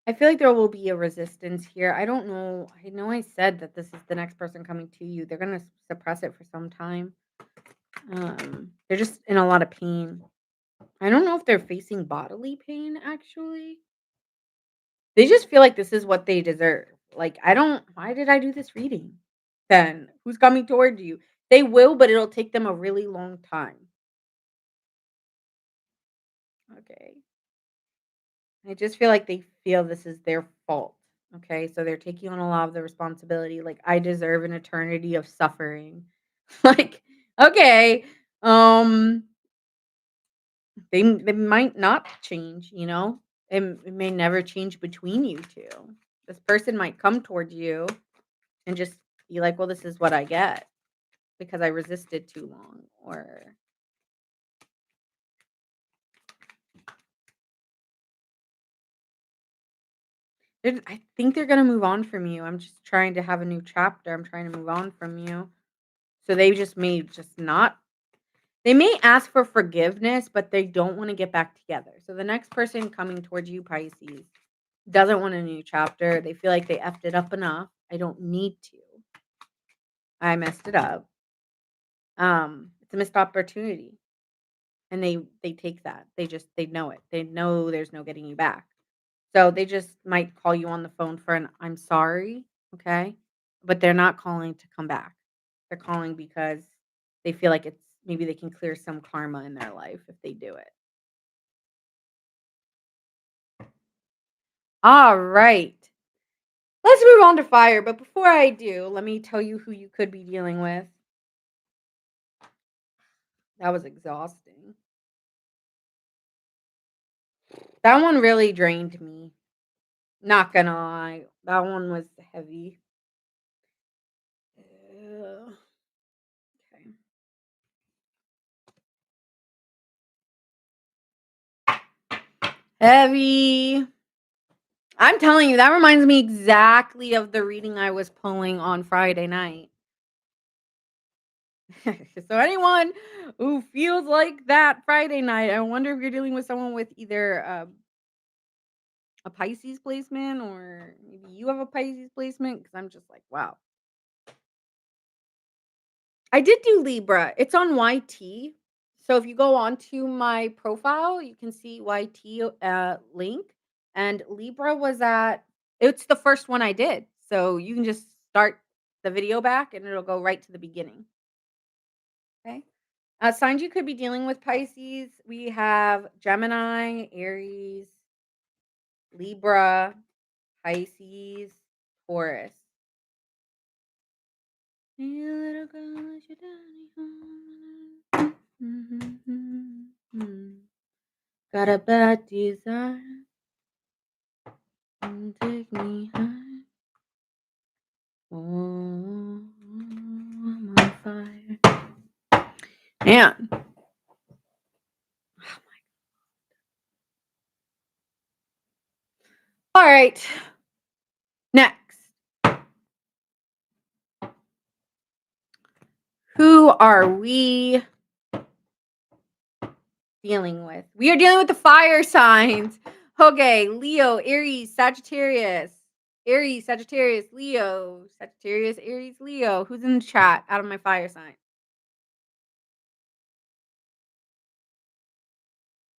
I feel like there will be a resistance here. I don't know. I know I said that this is the next person coming to you. They're gonna suppress it for some time. They're just in a lot of pain. I don't know if they're facing bodily pain actually. They just feel like this is what they deserve. Like, I don't why did I do this reading? Then who's coming towards you? They will, but it'll take them a really long time. Okay. I just feel like they feel this is their fault. Okay. So they're taking on a lot of the responsibility. Like, I deserve an eternity of suffering. Like, okay. Um, they might not change. It may never change between you two. This person might come towards you and just be like, well, this is what I get because I resisted too long. Or I think they're gonna move on from you. I'm just trying to have a new chapter. I'm trying to move on from you. So they just may just not they may ask for forgiveness, but they don't wanna get back together. So the next person coming towards you, Pisces, doesn't want a new chapter. They feel like they effed it up enough. I don't need to. I messed it up. It's a missed opportunity, and they take that. They know it. They know there's no getting you back. So they just might call you on the phone for an "I'm sorry," okay? But they're not calling to come back. They're calling because they feel like it's maybe they can clear some karma in their life if they do it. Alright. Let's move on to fire, but before I do, let me tell you who you could be dealing with. That was exhausting. That one really drained me. Not gonna lie. That one was heavy. Ugh, okay. Heavy. I'm telling you, that reminds me exactly of the reading I was pulling on Friday night. So anyone who feels like that Friday night, I wonder if you're dealing with someone with either, a Pisces placement or maybe you have a Pisces placement because 'cause I'm just like, wow. I did do Libra. It's on YT. So if you go onto my profile, you can see YT, link, and Libra was at it's the first one I did. So you can just start the video back and it'll go right to the beginning. Okay. Signs you could be dealing with Pisces. We have Gemini, Aries, Libra, Pisces, Taurus. Hey, little girl, is your daddy home? Got a bad desire. Take me high. Oh, I'm on fire. Man. All right. Next. Who are we dealing with? We are dealing with the fire signs. Okay, Leo, Aries, Sagittarius. Aries, Sagittarius, Leo. Sagittarius, Aries, Leo. Who's in the chat out of my fire sign?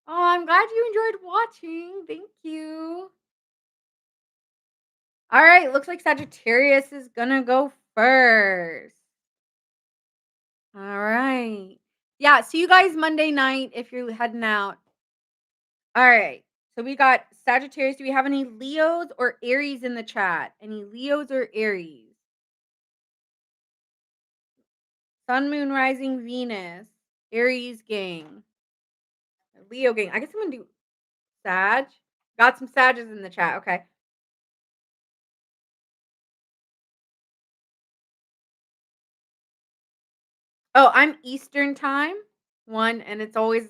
Oh, I'm glad you enjoyed watching. Thank you. All right, looks like Sagittarius is gonna go first. All right. Yeah, see you guys Monday night if you're heading out. All right. So we got Sagittarius. Do we have any Leos or Aries in the chat? Any Leos or Aries? Sun, Moon, Rising, Venus. Aries gang. Leo gang. I guess I'm gonna do Sag. Got some Sages in the chat. Okay. Oh, I'm Eastern time. One, and it always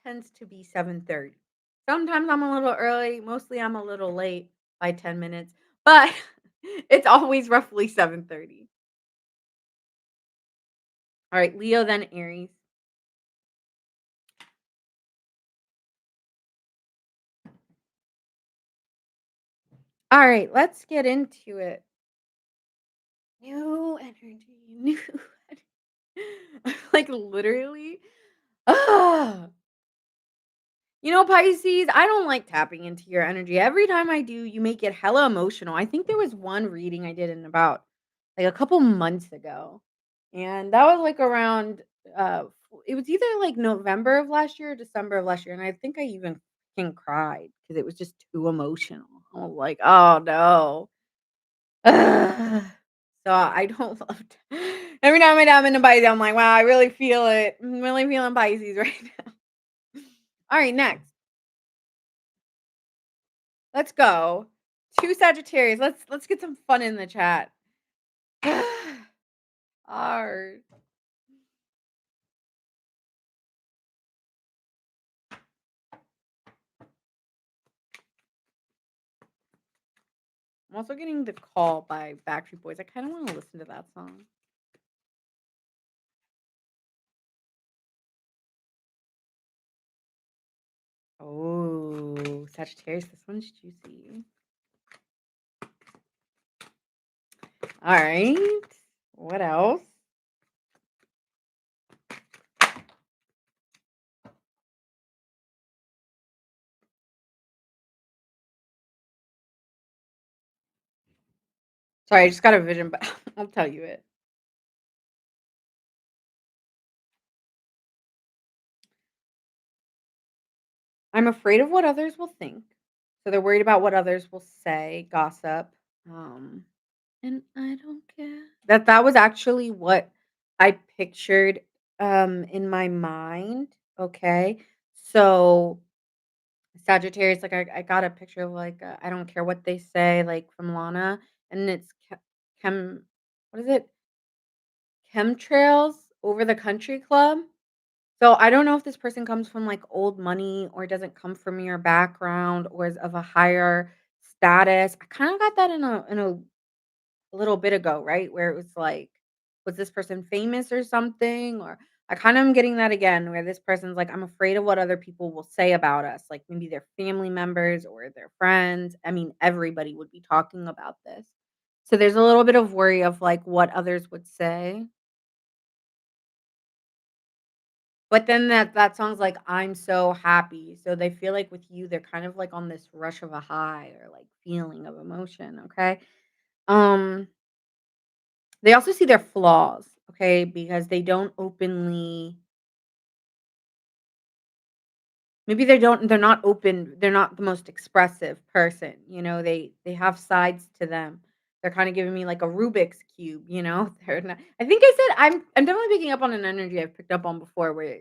tends to be 7:30. Sometimes I'm a little early, mostly I'm a little late by 10 minutes, but it's always roughly 7:30. All right, Leo, then Aries. All right, let's get into it. New energy, new like literally. Ah. Pisces, I don't like tapping into your energy. Every time I do, you make it hella emotional. I think there was one reading I did in about like a couple months ago. And that was like around it was either like November of last year or December of last year. And I think I even fucking cried because it was just too emotional. I was like, oh no. Ugh. So I don't love every time I dive into Pisces, I'm like, wow, I really feel it. I'm really feeling Pisces right now. All right, next. Let's go. 2 Sagittarius. Let's get some fun in the chat. Hard. I'm also getting the call by Backstreet Boys. I kind of want to listen to that song. Oh, Sagittarius. This one's juicy. All right. What else? Sorry, I just got a vision, but I'll tell you it. I'm afraid of what others will think. So they're worried about what others will say, gossip. Um, and I don't care. That was actually what I pictured in my mind. Okay. So Sagittarius, like I got a picture of like I don't care what they say, like from Lana, and it's chem what is it? Chemtrails over the country club. So I don't know if this person comes from like old money or doesn't come from your background or is of a higher status. I kind of got that in a little bit ago, right? Where it was like Was this person famous or something? Or I kind of am getting that again, where this person's like, I'm afraid of what other people will say about us, like maybe their family members or their friends. I mean, everybody would be talking about this. So there's a little bit of worry of like what others would say. But then that song's like, "I'm so happy." So they feel like with you, they're kind of like on this rush of a high or like feeling of emotion, okay? Um, they also see their flaws, okay? Because they don't openly maybe they're not open, they're not the most expressive person, they have sides to them. They're kinda giving me like a Rubik's cube, They're not I think I said I'm definitely picking up on an energy I've picked up on before where,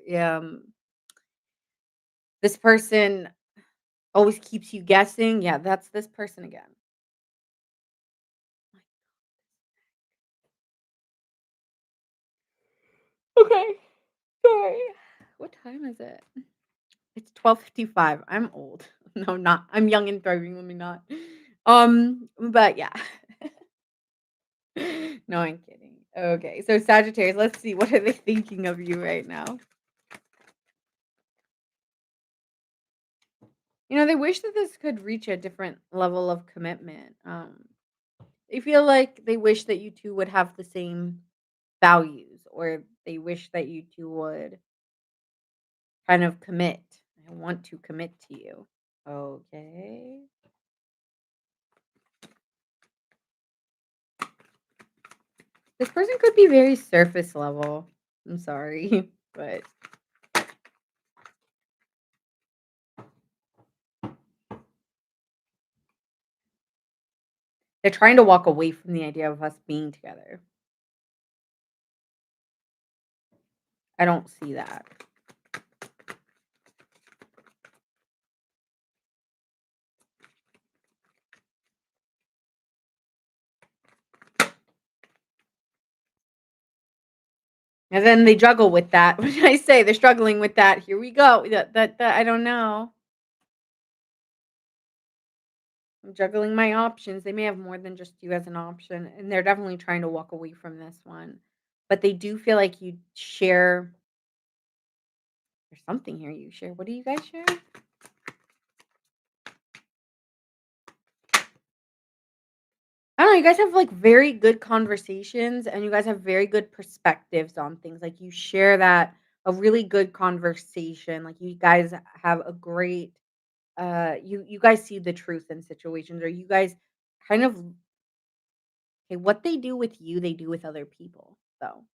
this person always keeps you guessing. Yeah, that's this person again. Okay, sorry. What time is it? It's 12:55. I'm old. No, not I'm young and thriving, let me not. But yeah. No, I'm kidding. Okay, so Sagittarius, let's see, what are they thinking of you right now? They wish that this could reach a different level of commitment. They feel like they wish that you 2 would have the same values, or they wish that you 2 would kind of commit. I want to commit to you. Okay. This person could be very surface level. I'm sorry, but they're trying to walk away from the idea of us being together. I don't see that. And then they juggle with that. What did I say? They're struggling with that. Here we go. That I don't know. I'm juggling my options. They may have more than just you as an option, and they're definitely trying to walk away from this one. But they do feel like you share there's something here you share. What do you guys share? I don't know, you guys have, like, very good conversations, and you guys have very good perspectives on things, like, you share that a really good conversation, like, you guys have a great, you guys see the truth in situations, or you guys kind of okay, what they do with you, they do with other people, though,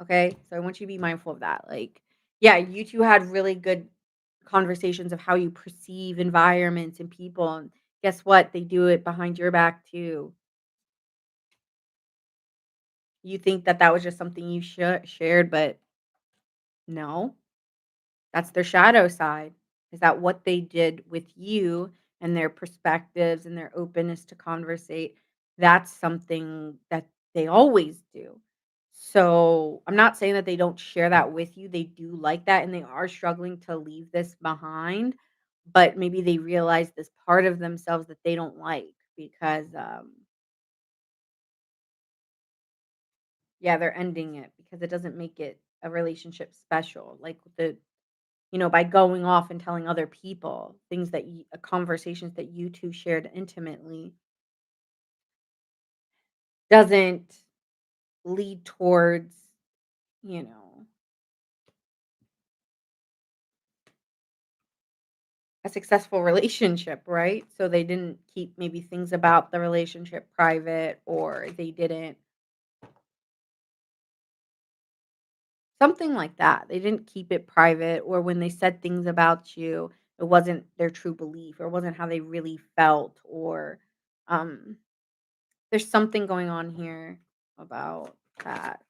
okay? So I want you to be mindful of that, like, yeah, you 2 had really good conversations of how you perceive environments and people, and guess what? They do it behind your back too. You think that that was just something you shared, but no, that's their shadow side. Is that what they did with you and their perspectives and their openness to conversate? That's something that they always do. So I'm not saying that they don't share that with you. They do like that and they are struggling to leave this behind, but maybe they realize this part of themselves that they don't like because yeah, they're ending it because it doesn't make it a relationship special. Like by going off and telling other people things that conversations that you 2 shared intimately doesn't lead towards, you know, a successful relationship, right? So they didn't keep maybe things about the relationship private, or they didn't something like that. They didn't keep it private, or when they said things about you, it wasn't their true belief or wasn't how they really felt, or um there's something going on here about that.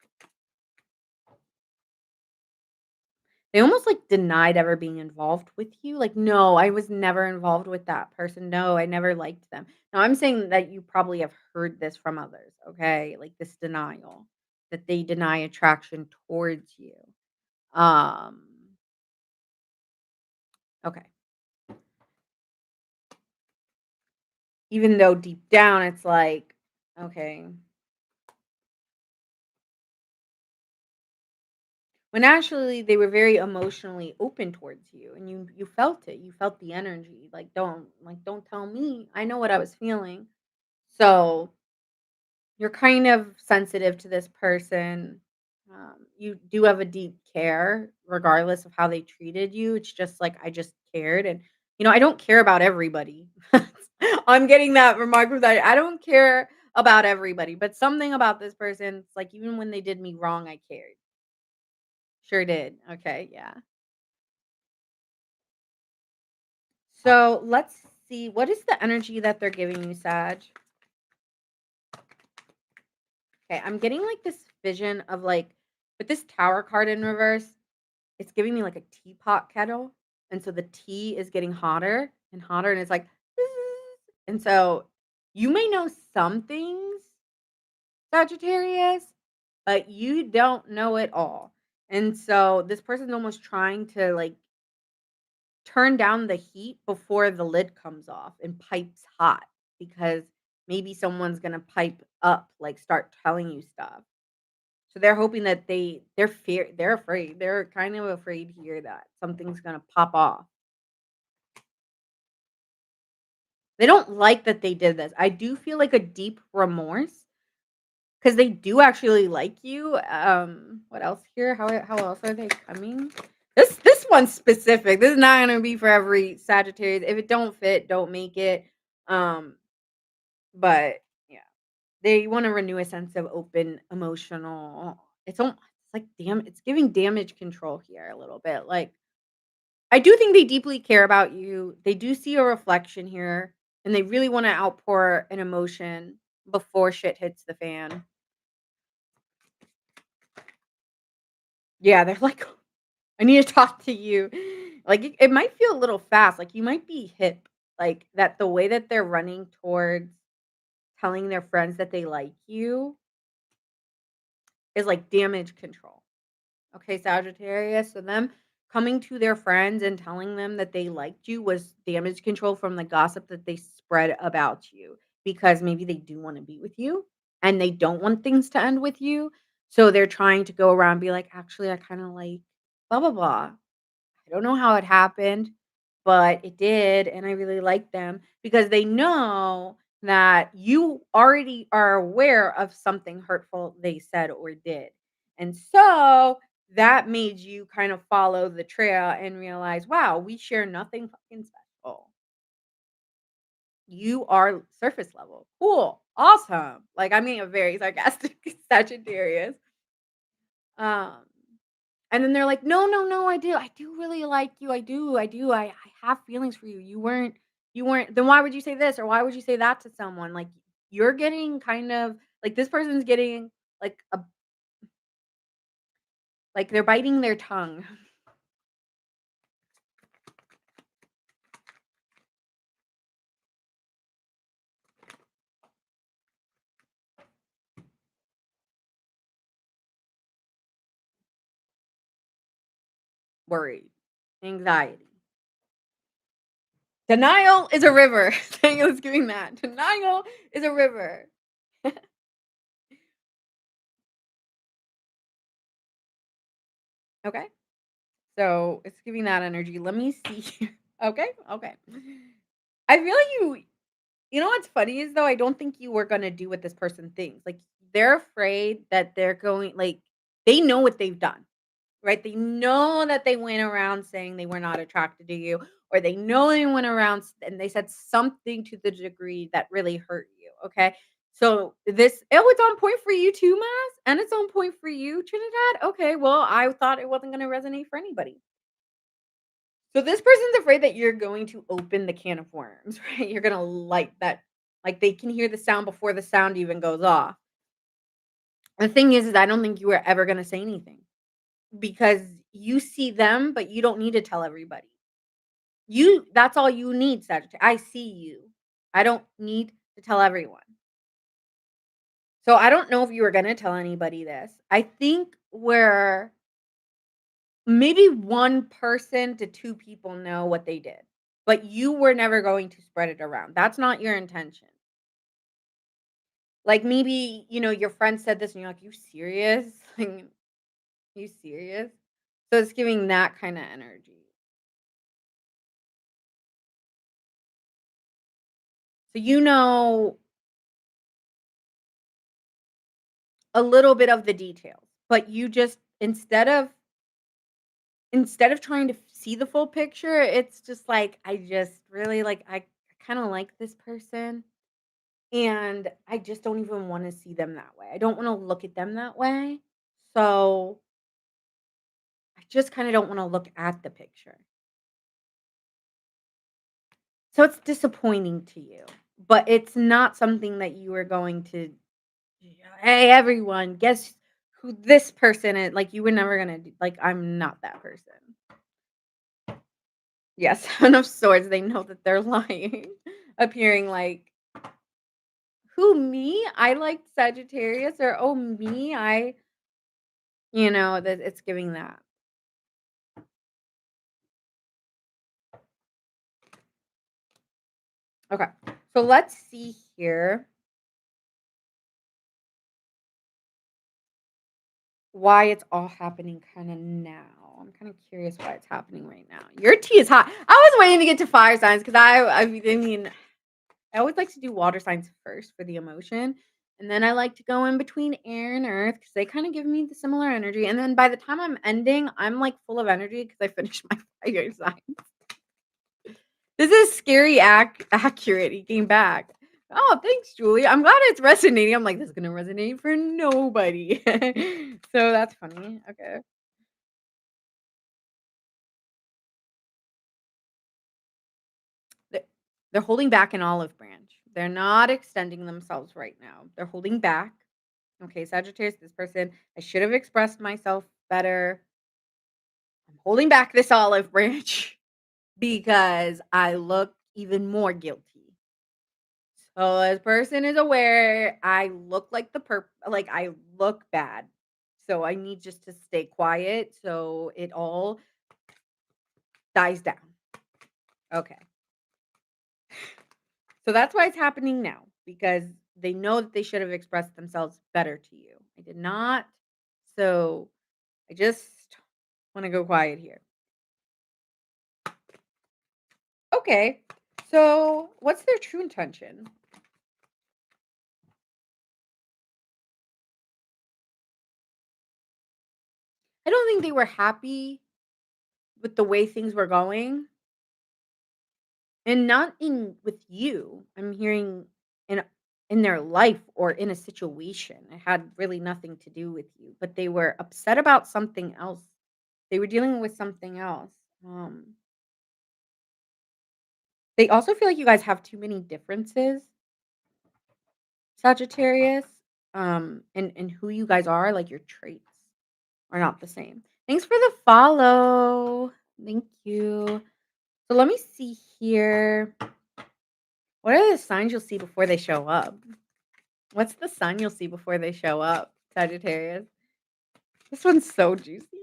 They almost, like, denied ever being involved with you, like, "No, I was never involved with that person. No, I never liked them." Now I'm saying that you probably have heard this from others, okay? Like, this denial, that they deny attraction towards you. Um, okay. Even though deep down it's like, "Okay, when actually they were very emotionally open towards you and you felt it. You felt the energy. Don't tell me. I know what I was feeling. So, you're kind of sensitive to this person. You do have a deep care regardless of how they treated you. It's just like, I just cared. And, I don't care about everybody. I'm getting that remark from that. I don't care about everybody, but something about this person, it's like, even when they did me wrong, I cared. Sure did. Okay. Yeah. So let's see. What is the energy that they're giving you, Sag? Okay. I'm getting like this vision of like, with this tower card in reverse, it's giving me like a teapot kettle, and so the tea is getting hotter and hotter, and it's like, and so you may know some things, Sagittarius, but you don't know it all. And so this person's almost trying to like turn down the heat before the lid comes off and pipes hot because maybe someone's gonna pipe up, like start telling you stuff. So they're hoping that they're afraid. They're kind of afraid here that something's gonna pop off. They don't like that they did this. I do feel like a deep remorse because they do actually like you. What else here? How else are they coming? This one's specific. This is not gonna be for every Sagittarius. If it don't fit, don't make it. Um, but yeah, they want to renew a sense of open emotional. It's like it's giving damage control here a little bit. Like, I do think they deeply care about you. They do see a reflection here, and they really wanna outpour an emotion before shit hits the fan. Yeah, they're like, "I need to talk to you." Like, it might feel a little fast, like, you might be hip, like, that the way that they're running towards telling their friends that they like you is like damage control. Okay, Sagittarius. So them coming to their friends and telling them that they liked you was damage control from the gossip that they spread about you because maybe they do want to be with you and they don't want things to end with you. So they're trying to go around and be like, actually, I kind of like blah blah blah. I don't know how it happened, but it did, and I really like them because they know that you already are aware of something hurtful they said or did. And so that made you kind of follow the trail and realize, wow, we share nothing fucking special. You are surface level. Cool. Awesome. Like, I'm being a very sarcastic Sagittarius. Um, and then they're like, "No, no, no, I do really like you. I have feelings for you. You weren't then why would you say this or why would you say that to someone?" Like, you're getting kind of like this person's getting like a like they're biting their tongue. Worried, anxiety. Denial is a river. Daniel's giving that. Denial is a river. Okay. So, it's giving that energy. Let me see here. Okay, okay. I feel like you know what's funny is though, I don't think you were gonna do what this person thinks. Like, they're afraid that they're going like, they know what they've done, right? They know that they went around saying they were not attracted to you, or they know they went around and they said something to the degree that really hurt you, okay? So it's on point for you too, Mass, and it's on point for you, Trinidad. Okay, well, I thought it wasn't gonna resonate for anybody. So this person's afraid that you're going to open the can of worms, right? You're gonna light that like, they can hear the sound before the sound even goes off. The thing is I don't think you were ever gonna say anything because you see them, but you don't need to tell everybody. That's all you need, Sagittarius. I see you. I don't need to tell everyone. So I don't know if you were gonna tell anybody this. I think where maybe 1 person to 2 people know what they did, but you were never going to spread it around. That's not your intention. Like, maybe, your friend said this and you're like, "You serious? Like, you serious?" So it's giving that kinda energy. So you know a little bit of the details, but you just instead of trying to see the full picture, it's just like, I just really like I kinda like this person, and I just don't even wanna see them that way. I don't wanna look at them that way. So, I just kinda don't wanna look at the picture. So it's disappointing to you, but it's not something that you are going to, "Hey, everyone, guess who this person is." Like, you were never gonna do like, I'm not that person. Yes, Seven of Swords, they know that they're lying, appearing like, "Who, me? I like Sagittarius," or, "Oh, me? I" that it's giving that. Okay, so let's see here why it's all happening kinda now. I'm kinda curious why it's happening right now. Your tea is hot. I was waiting to get to fire signs because I mean, I always like to do water signs first for the emotion, and then I like to go in between air and earth because they kinda give me the similar energy, and then by the time I'm ending, I'm, like, full of energy because I finished my fire sign. This is scary accurate, he came back. "Oh, thanks, Julie. I'm glad it's resonating." I'm like, "This is gonna resonate for nobody." So that's funny. Okay. They they're holding back an olive branch. They're not extending themselves right now. They're holding back. Okay, Sagittarius, this person, I should have expressed myself better. I'm holding back this olive branch because I look even more guilty. So this person is aware I look like like I look bad. So I need just to stay quiet so it all dies down. Okay. So that's why it's happening now because they know that they should have expressed themselves better to you. I did not. So I just want to go quiet here. Okay. So what's their true intention? I don't think they were happy with the way things were going and not in with you. I'm hearing in in their life or in a situation. It had really nothing to do with you, but they were upset about something else. They were dealing with something else. Um They also feel like you guys have too many differences, Sagittarius, and who you guys are, like your traits are not the same. Thanks for the follow. Thank you. So let me see here. What are the signs you'll see before they show up? What's the sign you'll see before they show up, Sagittarius? This one's so juicy.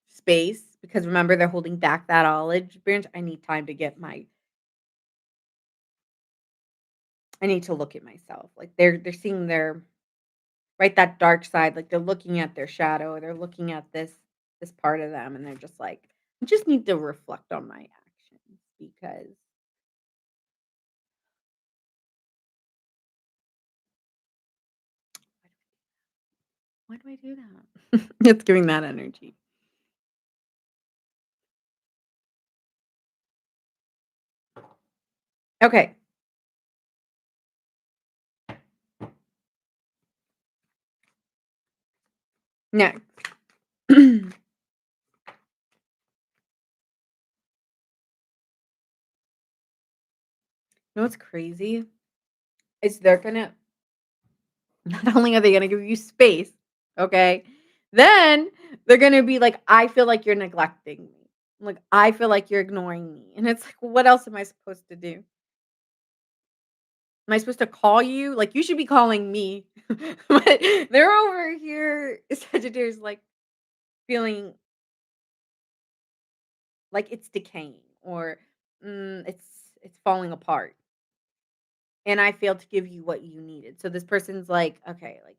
Space, because remember they're holding back that olive branch. I need to look at myself. Like they're seeing their right, that dark side, like, they're looking at their shadow, they're looking at this part of them, and they're just like, "I just need to reflect on my actions because" why do I do that? It's giving that energy. Okay, next. You know what's crazy? Is they're gonna not only are they gonna give you space, okay, then they're gonna be like, "I feel like you're neglecting me." Like, "I feel like you're ignoring me." And it's like, what else am I supposed to do? Am I supposed to call you? Like, you should be calling me. But they're over here, Sagittarius, like, feeling like it's decaying or, it's falling apart, and I failed to give you what you needed. So this person's like, "Okay, like,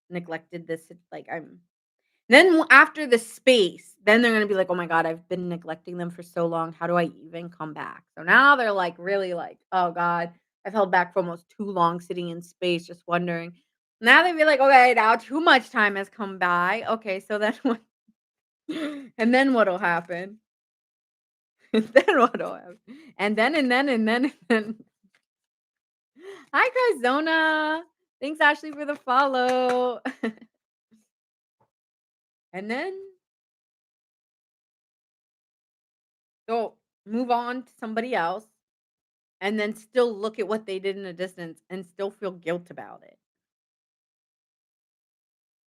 neglected this, like, then after the space, then they're gonna be like, "Oh my god, I've been neglecting them for so long. How do I even come back?" So now they're, like, really like, "Oh god, I've held back for almost too long sitting in space just wondering." Now they feel like, "Okay, now too much time has come by. Okay, so then what?" And then what'll happen? And then what'll happen? And then Hi, Carzona. Thanks, Ashley, for the follow. And then they'll move on to somebody else and then still look at what they did in the distance and still feel guilt about it.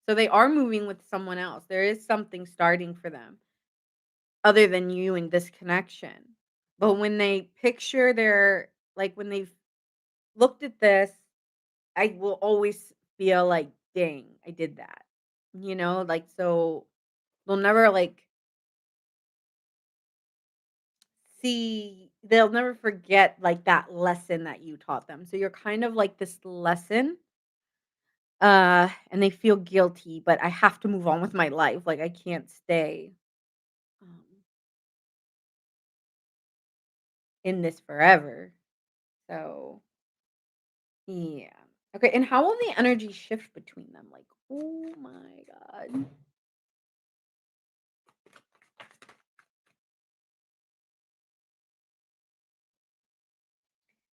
So they are moving with someone else. There is something starting for them other than you and this connection. But when they picture their, like, when they've looked at this, I will always feel like, dang, I did that. Like, so they'll never like they'll never forget like that lesson that you taught them. So you're kind of like this lesson. And they feel guilty, but I have to move on with my life. Like I can't stay um, in this forever. So yeah. Okay, and how will the energy shift between them? Like, oh my god.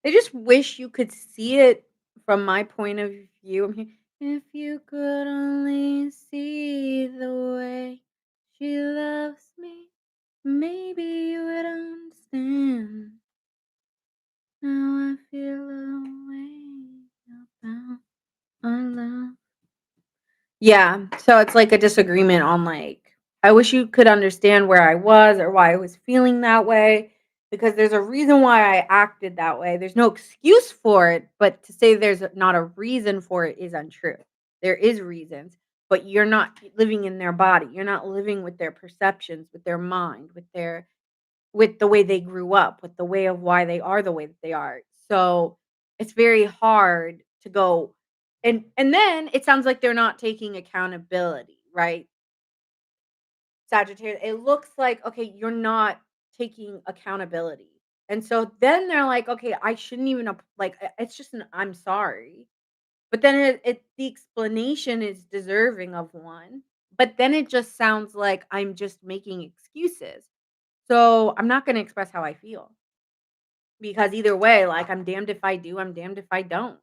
I just wish you could see it from my point of view. If you could only see the way she loves me, maybe you would understand. Now I feel a way about our love. Yeah, so it's like a disagreement on like I wish you could understand where I was or why I was feeling that way because there's a reason why I acted that way. There's no excuse for it, but to say there's not a reason for it is untrue. There is reasons, but you're not living in their body. You're not living with their perceptions, with their mind, with the way they grew up, with the way of why they are the way that they are. So, it's very hard to go and then it sounds like they're not taking accountability, right? Sagittarius, it looks like, okay, you're not taking accountability. And so then they're like, okay, I shouldn't even like it's just an I'm sorry. But then the explanation is deserving of one. But then it just sounds like I'm just making excuses. So I'm not going to express how I feel because either way, like I'm damned if I do, I'm damned if I don't.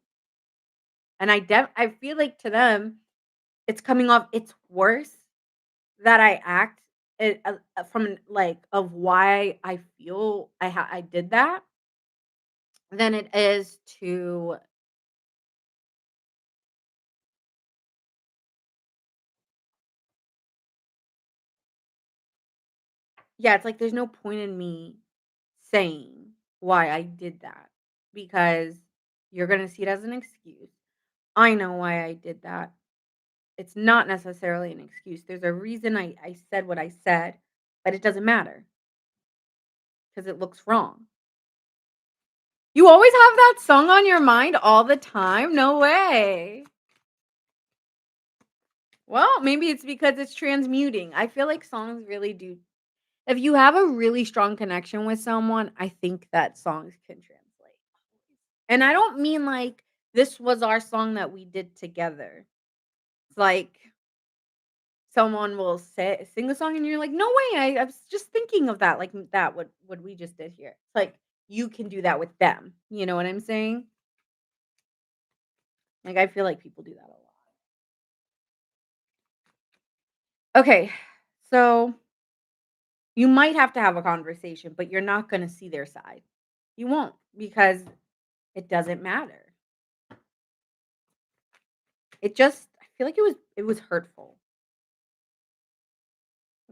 And I feel like to them, it's coming off it's worse that I act from, like, of why I feel I did that than it is to yeah, it's like there's no point in me saying why I did that because you're gonna see it as an excuse. I know why I did that. It's not necessarily an excuse. There's a reason I said what I said, but it doesn't matter because it looks wrong. You always have that song on your mind all the time? No way. Well, maybe it's because it's transmuting. I feel like songs really do if you have a really strong connection with someone, I think that songs can translate. And I don't mean like this was our song that we did together. It's like someone will sing a song and you're like, "No way, I was just thinking of that, like that what we just did here." It's like you can do that with them. You know what I'm saying? Like I feel like people do that a lot. Okay. So you might have to have a conversation, but you're not gonna see their side. You won't because it doesn't matter. It just I feel like it was hurtful.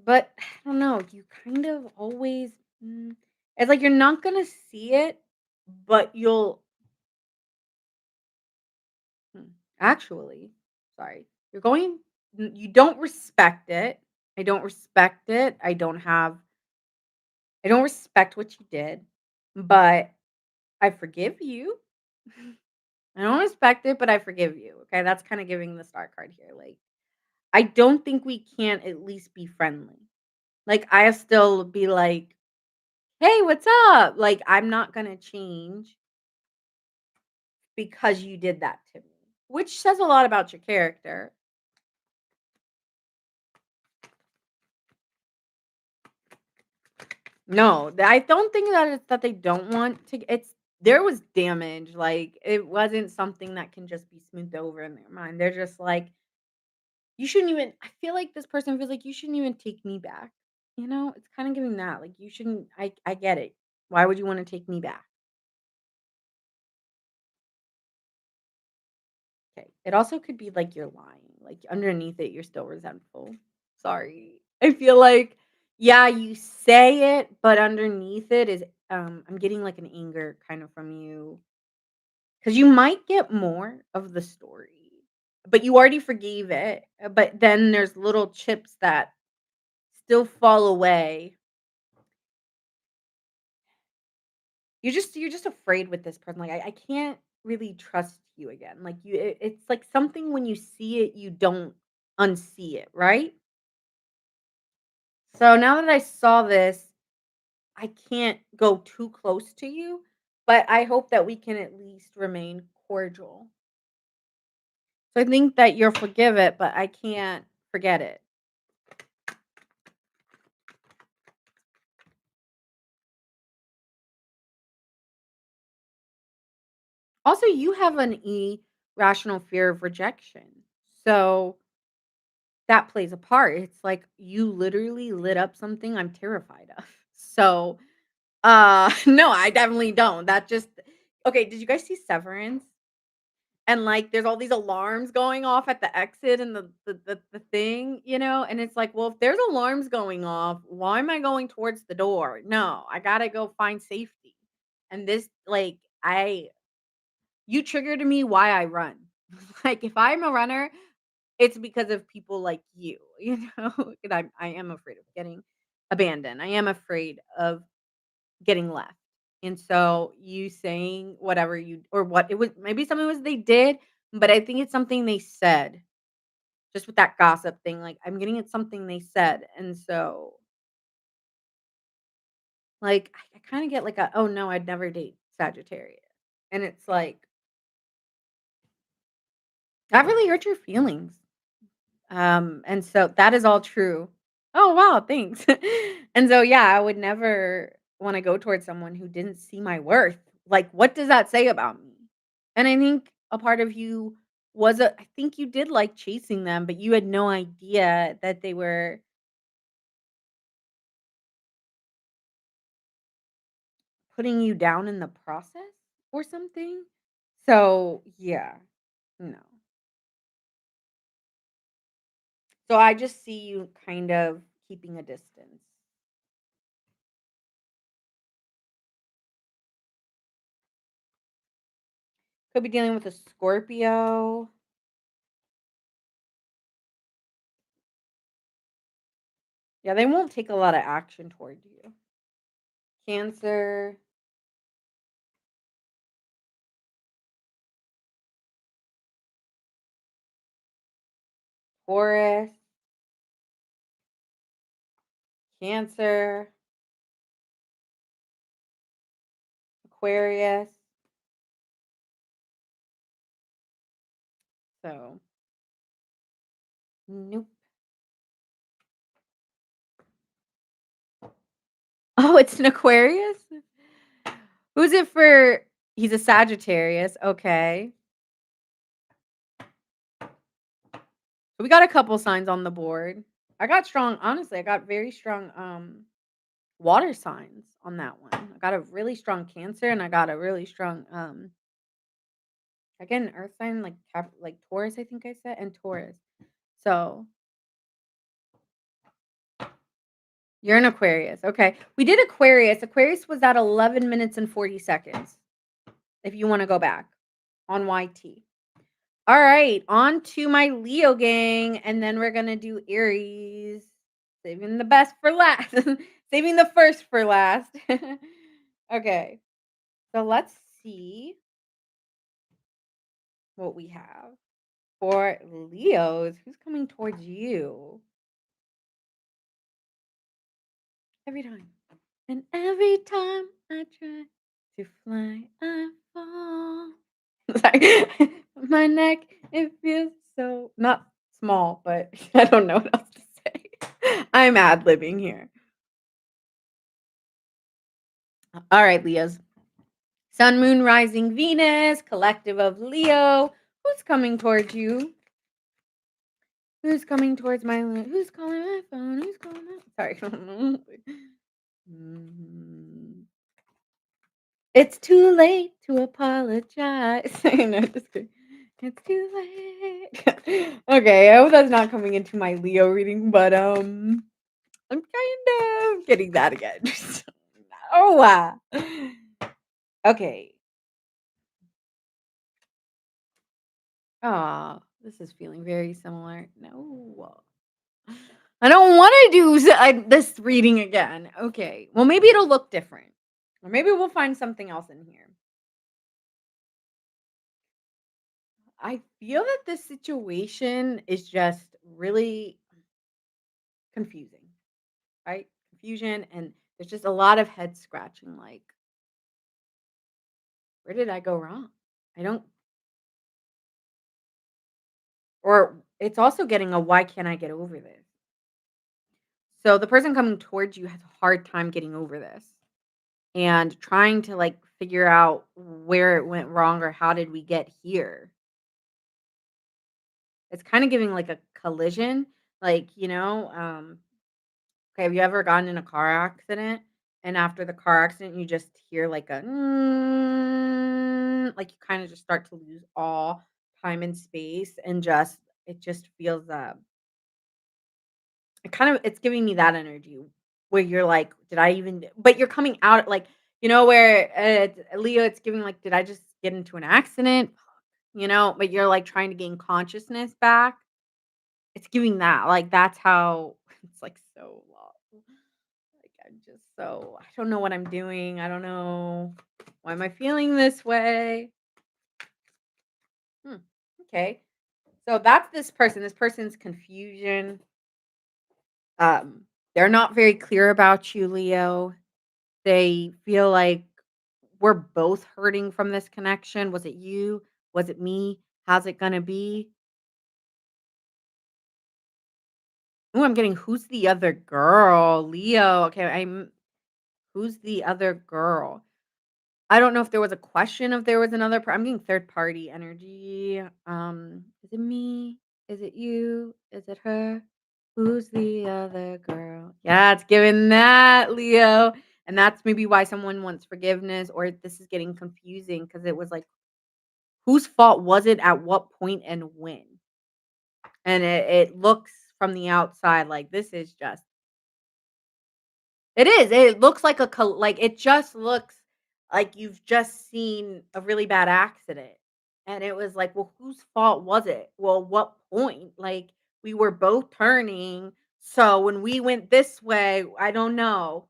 But I don't know, you kind of always it's like you're not gonna see it, but you'll hmm, actually, sorry. You don't respect it. I don't respect it. I don't respect what you did, but I forgive you. I don't respect it, but I forgive you. Okay, that's kind of giving the star card here. Like, I don't think we can't at least be friendly. Like, I still be like, "Hey, what's up?" Like, I'm not gonna change because you did that to me, which says a lot about your character. No, I don't think that it's that they don't want to. It's there was damage. Like, it wasn't something that can just be smoothed over in their mind. They're just like, you shouldn't even. I feel like this person feels like you shouldn't even take me back. You know, it's kind of giving that. Like, you shouldn't. I get it. Why would you want to take me back? Okay. It also could be like you're lying. Like underneath it, you're still resentful. Sorry. I feel like, yeah, you say it, but underneath it is I'm getting like an anger kind of from you. Because you might get more of the story, but you already forgave it. But then there's little chips that still fall away. You're just afraid with this person. Like I can't really trust you again. Like it's like something when you see it, you don't unsee it, right? So now that I saw this, I can't go too close to you, but I hope that we can at least remain cordial. So I think that you'll forgive it, but I can't forget it. Also, you have an irrational fear of rejection. So that plays a part. It's like you literally lit up something I'm terrified of. So, no, I definitely don't. That just okay, did you guys see Severance? And, like, there's all these alarms going off at the exit and the thing, you know, and it's like, well, if there's alarms going off, why am I going towards the door? No, I gotta go find safety. And this, like, I you triggered me why I run. Like, if I'm a runner, it's because of people like you know? And I am afraid of getting abandoned. I am afraid of getting left. And so you saying whatever you or what it was maybe something was they did, but I think it's something they said. Just with that gossip thing, like I'm getting it's something they said. And so like I kind of get like a oh no, I'd never date Sagittarius. And it's like that really hurt your feelings. And so that is all true. Oh, wow, thanks. And so, yeah, I would never wanna go towards someone who didn't see my worth. Like, what does that say about me? And I think a part of you was a I think you did like chasing them, but you had no idea that they were putting you down in the process or something. So, yeah, no. So I just see you kind of keeping a distance. Could be dealing with a Scorpio. Yeah, they won't take a lot of action toward you. Cancer, Taurus, Cancer, Aquarius. So, nope. Oh, it's an Aquarius? Who's it for? He's a Sagittarius. Okay. So we got a couple signs on the board. I got strong, honestly, I got very strong water signs on that one. I got a really strong Cancer and I got a really strong again earth sign like like Taurus, I think I said, and Taurus. So you're an Aquarius, okay. We did Aquarius. Aquarius was at 11 minutes and 40 seconds, if you wanna go back on YT. Alright, on to my Leo gang, and then we're gonna do Aries. Saving the best for last. Saving the first for last. Okay, so let's see. what we have for Leos. Who's coming towards you every time? And every time I try to fly, I fall. Sorry. My neck, it feels so not small, but I don't know what else to say. I'm ad-libbing here. Alright, Leos. Sun, Moon, Rising, Venus, collective of Leo. Who's coming towards you? Who's coming towards my who's calling my phone? Who's calling my sorry. Mm. It's too late to apologize. No, just kidding. It's too late. Okay, I hope that's not coming into my Leo reading, but I'm kind of getting that again. Oh wow. Okay. Ah, this is feeling very similar. No. I don't wanna do this reading again. Okay. Well, maybe it'll look different. Or maybe we'll find something else in here. I feel that this situation is just really confusing, right? Confusion, and there's just a lot of head scratching, like, "Where did I go wrong?" I don't or it's also getting a, "Why can't I get over this?" So the person coming towards you has a hard time getting over this and trying to, like, figure out where it went wrong or how did we get here. It's kinda giving, like, a collision, like, okay, have you ever gotten in a car accident, and after the car accident, you just hear, like, a like, you kinda just start to lose all time and space and just it just feels, it's giving me that energy where you're like, "Did I even" but you're coming out, like, where, Leo, it's giving, like, "Did I just get into an accident?" But you're, like, trying to gain consciousness back. It's giving that, like, that's how it's, like, so long. Like, I'm just so I don't know what I'm doing, I don't know why am I feeling this way? Hmm, okay. So that's this person's confusion, um, they're not very clear about you, Leo. They feel like we're both hurting from this connection. Was it you? Was it me? How's it gonna be? Ooh, I'm getting who's the other girl? Leo. Okay, I'm who's the other girl? I don't know if there was a question if there was another I'm getting third party energy. Is it me? Is it you? Is it her? Who's the other girl? Yeah, it's giving that, Leo. And that's maybe why someone wants forgiveness or this is getting confusing because it was like, whose fault was it at what point and when? And it looks from the outside like this is just it is. It looks like like, it just looks like you've just seen a really bad accident, and it was like, "Well, whose fault was it? Well, what point? Like, we were both turning, so when we went this way, I don't know."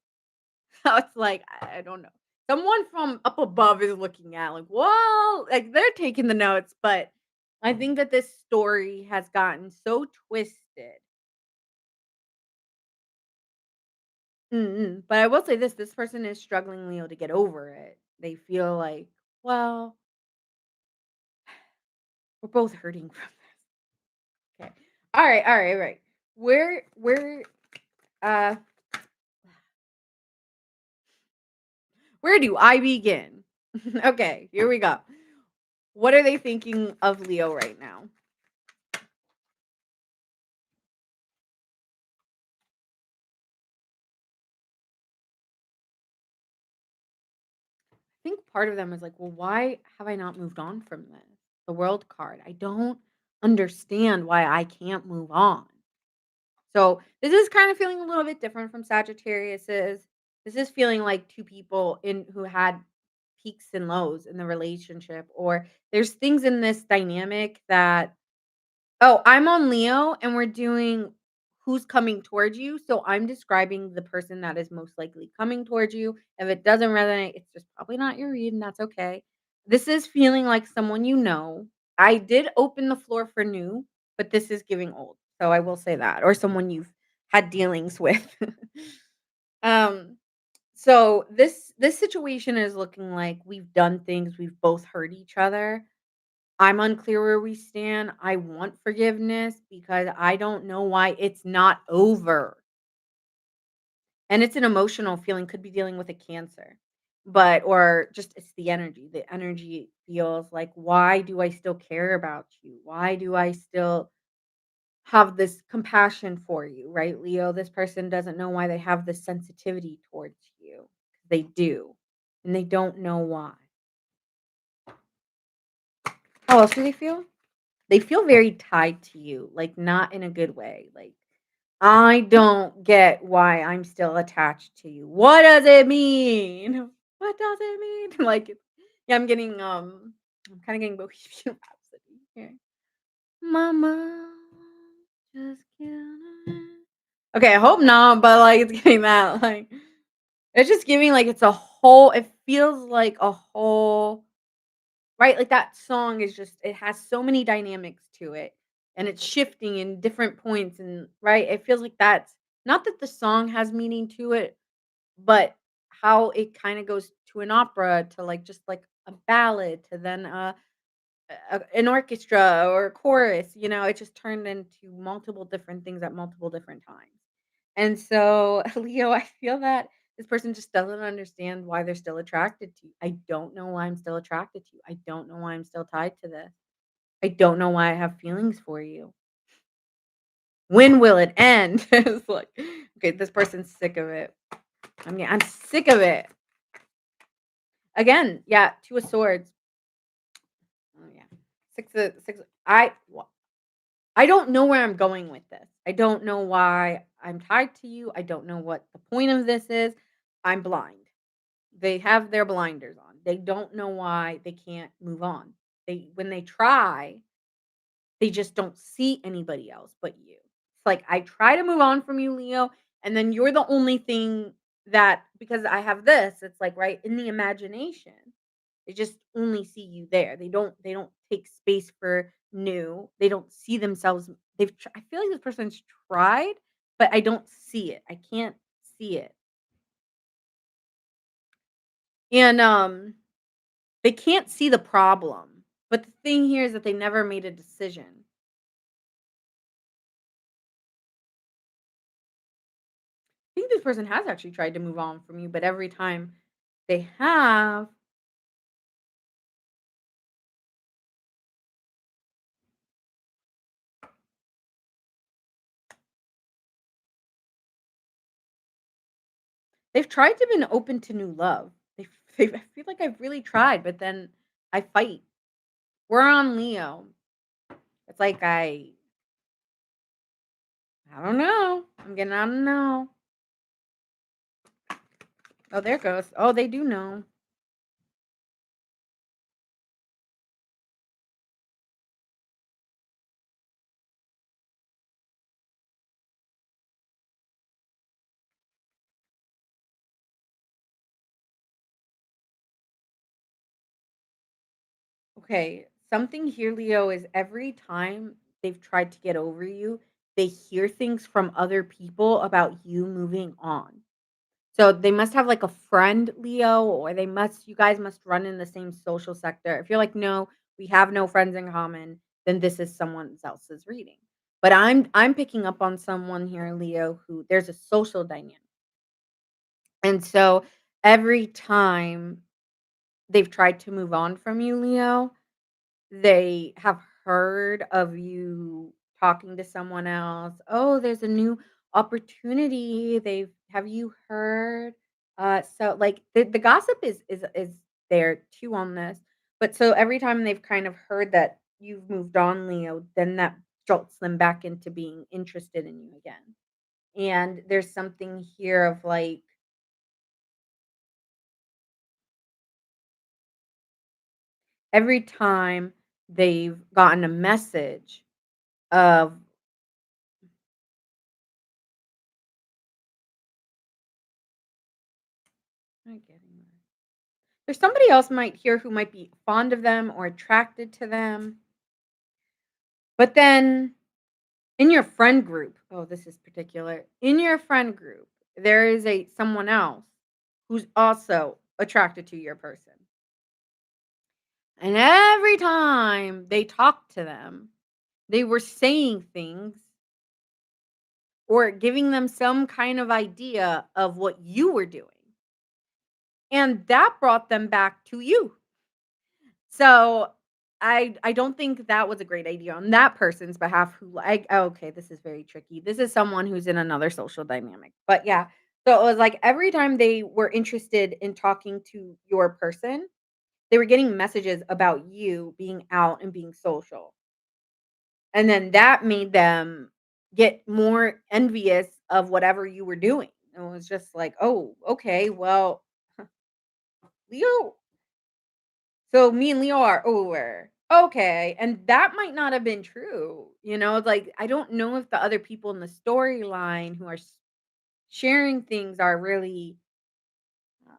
So it's like, I don't know. Someone from up above is looking at like, "Well," like, they're taking the notes, but I think that this story has gotten so twisted. But I will say this person is struggling, Leo, to get over it. They feel like, "Well, we're both hurting from this." Okay. Alright. Where, uh, where do I begin? Okay, here we go. What are they thinking of Leo right now? I think part of them is like, "Well, why have I not moved on from this?" The World card. I don't understand why I can't move on. So this is kind of feeling a little bit different from Sagittarius's. This is feeling like two people in who had peaks and lows in the relationship, or there's things in this dynamic that oh, I'm on Leo and we're doing who's coming towards you. So I'm describing the person that is most likely coming towards you. If it doesn't resonate, it's just probably not your read, and that's okay. This is feeling like someone you know. I did open the floor for new, but this is giving old. So I will say that, or someone you've had dealings with. um, so this situation is looking like we've done things, we've both hurt each other. I'm unclear where we stand. I want forgiveness because I don't know why it's not over. And it's an emotional feeling, could be dealing with a cancer. But or just it's the energy. The energy feels like, why do I still care about you? Why do I still have this compassion for you, right, Leo? This person doesn't know why they have this sensitivity towards you. They do. And they don't know why. How else do they feel? They feel very tied to you, like not in a good way. Like, I don't get why I'm still attached to you. What does it mean? What does it mean? Like, yeah, I'm kind of getting Bohemian Rhapsody here. Mama, just kidding. Okay, I hope not, but like it's getting that like it's just giving like it's a whole. It feels like a whole. Right, like, that song is just it has so many dynamics to it, and it's shifting in different points and right, it feels like that's not that the song has meaning to it, but how it kinda goes to an opera to, like, just, like, a ballad to then an orchestra or a chorus, it just turned into multiple different things at multiple different times. And so, Leo, I feel that this person just doesn't understand why they're still attracted to you. I don't know why I'm still attracted to you. I don't know why I'm still tied to this. I don't know why I have feelings for you. When will it end? It's like, okay, this person's sick of it. I'm sick of it. Again, yeah, two of swords. Oh yeah. Six. I don't know where I'm going with this. I don't know why I'm tied to you. I don't know what the point of this is. I'm blind. They have their blinders on. They don't know why they can't move on. They when they try, they just don't see anybody else but you. It's like I try to move on from you, Leo, and then you're the only thing that because I have this, it's like right in the imagination. They just only see you there. They don't take space for new. They don't see themselves. I feel like this person's tried, but I don't see it. I can't see it. And they can't see the problem. But the thing here is that they never made a decision. I think this person has actually tried to move on from you, but every time they have, they've tried to been open to new love. I feel like I've really tried, but then I fight. We're on Leo. It's like I don't know. I'm getting I don't know. Oh, there it goes. Oh, they do know. Okay, something here, Leo, is every time they've tried to get over you, they hear things from other people about you moving on. So they must have like a friend, Leo, or you guys must run in the same social sector. If you're like, no, we have no friends in common, then this is someone else's reading. But I'm picking up on someone here, Leo, who there's a social dynamic. And so every time they've tried to move on from you, Leo, they have heard of you talking to someone else. "Oh, there's a new opportunity. They've have you heard?" So, like, the gossip is there too on this, but so every time they've kind of heard that you've moved on, Leo, then that jolts them back into being interested in you again. And there's something here of, like, every time they've gotten a message of I get there's somebody else might hear who might be fond of them or attracted to them. But then in your friend group, oh, this is particular. In your friend group, there is a someone else who's also attracted to your person. And every time they talked to them, they were saying things or giving them some kind of idea of what you were doing. And that brought them back to you. So I don't think that was a great idea on that person's behalf who like okay, this is very tricky. This is someone who's in another social dynamic. But yeah, so it was like every time they were interested in talking to your person, they were getting messages about you being out and being social. And then that made them get more envious of whatever you were doing. It was just like, "Oh, okay, well, Leo so me and Leo are over." Okay, and that might not have been true, it's like, I don't know if the other people in the storyline who are sharing things are really, um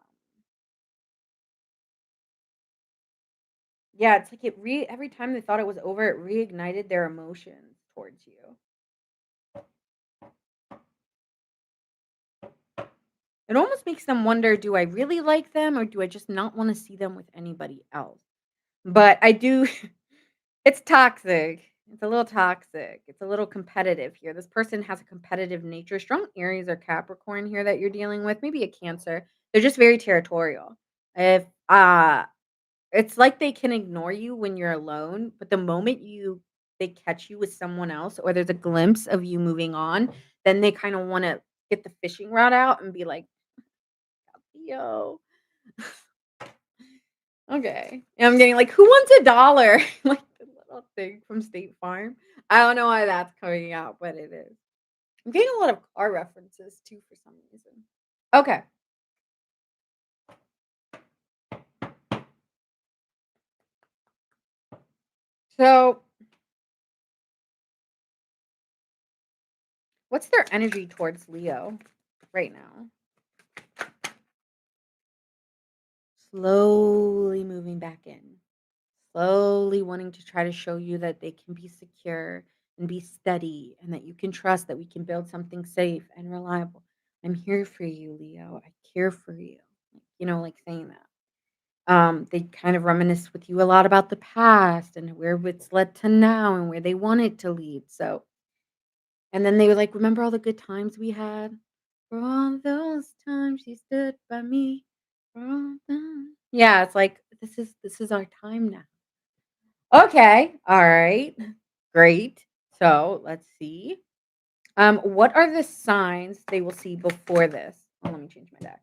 yeah, it's like every time they thought it was over, it reignited their emotions towards you. It almost makes them wonder, "Do I really like them, or do I just not wanna see them with anybody else?" But I do it's toxic. It's a little toxic. It's a little competitive here. This person has a competitive nature. Strong Aries or Capricorn here that you're dealing with, maybe a Cancer. They're just very territorial. If it's like they can ignore you when you're alone, but the moment they catch you with someone else or there's a glimpse of you moving on, then they kind of want to get the fishing rod out and be like, "Yo, okay." And I'm getting like, "Who wants a dollar?" Like the little thing from State Farm. I don't know why that's coming out, but it is. I'm getting a lot of car references too for some reason. Okay. So, what's their energy towards Leo right now? Slowly moving back in. Slowly wanting to try to show you that they can be secure and be steady and that you can trust that we can build something safe and reliable. I'm here for you, Leo. I care for you. Like saying that. They kind of reminisce with you a lot about the past and where it's led to now and where they want it to lead. So, and then they would like, remember all the good times we had? For all those times you stood by me. For all yeah, it's like this is our time now. Okay. All right. Great. So let's see. What are the signs they will see before this? Oh, let me change my deck.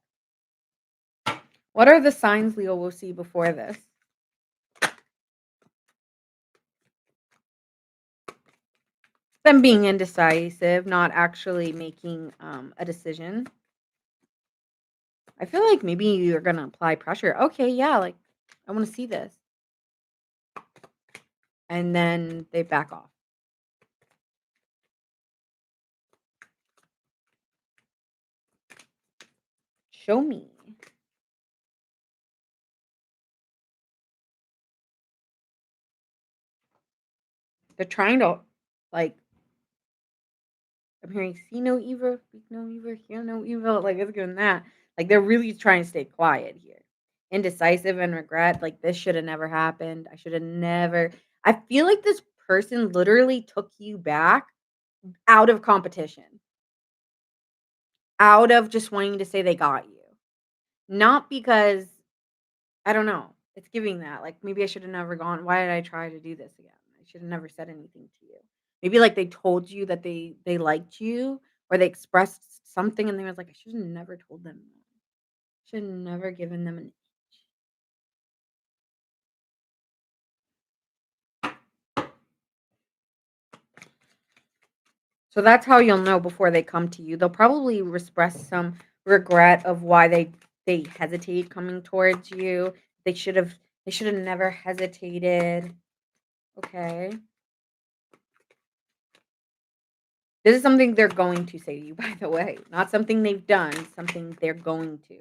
What are the signs Leo will see before this? Them being indecisive, not actually making a decision. I feel like maybe you're gonna apply pressure. Okay, yeah, like I want to see this, and then they back off. Show me. They're trying to like I'm hearing see no evil, speak no evil, hear no evil. Like it's doing that. Like they're really trying to stay quiet here. Indecisive and regret. Like this should have never happened. I should have never. I feel like this person literally took you back out of competition, out of just wanting to say they got you. Not because I don't know. It's giving that. Like maybe I should have never gone. Why did I try to do this again? I should have never said anything to you. Maybe like they told you that they liked you or they expressed something and they was like, I should have never told them that. Should have never given them an so that's how you'll know before they come to you. They'll probably express some regret of why they hesitate coming towards you. They should have they should have never hesitated. Okay. This is something they're going to say to you, by the way. Not something they've done, something they're going to.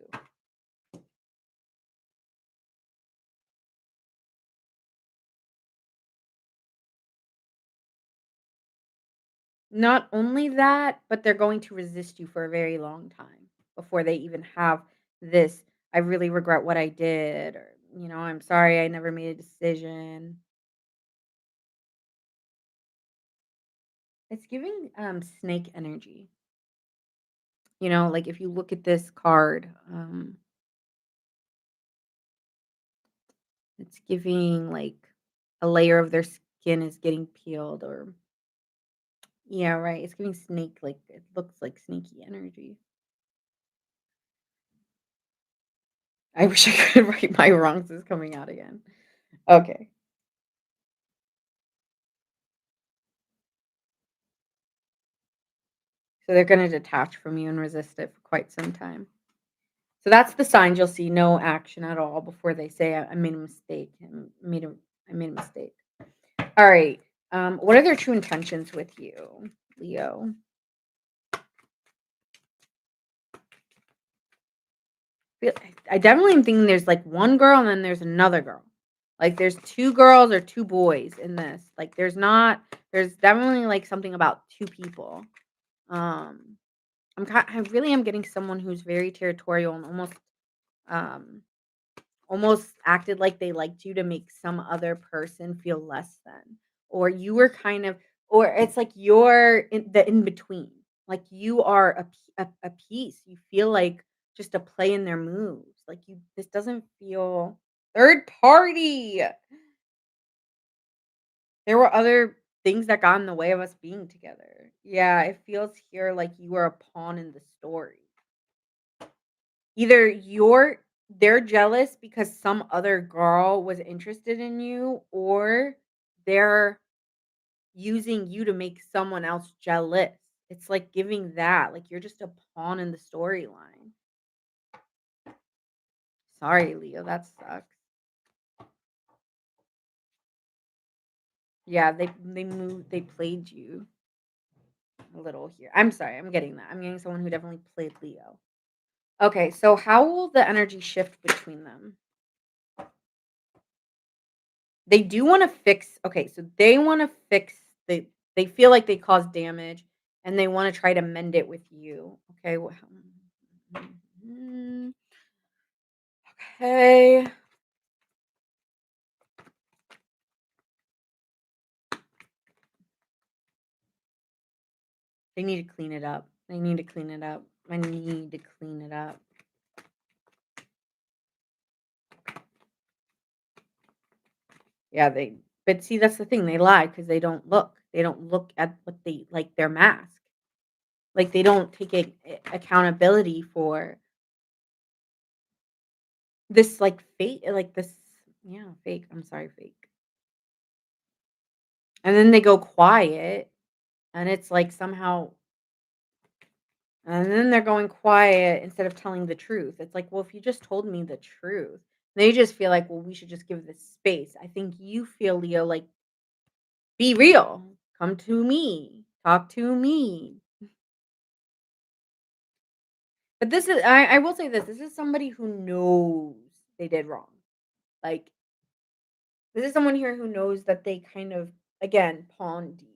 Not only that, but they're going to resist you for a very long time before they even have this, "I really regret what I did," or, "I'm sorry I never made a decision." It's giving, snake energy. Like, if you look at this card, it's giving, like, a layer of their skin is getting peeled or yeah, right, it's giving snake, like, it looks like snaky energy. I wish I could right my wrongs is coming out again. Okay. So they're gonna detach from you and resist it for quite some time. So that's the signs you'll see no action at all before they say, "I made a mistake. I made a mistake." Alright, what are their true intentions with you, Leo? Feel I definitely am thinking there's, like, one girl and then there's another girl. Like, there's 2 girls or 2 boys in this. Like, there's definitely, like, something about 2 people. Um, I really am getting someone who's very territorial and um almost acted like they liked you to make some other person feel less than, or you were kind of or it's like you're in between. Like, you are a piece. You feel like just a play in their moves. Like, this doesn't feel third party. There were other things that got in the way of us being together. Yeah, it feels here like you are a pawn in the story. Either they're jealous because some other girl was interested in you, or they're using you to make someone else jealous. It's like giving that, like you're just a pawn in the storyline. Sorry, Leo, that sucks. Yeah, they played you a little here. I'm sorry, I'm getting that. I'm getting someone who definitely played Leo. Okay, so how will the energy shift between them? They do wanna fix okay, so they wanna fix they feel like they caused damage, and they wanna try to mend it with you. Okay, mhm, okay. They need to clean it up. They need to clean it up. I need to clean it up. Yeah, but see, that's the thing, they lie because they don't look. They don't look at what they like, their mask. Like, they don't take accountability for this, like, fate like, this yeah, fake, I'm sorry, fake. And then they go quiet, and it's like somehow and then they're going quiet instead of telling the truth. It's like, "Well, if you just told me the truth." They just feel like, "Well, we should just give this space." I think you feel, Leo, like, "Be real. Come to me. Talk to me." But I will say this is somebody who knows they did wrong. Like, this is someone here who knows that they kind of, again, pawned you.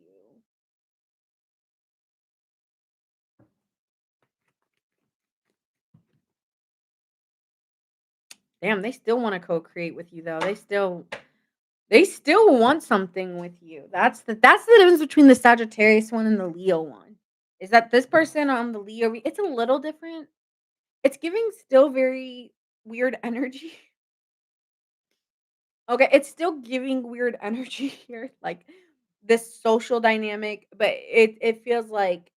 Damn, they still wanna co-create with you, though. They still want something with you. That's the difference between the Sagittarius one and the Leo one. Is that this person on the it's a little different. It's giving still very weird energy. Okay, it's still giving weird energy here, like this social dynamic, but it feels like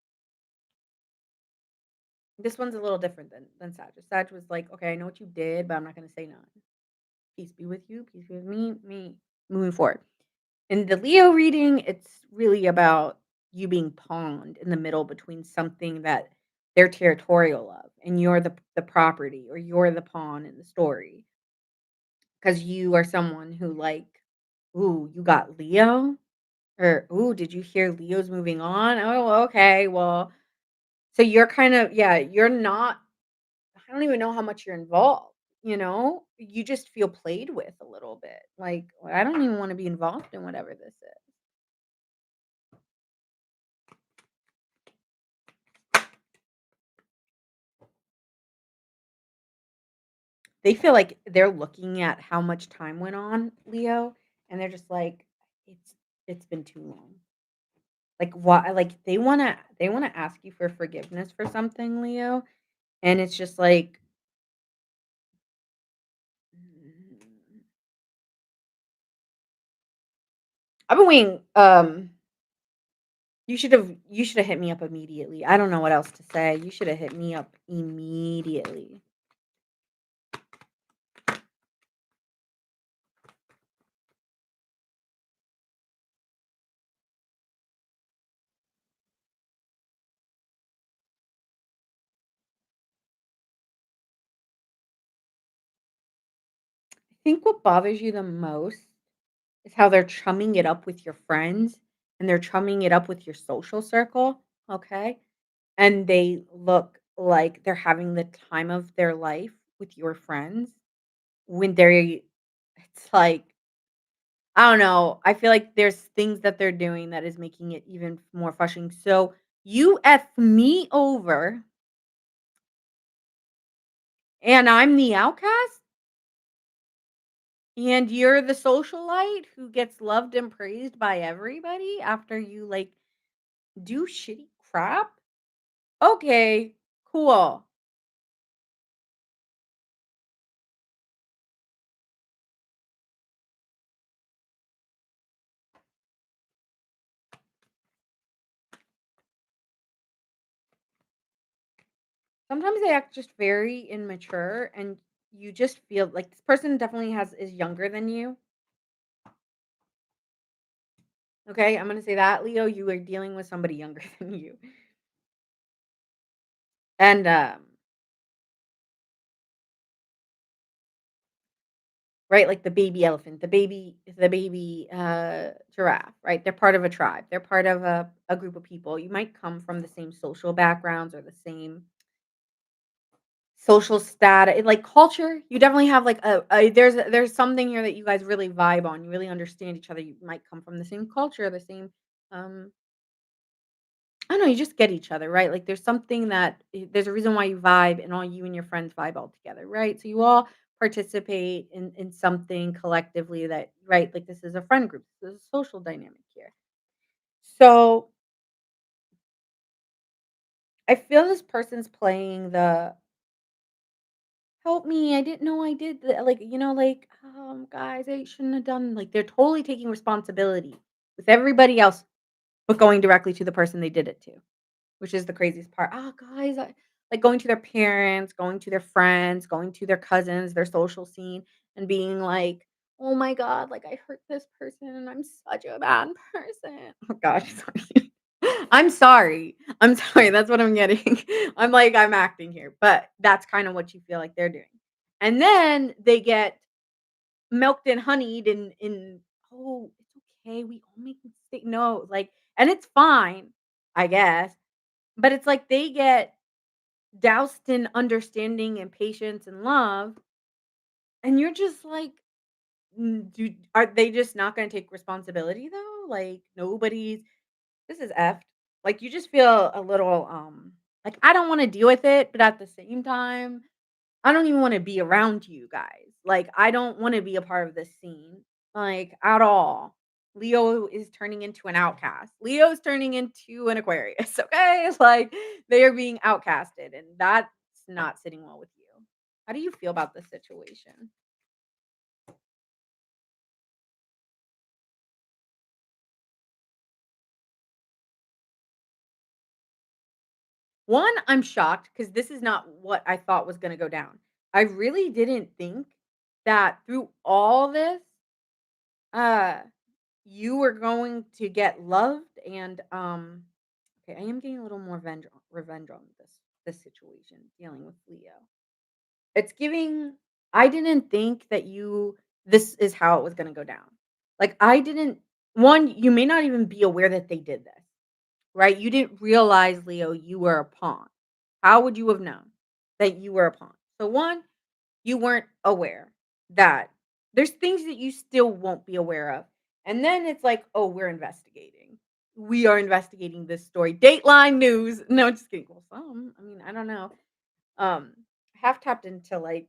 this one's a little different than Sag. Sag was like, "Okay, I know what you did, but I'm not gonna say nothing. Peace be with you, peace be with me, moving forward." In the Leo reading, it's really about you being pawned in the middle between something that they're territorial of, and you're the property, or you're the pawn in the story, because you are someone who, like, "Ooh, you got Leo?" Or, "Ooh, did you hear Leo's moving on? Oh, okay, well." So you're kind of yeah, you're not I don't even know how much you're involved, you know? You just feel played with a little bit. Like, "Well, I don't even wanna be involved in whatever this is." they feel like they're looking at how much time went on, Leo, and they're just like, "It's it's been too long." Like, why like, they wanna ask you for forgiveness for something, Leo, and it's just like, mm, I've been waiting, you should have hit me up immediately. I don't know what else to say. You should have hit me up immediately. I think what bothers you the most is how they're chumming it up with your friends, and they're chumming it up with your social circle, okay? And they look like they're having the time of their life with your friends when it's like, I don't know, I feel like there's things that they're doing that is making it even more frustrating. So, you F me over, and I'm the outcast, and you're the socialite who gets loved and praised by everybody after you, like, do shitty crap? Okay, cool. Sometimes they act just very immature, and you just feel like this person definitely has is younger than you. Okay, I'm gonna say that, Leo, you are dealing with somebody younger than you. And right, like the baby elephant, the baby giraffe, right? They're part of a tribe. They're part of a group of people. You might come from the same social backgrounds or the same social status, like, culture, you definitely have, like, there's something here that you guys really vibe on, you really understand each other, you might come from the same culture, the same, um I don't know, you just get each other, right? Like, there's something that there's a reason why you vibe and all you and your friends vibe all together, right? So you all participate in something collectively that right, like, this is a friend group, there's a social dynamic here. So, I feel this person's playing the "Help me, I didn't know I did that," like, like, "Guys, I shouldn't have done," like, they're totally taking responsibility with everybody else, but going directly to the person they did it to, which is the craziest part. "Oh, guys," like, going to their parents, going to their friends, going to their cousins, their social scene, and being like, "Oh my god, like, I hurt this person, and I'm such a bad person." Oh gosh, sorry. I'm sorry, that's what I'm getting. I'm acting here, but that's kinda what you feel like they're doing. And then they get milked and honeyed in, "Oh, it's okay, we all make mistakes." No, like, and it's fine, I guess, but it's like they get doused in understanding and patience and love, and you're just like, are they just not gonna take responsibility though? Like, nobody's this is effed. Like, you just feel a little, like, I don't wanna deal with it, but at the same time, I don't even wanna be around you guys. Like, I don't wanna be a part of this scene, like, at all. Leo is turning into an outcast. Leo's turning into an Aquarius, okay? Like, they are being outcasted, and that's not sitting well with you. How do you feel about this situation? 1, I'm shocked because this is not what I thought was gonna go down. I really didn't think that through all this, uh, you were going to get loved and, okay, I am getting a little more revenge on this situation dealing with Leo. It's giving I didn't think that this is how it was gonna go down. Like, I didn't 1, you may not even be aware that they did this. Right? You didn't realize, Leo, you were a pawn. How would you have known that you were a pawn? So 1, you weren't aware that there's things that you still won't be aware of. And then it's like, "Oh, we're investigating. We are investigating this story." Dateline news. No, just kidding. Well, some. I mean, I don't know. I have tapped into like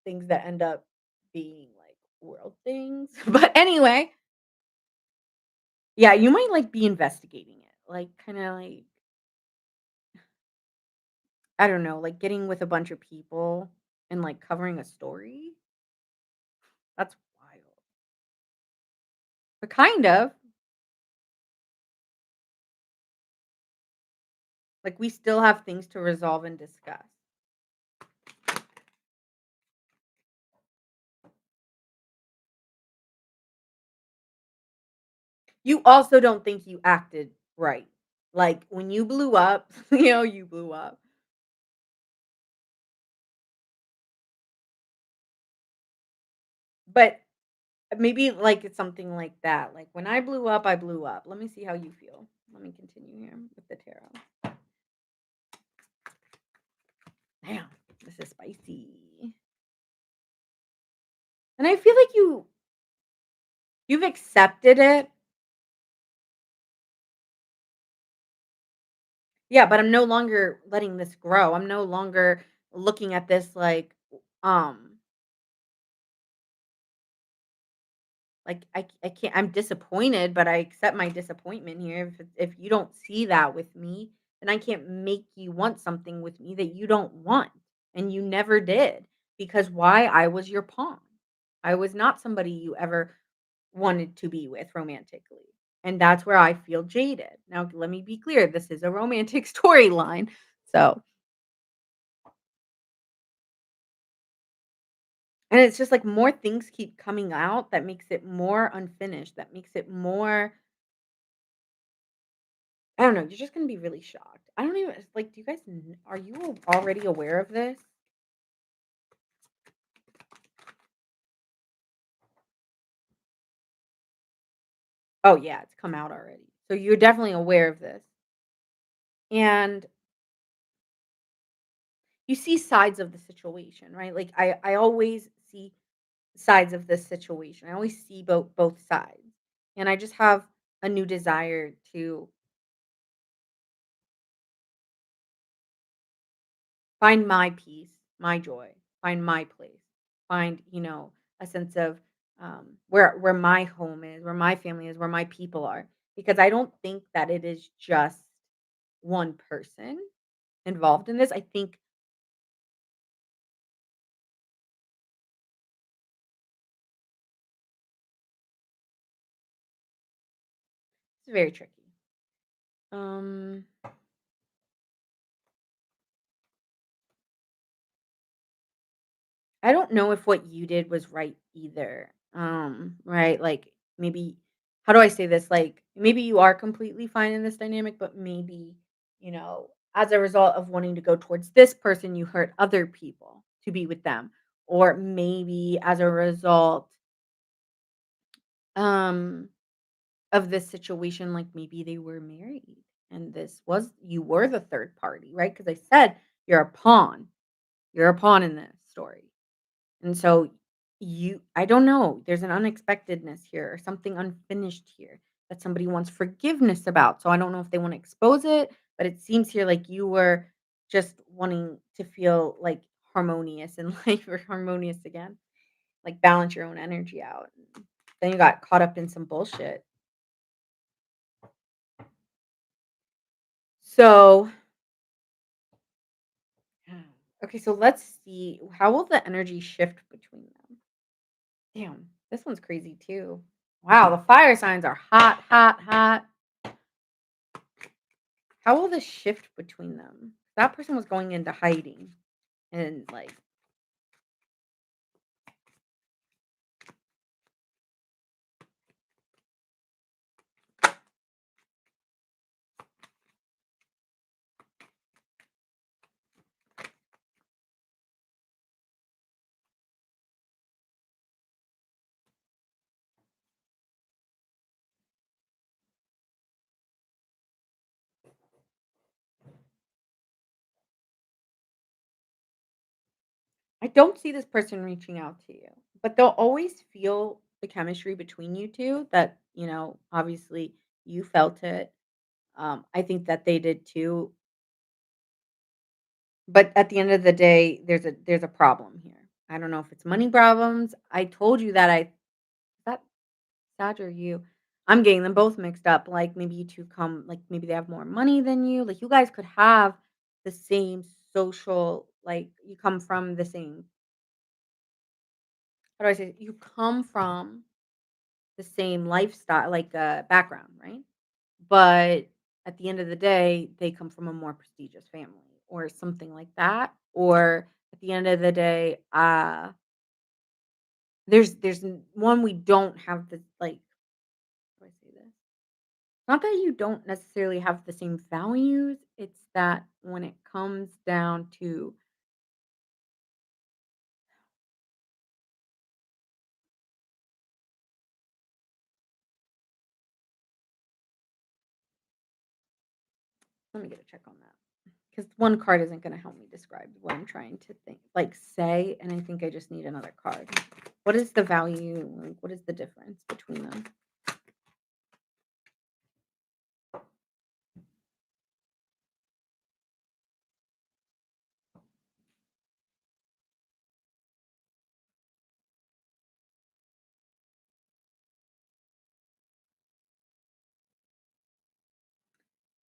things that end up being like world things. But anyway, yeah, you might like be investigating it. Like kind of like I don't know, like getting with a bunch of people and like covering a story. That's wild. But kind of like we still have things to resolve and discuss. You also don't think you acted right. Like when you blew up, you blew up. But maybe like it's something like that. Like when I blew up, I blew up. Let me see how you feel. Let me continue here with the tarot. Damn, this is spicy. And I feel like you've accepted it. Yeah, but I'm no longer letting this grow. I'm no longer looking at this um I can't I'm disappointed, but I accept my disappointment here. If you don't see that with me, then I can't make you want something with me that you don't want, and you never did. Because why? I was your pawn. I was not somebody you ever wanted to be with romantically. And that's where I feel jaded. Now, let me be clear, this is a romantic storyline. So, and it's just like more things keep coming out that makes it more unfinished, that makes it more I don't know, you're just gonna be really shocked. I don't even like, do you guys are you already aware of this? Oh, yeah, it's come out already. So you're definitely aware of this. And you see sides of the situation, right? Like I always see sides of this situation. I always see both sides. And I just have a new desire to find my peace, my joy, find my place, find, a sense of where my home is, where my family is, where my people are. Because I don't think that it is just one person involved in this. I think it's very tricky. Um, I don't know if what you did was right either. Right? Like maybe how do I say this? Like maybe you are completely fine in this dynamic, but maybe, as a result of wanting to go towards this person, you hurt other people to be with them. Or maybe as a result um of this situation, like maybe they were married and this was you were the third party, right? Because I said you're a pawn. You're a pawn in this story. And so I don't know, there's an unexpectedness here or something unfinished here that somebody wants forgiveness about. So I don't know if they want to expose it, but it seems here like you were just wanting to feel like harmonious and life or harmonious again, like balance your own energy out. Then you got caught up in some bullshit. So, okay, so let's see. How will the energy shift between them? Damn, this one's crazy too. Wow, the fire signs are hot, hot, hot. How will this shift between them? That person was going into hiding and like I don't see this person reaching out to you, but they'll always feel the chemistry between you two that, obviously you felt it. I think that they did too. But at the end of the day, there's a problem here. I don't know if it's money problems. I told you that I that Sag or you? I'm getting them both mixed up. Like maybe you two come like maybe they have more money than you. Like you guys could have the same social like you come from the same how do I say it? You come from the same lifestyle like background, right? But at the end of the day, they come from a more prestigious family or something like that. Or at the end of the day, one we don't have the like how do I say this? Not that you don't necessarily have the same values, it's that when it comes down to let me get a check on that. Because one card isn't gonna help me describe what I'm trying to think like, say, and I think I just need another card. What is the value? Like, what is the difference between them?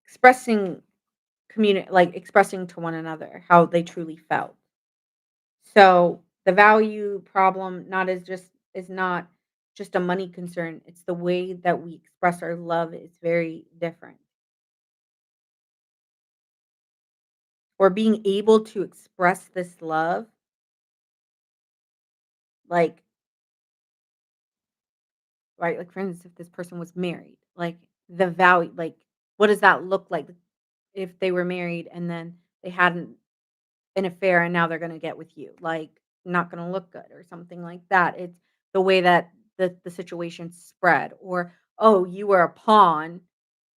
Expressing expressing to one another how they truly felt. So, the value problem is not just a money concern, it's the way that we express our love is very different. Or being able to express this love, like right, like, for instance, if this person was married, like, the value like, what does that look like if they were married and then they hadn't an affair and now they're gonna get with you? Like, not gonna look good or something like that. It's the way that the situation spread or, "Oh, you were a pawn,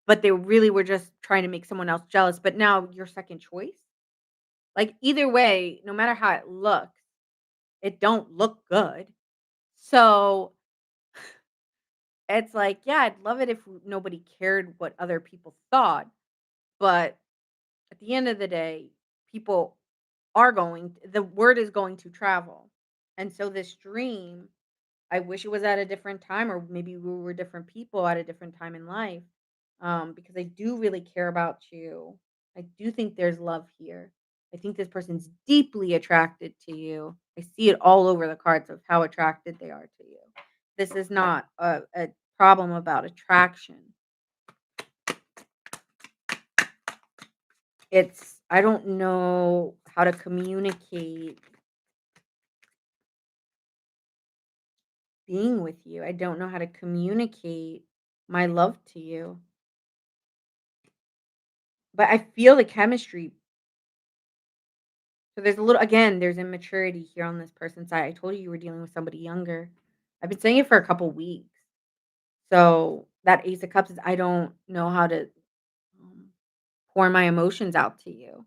but they really were just trying to make someone else jealous, but now you're second choice?" Like, either way, no matter how it looks, it don't look good. So, it's like, yeah, I'd love it if nobody cared what other people thought, but at the end of the day, people are going the word is going to travel. And so this dream, I wish it was at a different time or maybe we were different people at a different time in life. Because I do really care about you. I do think there's love here. I think this person's deeply attracted to you. I see it all over the cards of how attracted they are to you. This is not a problem about attraction. It's I don't know how to communicate being with you. I don't know how to communicate my love to you. But I feel the chemistry. So there's a little again, there's immaturity here on this person's side. I told you you were dealing with somebody younger. I've been saying it for a couple weeks. So that Ace of Cups is I don't know how to um, pour my emotions out to you,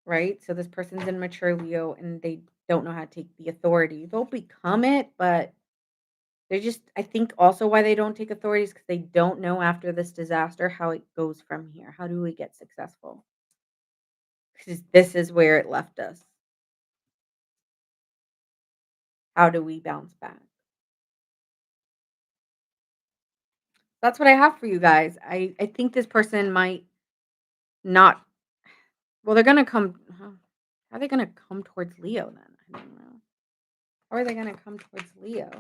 right? So this person's in mature Leo and they don't know how to take the authority. They'll become it, but they just I think also why they don't take authority is because they don't know after this disaster how it goes from here. How do we get successful? Because this is where it left us. How do we bounce back? That's what I have for you guys. I think this person might not well, they're gonna come how are they gonna come towards Leo then? I don't know. How are they gonna come towards Leo?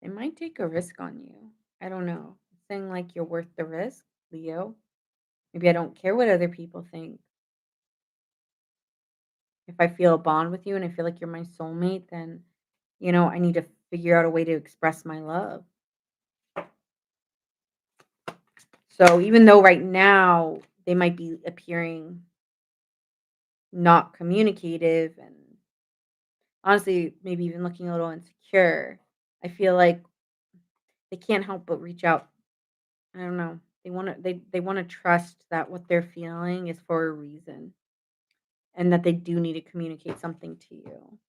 They might take a risk on you. I don't know. Saying like you're worth the risk, Leo. Maybe I don't care what other people think. If I feel a bond with you and I feel like you're my soulmate, then I need to figure out a way to express my love. So even though right now they might be appearing not communicative and honestly maybe even looking a little insecure, I feel like they can't help but reach out. I don't know. They want to trust that what they're feeling is for a reason and that they do need to communicate something to you.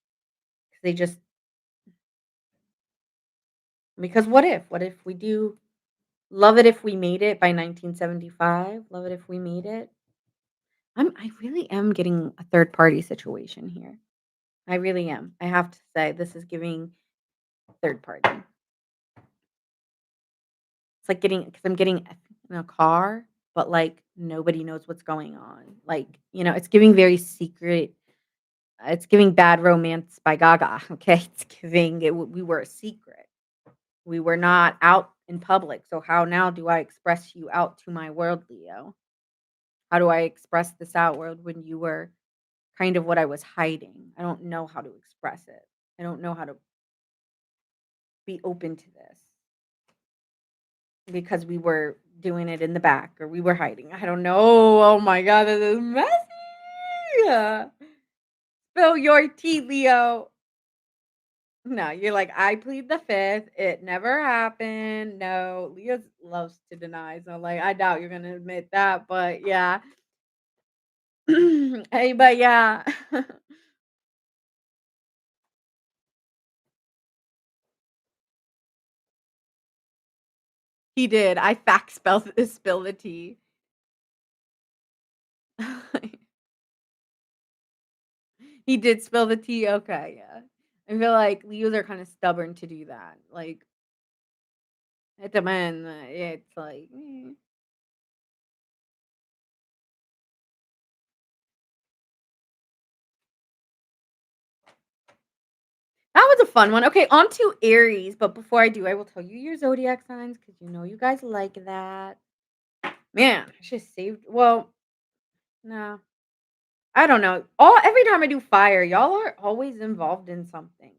'Cause they just Because what if? What if we do Love It If We Made It by 1975? Love It If We Made It? I really am getting a third party situation here. I really am. I have to say this is giving third party. It's like getting because I'm getting in a car, but, like, nobody knows what's going on. Like, it's giving very secret. It's giving Bad Romance by Gaga, okay? It's giving we were a secret. We were not out in public, so how now do I express you out to my world, Leo? How do I express this out world when you were kind of what I was hiding? I don't know how to express it. I don't know how to be open to this because we were doing it in the back or we were hiding. I don't know. Oh my god, this is messy. Spill your tea, Leo. No, you're like, I plead the fifth. It never happened. No, Leo loves to deny. So, like, I doubt you're gonna admit that. But yeah, hey, but yeah, he did. I fact spill the tea. He did spill the tea. Okay, yeah. I feel like Leos are kind of stubborn to do that. Like, at the end, it's like. That was a fun one. Okay, on to Aries, but before I do, I will tell you your zodiac signs because you guys like that. Man, I should saved. Well, no, I don't know. All every time I do fire, y'all are always involved in something.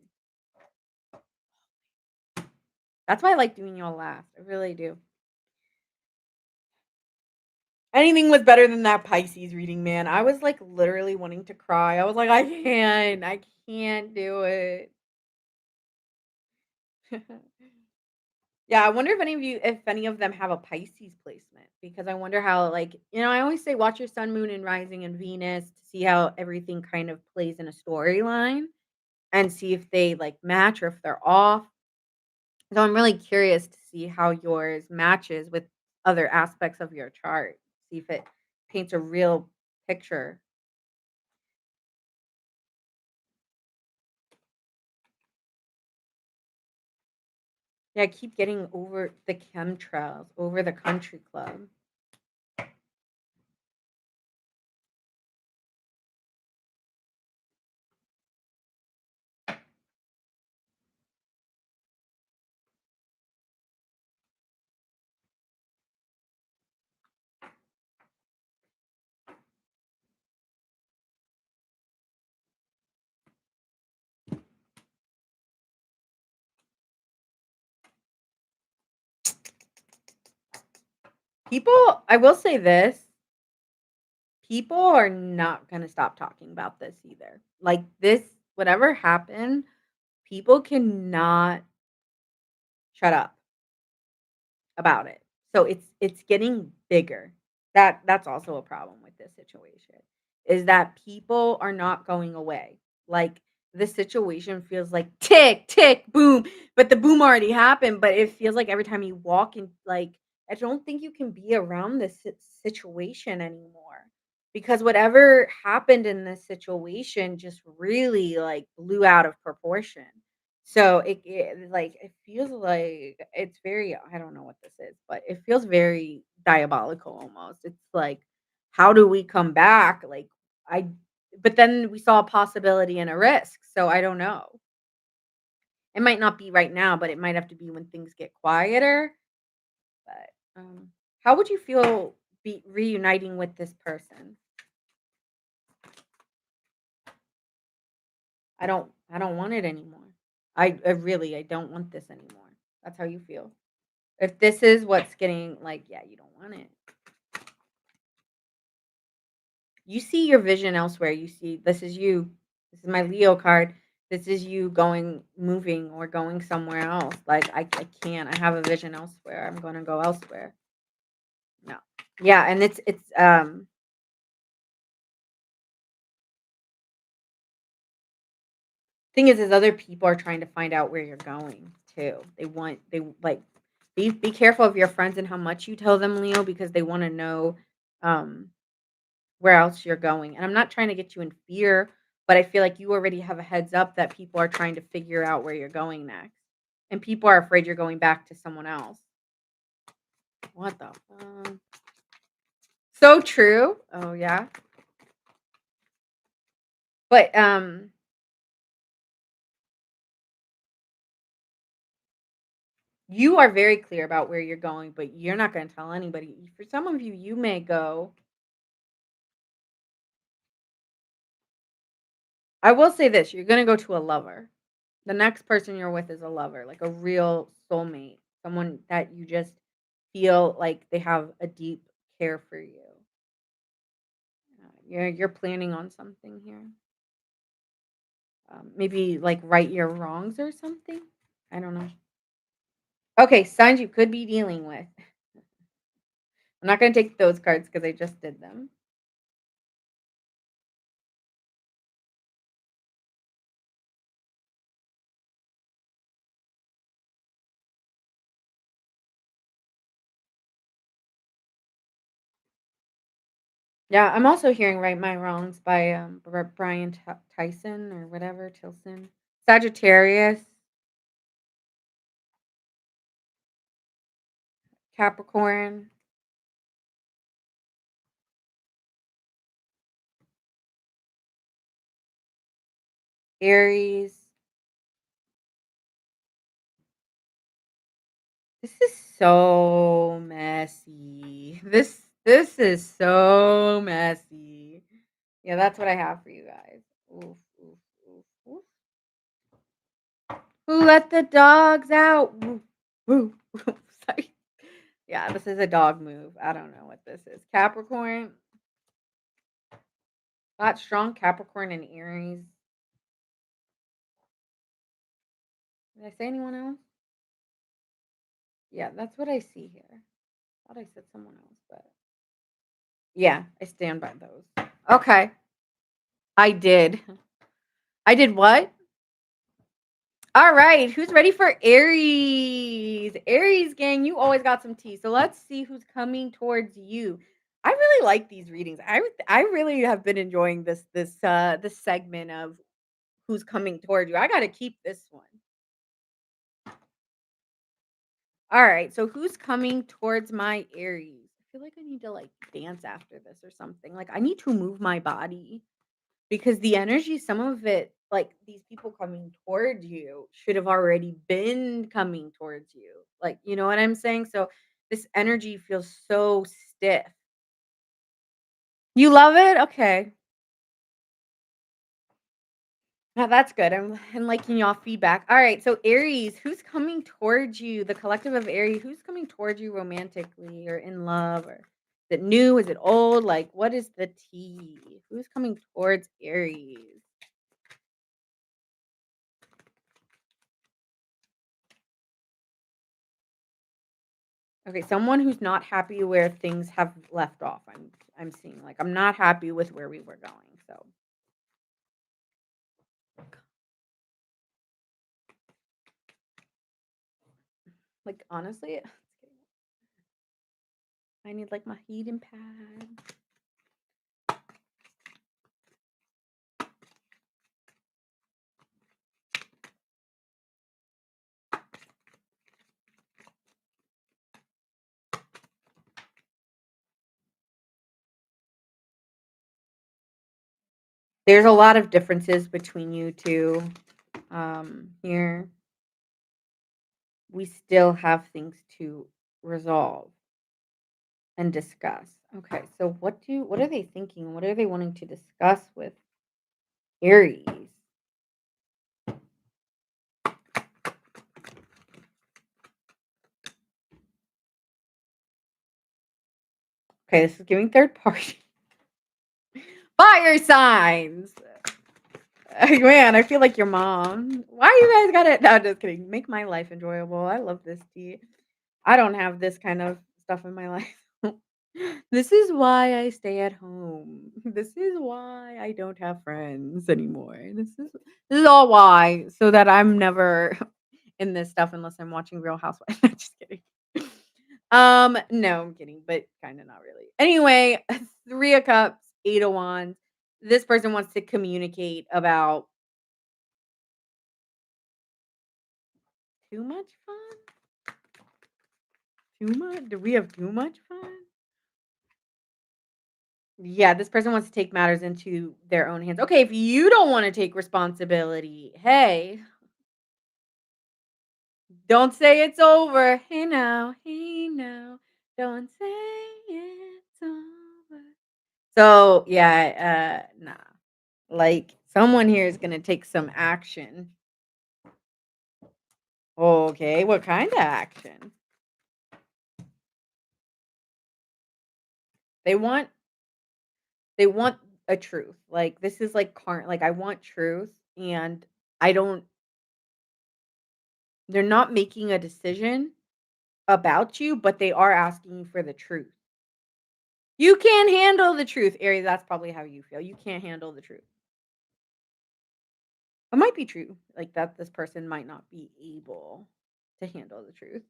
That's why I like doing y'all last. I really do. Anything was better than that Pisces reading, man. I was like literally wanting to cry. I was like, I can't do it. Yeah, I wonder if any of them have a Pisces placement because I wonder how like, I always say watch your sun, moon, and rising and Venus to see how everything kind of plays in a storyline and see if they like match or if they're off. So I'm really curious to see how yours matches with other aspects of your chart. See if it paints a real picture. Yeah, I keep getting over the chemtrails, over the country club. People, I will say this, people are not gonna stop talking about this either. Like this, whatever happened, people cannot shut up about it. So it's getting bigger. That's also a problem with this situation, is that people are not going away. Like, the situation feels like tick, tick, boom, but the boom already happened, but it feels like every time you walk in, like, I don't think you can be around this situation anymore because whatever happened in this situation just really, like, blew out of proportion. So like, it feels like it's very I don't know what this is, but it feels very diabolical almost. It's like, how do we come back? Like, I but then we saw a possibility and a risk, so I don't know. It might not be right now, but it might have to be when things get quieter, but, how would you feel be reuniting with this person? I don't want it anymore. I really I don't want this anymore. That's how you feel. If this is what's getting like, yeah, you don't want it. You see your vision elsewhere. You see this is you. This is my Leo card. This is you going moving or going somewhere else. Like I can't. I have a vision elsewhere. I'm gonna go elsewhere. No. Yeah, and it's thing is other people are trying to find out where you're going too. They like be careful of your friends and how much you tell them, Leo, because they want to know um where else you're going. And I'm not trying to get you in fear, but I feel like you already have a heads up that people are trying to figure out where you're going next. And people are afraid you're going back to someone else. What the fuck? So true. Oh yeah. But you are very clear about where you're going, but you're not going to tell anybody. For some of you, you may go. I will say this, you're going to go to a lover. The next person you're with is a lover, like a real soulmate, someone that you just feel like they have a deep care for you. You're planning on something here. Maybe like right your wrongs or something. I don't know. Okay, signs you could be dealing with. I'm not going to take those cards because I just did them. Yeah, I'm also hearing "Right My Wrongs" by Brian Tyson or whatever Tilson. Sagittarius, Capricorn, Aries. This is so messy. This is so messy. Yeah, that's what I have for you guys. Oof, oof, oof, oof. Who let the dogs out? Woo, woo, woo. Sorry. Yeah, this is a dog move. I don't know what this is. Capricorn. Got strong Capricorn and Aries. Did I say anyone else? Yeah, that's what I see here. Thought I said someone else, but yeah, I stand by those. Okay. I did. I did what? All right, who's ready for Aries? Aries gang, you always got some tea. So let's see who's coming towards you. I really like these readings. I really have been enjoying this segment of who's coming towards you. I got to keep this one. All right, so who's coming towards my Aries? I feel like I need to like dance after this or something. Like I need to move my body because the energy, some of it, like these people coming towards you should have already been coming towards you. Like, you know what I'm saying? So this energy feels so stiff. You love it? Okay. Now that's good. I'm liking y'all feedback. All right. So Aries, who's coming towards you? The collective of Aries, who's coming towards you romantically or in love? Or is it new? Is it old? Like, what is the tea? Who's coming towards Aries? Okay, someone who's not happy where things have left off. I'm seeing like I'm not happy with where we were going. So like honestly, I need like my heating pad. There's a lot of differences between you two. Here we still have things to resolve and discuss. Okay, so what are they thinking? What are they wanting to discuss with Aries? Okay, this is giving third party. Fire signs. Man, I feel like your mom. Why you guys gotta? No, just kidding. Make my life enjoyable. I love this tea. I don't have this kind of stuff in my life. This is why I stay at home. This is why I don't have friends anymore. This is all why, so that I'm never in this stuff unless I'm watching Real Housewives. Just kidding. No, I'm kidding, but kinda not really. Anyway, 3 of Cups, 8 of Wands. This person wants to communicate about too much fun? Too much? Do we have too much fun? Yeah, this person wants to take matters into their own hands. Okay, if you don't wanna take responsibility, hey, don't say it's over. Hey now, don't say it's over. So, yeah, nah. Like, someone here is gonna take some action. Okay, what kinda action? They want they want a truth. Like, this is like like, I want truth, and I don't they're not making a decision about you, but they are asking you for the truth. You can't handle the truth, Aries, that's probably how you feel. You can't handle the truth. It might be true, like, that this person might not be able to handle the truth.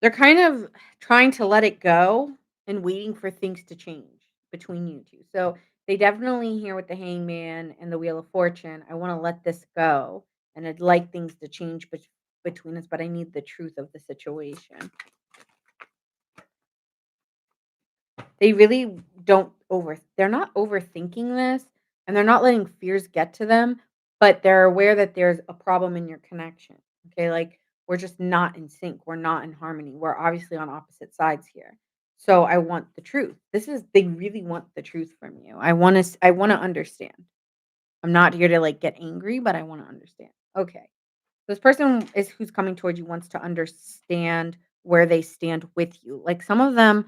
They're kind of trying to let it go and waiting for things to change between you 2. So, they definitely here with the Hangman and the Wheel of Fortune, "I wanna let this go, and I'd like things to change between us, but I need the truth of the situation." They really don't they're not overthinking this, and they're not letting fears get to them, but they're aware that there's a problem in your connection, okay? Like, we're just not in sync, we're not in harmony, we're obviously on opposite sides here. So, I want the truth. They really want the truth from you. I wanna understand. I'm not here to, like, get angry, but I wanna understand. Okay. This person is who's coming towards you wants to understand where they stand with you. Like, some of them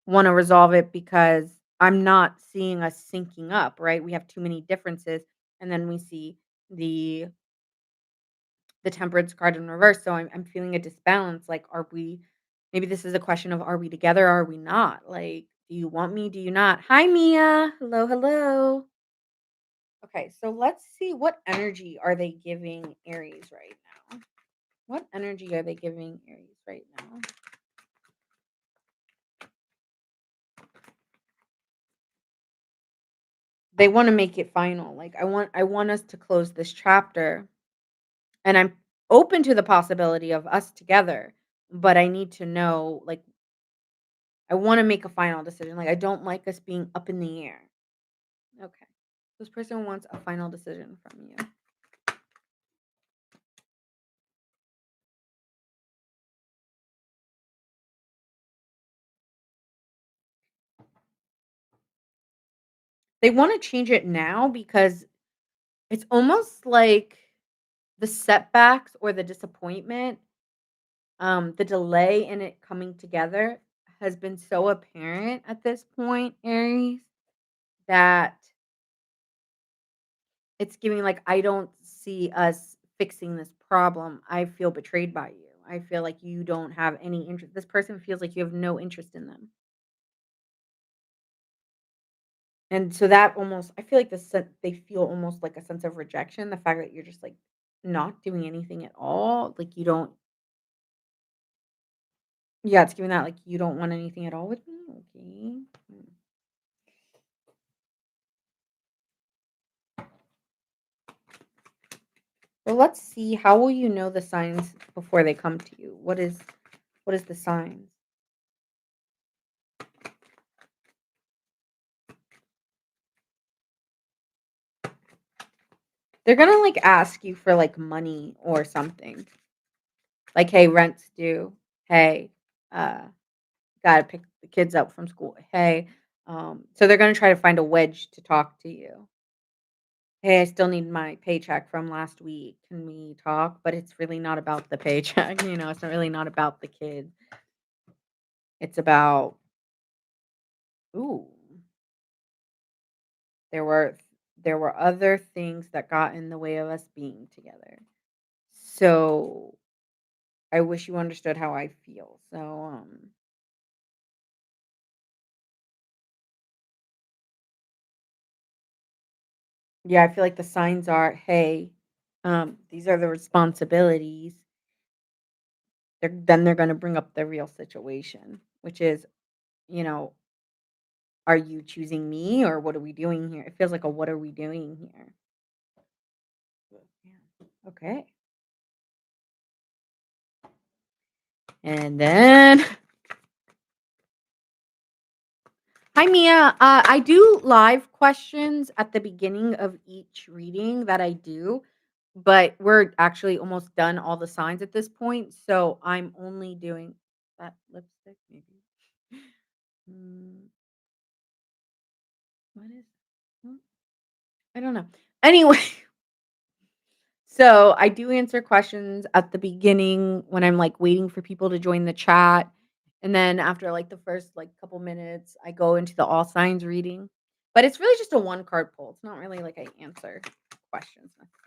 wanna resolve it because I'm not seeing us syncing up, right? We have too many differences, and then we see the the Temperance card in reverse, so I'm feeling a disbalance, like, are we maybe this is a question of, are we together, are we not? Like, do you want me, do you not? Hi, Mia. Hello, hello. Okay, so let's see what energy are they giving Aries right now? What energy are they giving Aries right now? They wanna make it final, like, I want us to close this chapter, and I'm open to the possibility of us together, but I need to know, like, I wanna make a final decision, like, I don't like us being up in the air. Okay. This person wants a final decision from you. They wanna change it now because it's almost like the setbacks or the disappointment, the delay in it coming together has been so apparent at this point, Aries, that it's giving like, I don't see us fixing this problem. I feel betrayed by you. I feel like you don't have any interest. This person feels like you have no interest in them. And so that almost, I feel like they feel almost like a sense of rejection. The fact that you're just like not doing anything at all. Like you don't, yeah, it's giving that like you don't want anything at all with me. Okay. Well, let's see. How will you know the signs before they come to you? What is the signs? They're gonna like ask you for like money or something. Like, hey, rent's due. Hey, uh, gotta pick the kids up from school. Hey, so they're gonna try to find a wedge to talk to you. Hey, I still need my paycheck from last week. Can we talk? But it's really not about the paycheck, it's not really not about the kids. It's about, ooh, there were there were other things that got in the way of us being together. So I wish you understood how I feel. So, yeah, I feel like the signs are, hey, these are the responsibilities. They're going to bring up the real situation, which is, you know, are you choosing me or what are we doing here? It feels like a what are we doing here? Yeah. Okay. And then, hi Mia. I do live questions at the beginning of each reading that I do, but we're actually almost done all the signs at this point. So I'm only doing that lipstick, maybe. Mm, what is? Hmm, I don't know. Anyway, so I do answer questions at the beginning when I'm like waiting for people to join the chat. And then after like the first like couple minutes, I go into the all signs reading. But it's really just a one card pull. It's not really like I answer questions necessarily.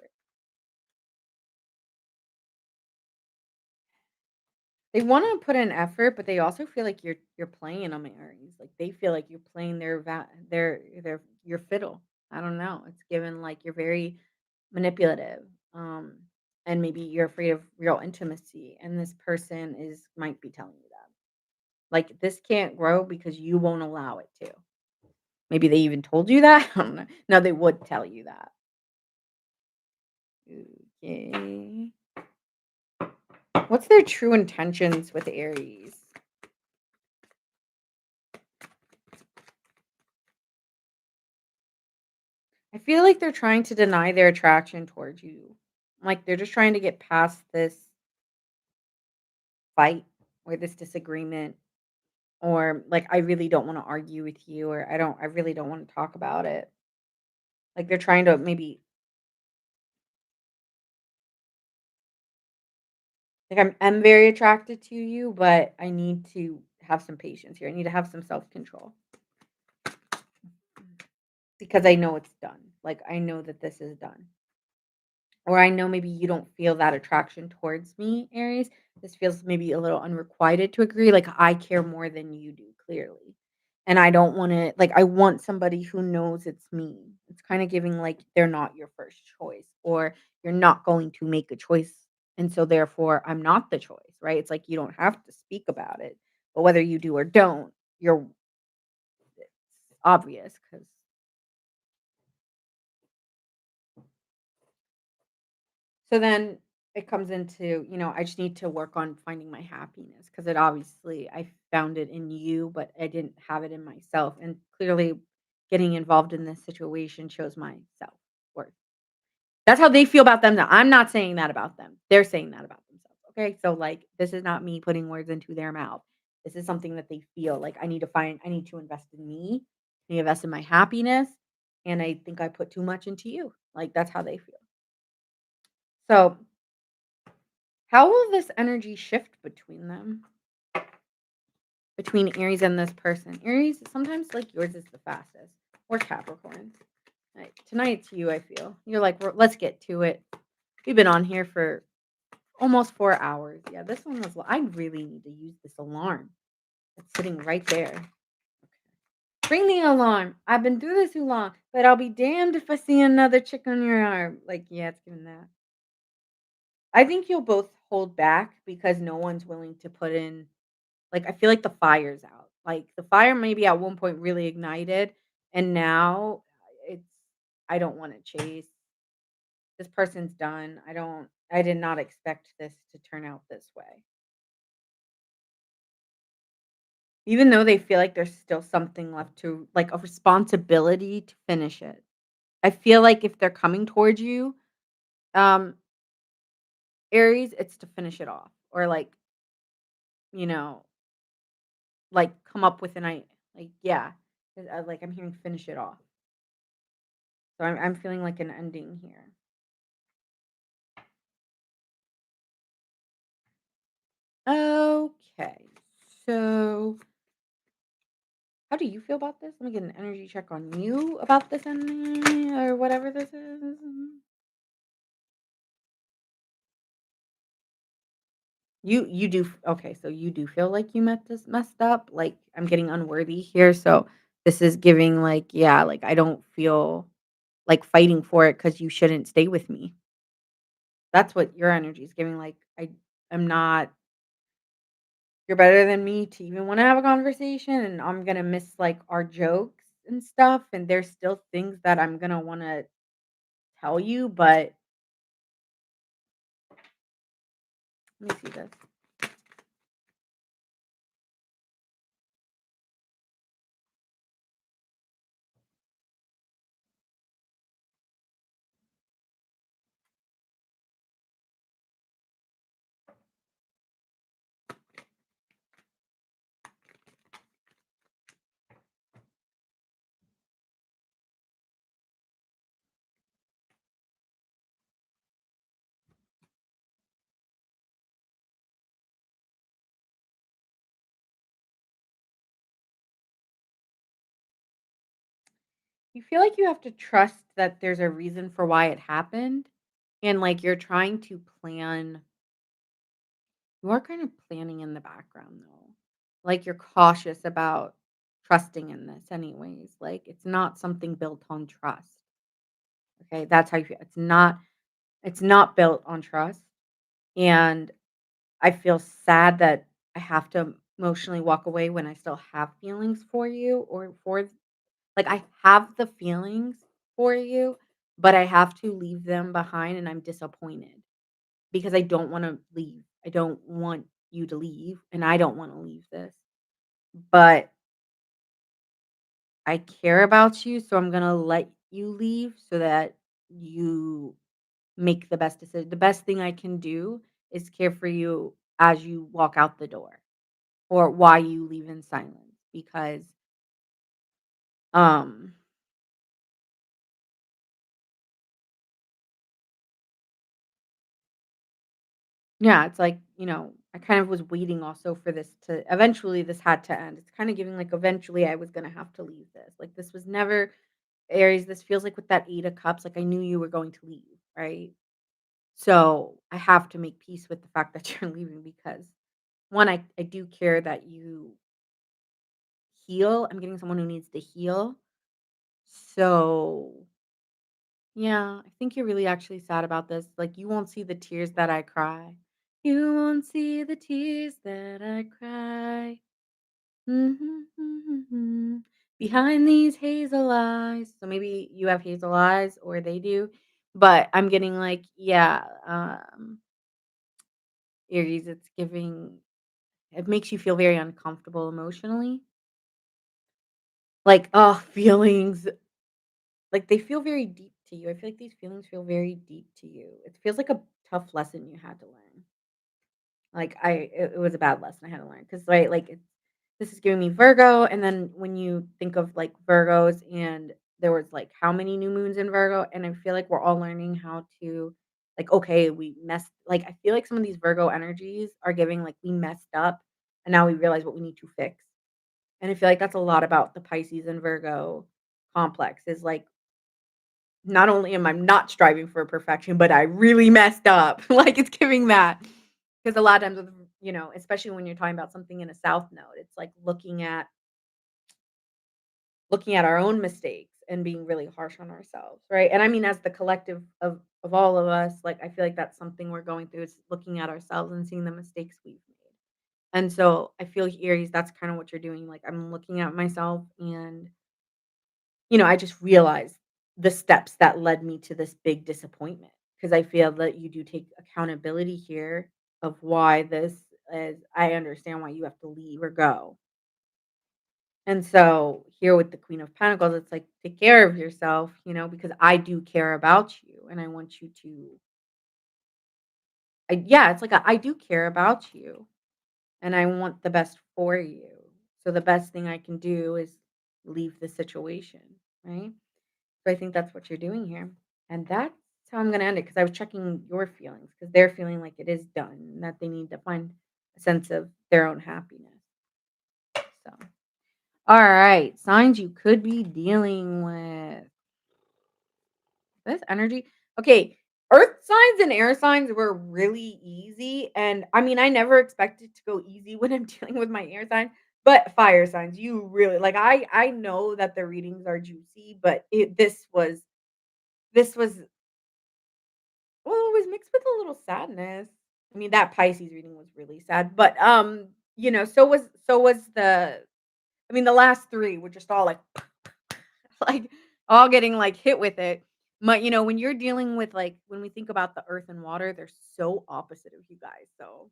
They want to put in effort, but they also feel like you're playing them, Aries. Like they feel like you're playing their your fiddle. I don't know. It's given like you're very manipulative. Um and maybe you're afraid of real intimacy and this person is might be telling you that. Like this can't grow because you won't allow it to. Maybe they even told you that. I don't know. No, they would tell you that. Okay. What's their true intentions with Aries? I feel like they're trying to deny their attraction towards you. Like they're just trying to get past this fight or this disagreement or like I really don't want to argue with you or I really don't want to talk about it. Like they're trying to maybe like I'm very attracted to you, but I need to have some patience here. I need to have some self-control because I know it's done. Like I know that this is done. Or I know maybe you don't feel that attraction towards me, Aries. This feels maybe a little unrequited to agree. Like I care more than you do, clearly. And I don't want to like I want somebody who knows it's me. It's kind of giving like they're not your first choice or you're not going to make a choice. And so therefore I'm not the choice, right? It's like you don't have to speak about it. But whether you do or don't, you're it's obvious because so then it comes into, I just need to work on finding my happiness because it obviously I found it in you, but I didn't have it in myself. And clearly getting involved in this situation shows my self-worth. That's how they feel about them now. I'm not saying that about them. They're saying that about themselves. Okay. So like this is not me putting words into their mouth. This is something that they feel like I need to invest in me, I need to invest in my happiness. And I think I put too much into you. Like that's how they feel. So how will this energy shift between them? Between Aries and this person? Aries, sometimes like yours is the fastest. Or Capricorn. Like, tonight it's you, I feel. You're like, let's get to it. We've been on here for almost 4 hours. Yeah, this one was. I really need to use this alarm. It's sitting right there. Bring the alarm. I've been through this too long, but I'll be damned if I see another chick on your arm. Like, yeah, it's giving that. I think you'll both hold back because no one's willing to put in. Like, I feel like the fire's out. Like, the fire maybe at one point really ignited, and now it's I don't wanna chase. This person's done. I did not expect this to turn out this way. Even though they feel like there's still something left to like, a responsibility to finish it. I feel like if they're coming towards you, um, Aries, it's to finish it off or, you know, like, come up with an I like, yeah. Like, I'm hearing finish it off. So I'm feeling like an ending here. Okay. So, how do you feel about this? Let me get an energy check on you about this ending or whatever this is. You do okay, so you do feel like you messed up? Like, I'm getting unworthy here, so this is giving, like, yeah, like, I don't feel like fighting for it because you shouldn't stay with me. That's what your energy is giving, like, I'm not you're better than me to even wanna have a conversation, and I'm gonna miss, like, our jokes and stuff, and there's still things that I'm gonna wanna tell you, but let me see this. You feel like you have to trust that there's a reason for why it happened, and, like, you're trying to plan you are kind of planning in the background, though. Like, you're cautious about trusting in this anyways, like, it's not something built on trust, okay? That's how you feel. It's not built on trust, and I feel sad that I have to emotionally walk away when I still have feelings for you or for like, I have the feelings for you, but I have to leave them behind, and I'm disappointed because I don't wanna leave. I don't want you to leave, and I don't wanna leave this, but I care about you, so I'm gonna let you leave so that you make the best decision. The best thing I can do is care for you as you walk out the door or why you leave in silence because, um yeah, it's like, I kind of was waiting also for this to eventually this had to end. It's kind of giving like eventually I was gonna have to leave this. Like this was never Aries, this feels like with that 8 of cups, like I knew you were going to leave, right? So I have to make peace with the fact that you're leaving because one, I do care that you heal. I'm getting someone who needs to heal. So yeah, I think you're really actually sad about this. Like, you won't see the tears that I cry. You won't see the tears that I cry. Mhm, mhm, mhm. Behind these hazel eyes. So maybe you have hazel eyes or they do. But I'm getting like, yeah, Aries, it makes you feel very uncomfortable emotionally. Like, oh, feelings. Like, they feel very deep to you. I feel like these feelings feel very deep to you. It feels like a tough lesson you had to learn. Like, it was a bad lesson I had to learn because right, like, this is giving me Virgo, and then when you think of, like, Virgos and there was, like, how many new moons in Virgo, and I feel like we're all learning how to like, okay, we messed like, I feel like some of these Virgo energies are giving, like, we messed up, and now we realize what we need to fix. And I feel like that's a lot about the Pisces and Virgo complex is, like, not only am I not striving for perfection, but I really messed up. Like, it's giving that. Because a lot of times with especially when you're talking about something in a south node, it's like looking at our own mistakes and being really harsh on ourselves, right? And I mean, as the collective of all of us, like, I feel like that's something we're going through is looking at ourselves and seeing the mistakes we've made. And so I feel Aries, that's kind of what you're doing. Like, I'm looking at myself and I just realized the steps that led me to this big disappointment because I feel that you do take accountability here of why this is I understand why you have to leave or go. And so here with the Queen of Pentacles, it's like take care of yourself, because I do care about you and I want you to yeah, it's like I do care about you and I want the best for you. So the best thing I can do is leave the situation, right? So I think that's what you're doing here. And that's how I'm gonna end it because I was checking your feelings because they're feeling like it is done and that they need to find a sense of their own happiness. So, all right, signs you could be dealing with this energy. Okay, Earth signs and air signs were really easy, and I mean, I never expected to go easy when I'm dealing with my air sign, but fire signs, you really like, I know that the readings are juicy, but this was well, it was mixed with a little sadness. I mean, that Pisces reading was really sad, but, so was the I mean, the last 3 were just all like like, all getting, like, hit with it. But, when you're dealing with, like when we think about the earth and water, they're so opposite of you guys, so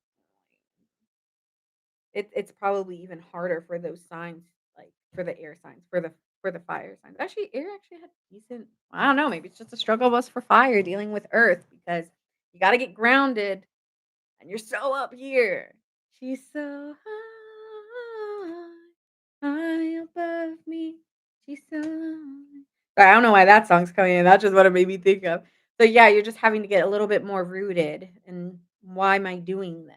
it's probably even harder for those signs, like, for the air signs, for the fire signs. Actually, air actually had decent I don't know, maybe it's just a struggle of us for fire dealing with earth because you gotta get grounded and you're so up here. She's so high, high above me. She's so I don't know why that song's coming in. That's just what it made me think of. So yeah, you're just having to get a little bit more rooted and why am I doing this?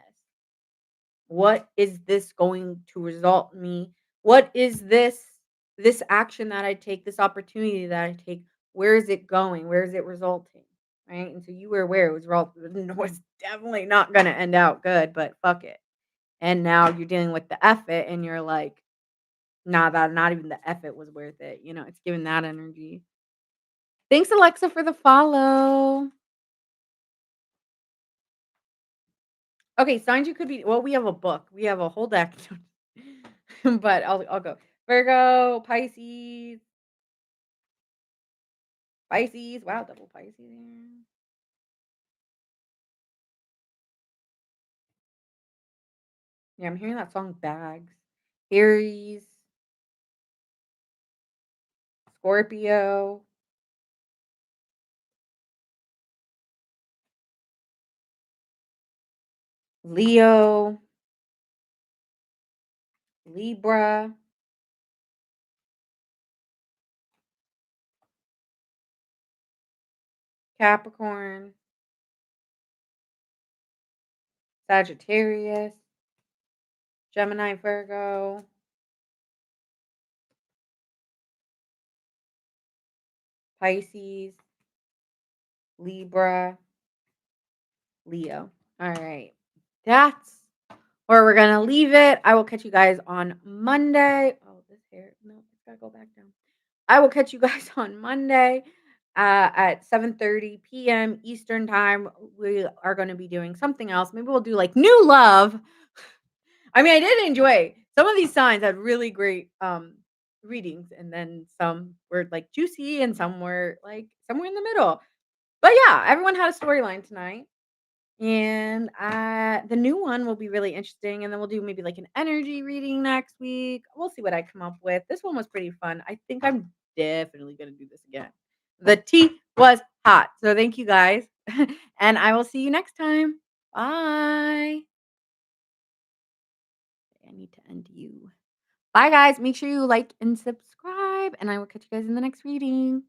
What is this going to result in me? What is this action that I take, this opportunity that I take? Where is it going? Where is it resulting? Right? And so you were aware it was definitely not gonna end out good, but fuck it. And now you're dealing with the effort and you're like, nah, that not even the effort was worth it. It's giving that energy. Thanks, Alexa, for the follow. Okay, signs you could be well, we have a book. We have a whole deck. But I'll go. Virgo, Pisces. Wow, double Pisces there. Yeah, I'm hearing that song Bags. Aries, Scorpio, Leo, Libra, Capricorn, Sagittarius, Gemini, Virgo, Pisces, Libra, Leo. All right. That's where we're gonna leave it. I will catch you guys on Monday. Oh, this hair. No, it's gotta go back down. I will catch you guys on Monday at 7:30 p.m. Eastern time. We are going to be doing something else. Maybe we'll do like new love. I mean, I did enjoy some of these signs had really great readings, and then some were like juicy, and some were like somewhere in the middle. But yeah, everyone had a storyline tonight. And the new one will be really interesting, and then we'll do maybe like an energy reading next week. We'll see what I come up with. This one was pretty fun. I think I'm definitely gonna do this again. The tea was hot. So thank you guys. And I will see you next time. Bye. I need to end you. Bye guys. Make sure you like and subscribe, and I will catch you guys in the next reading.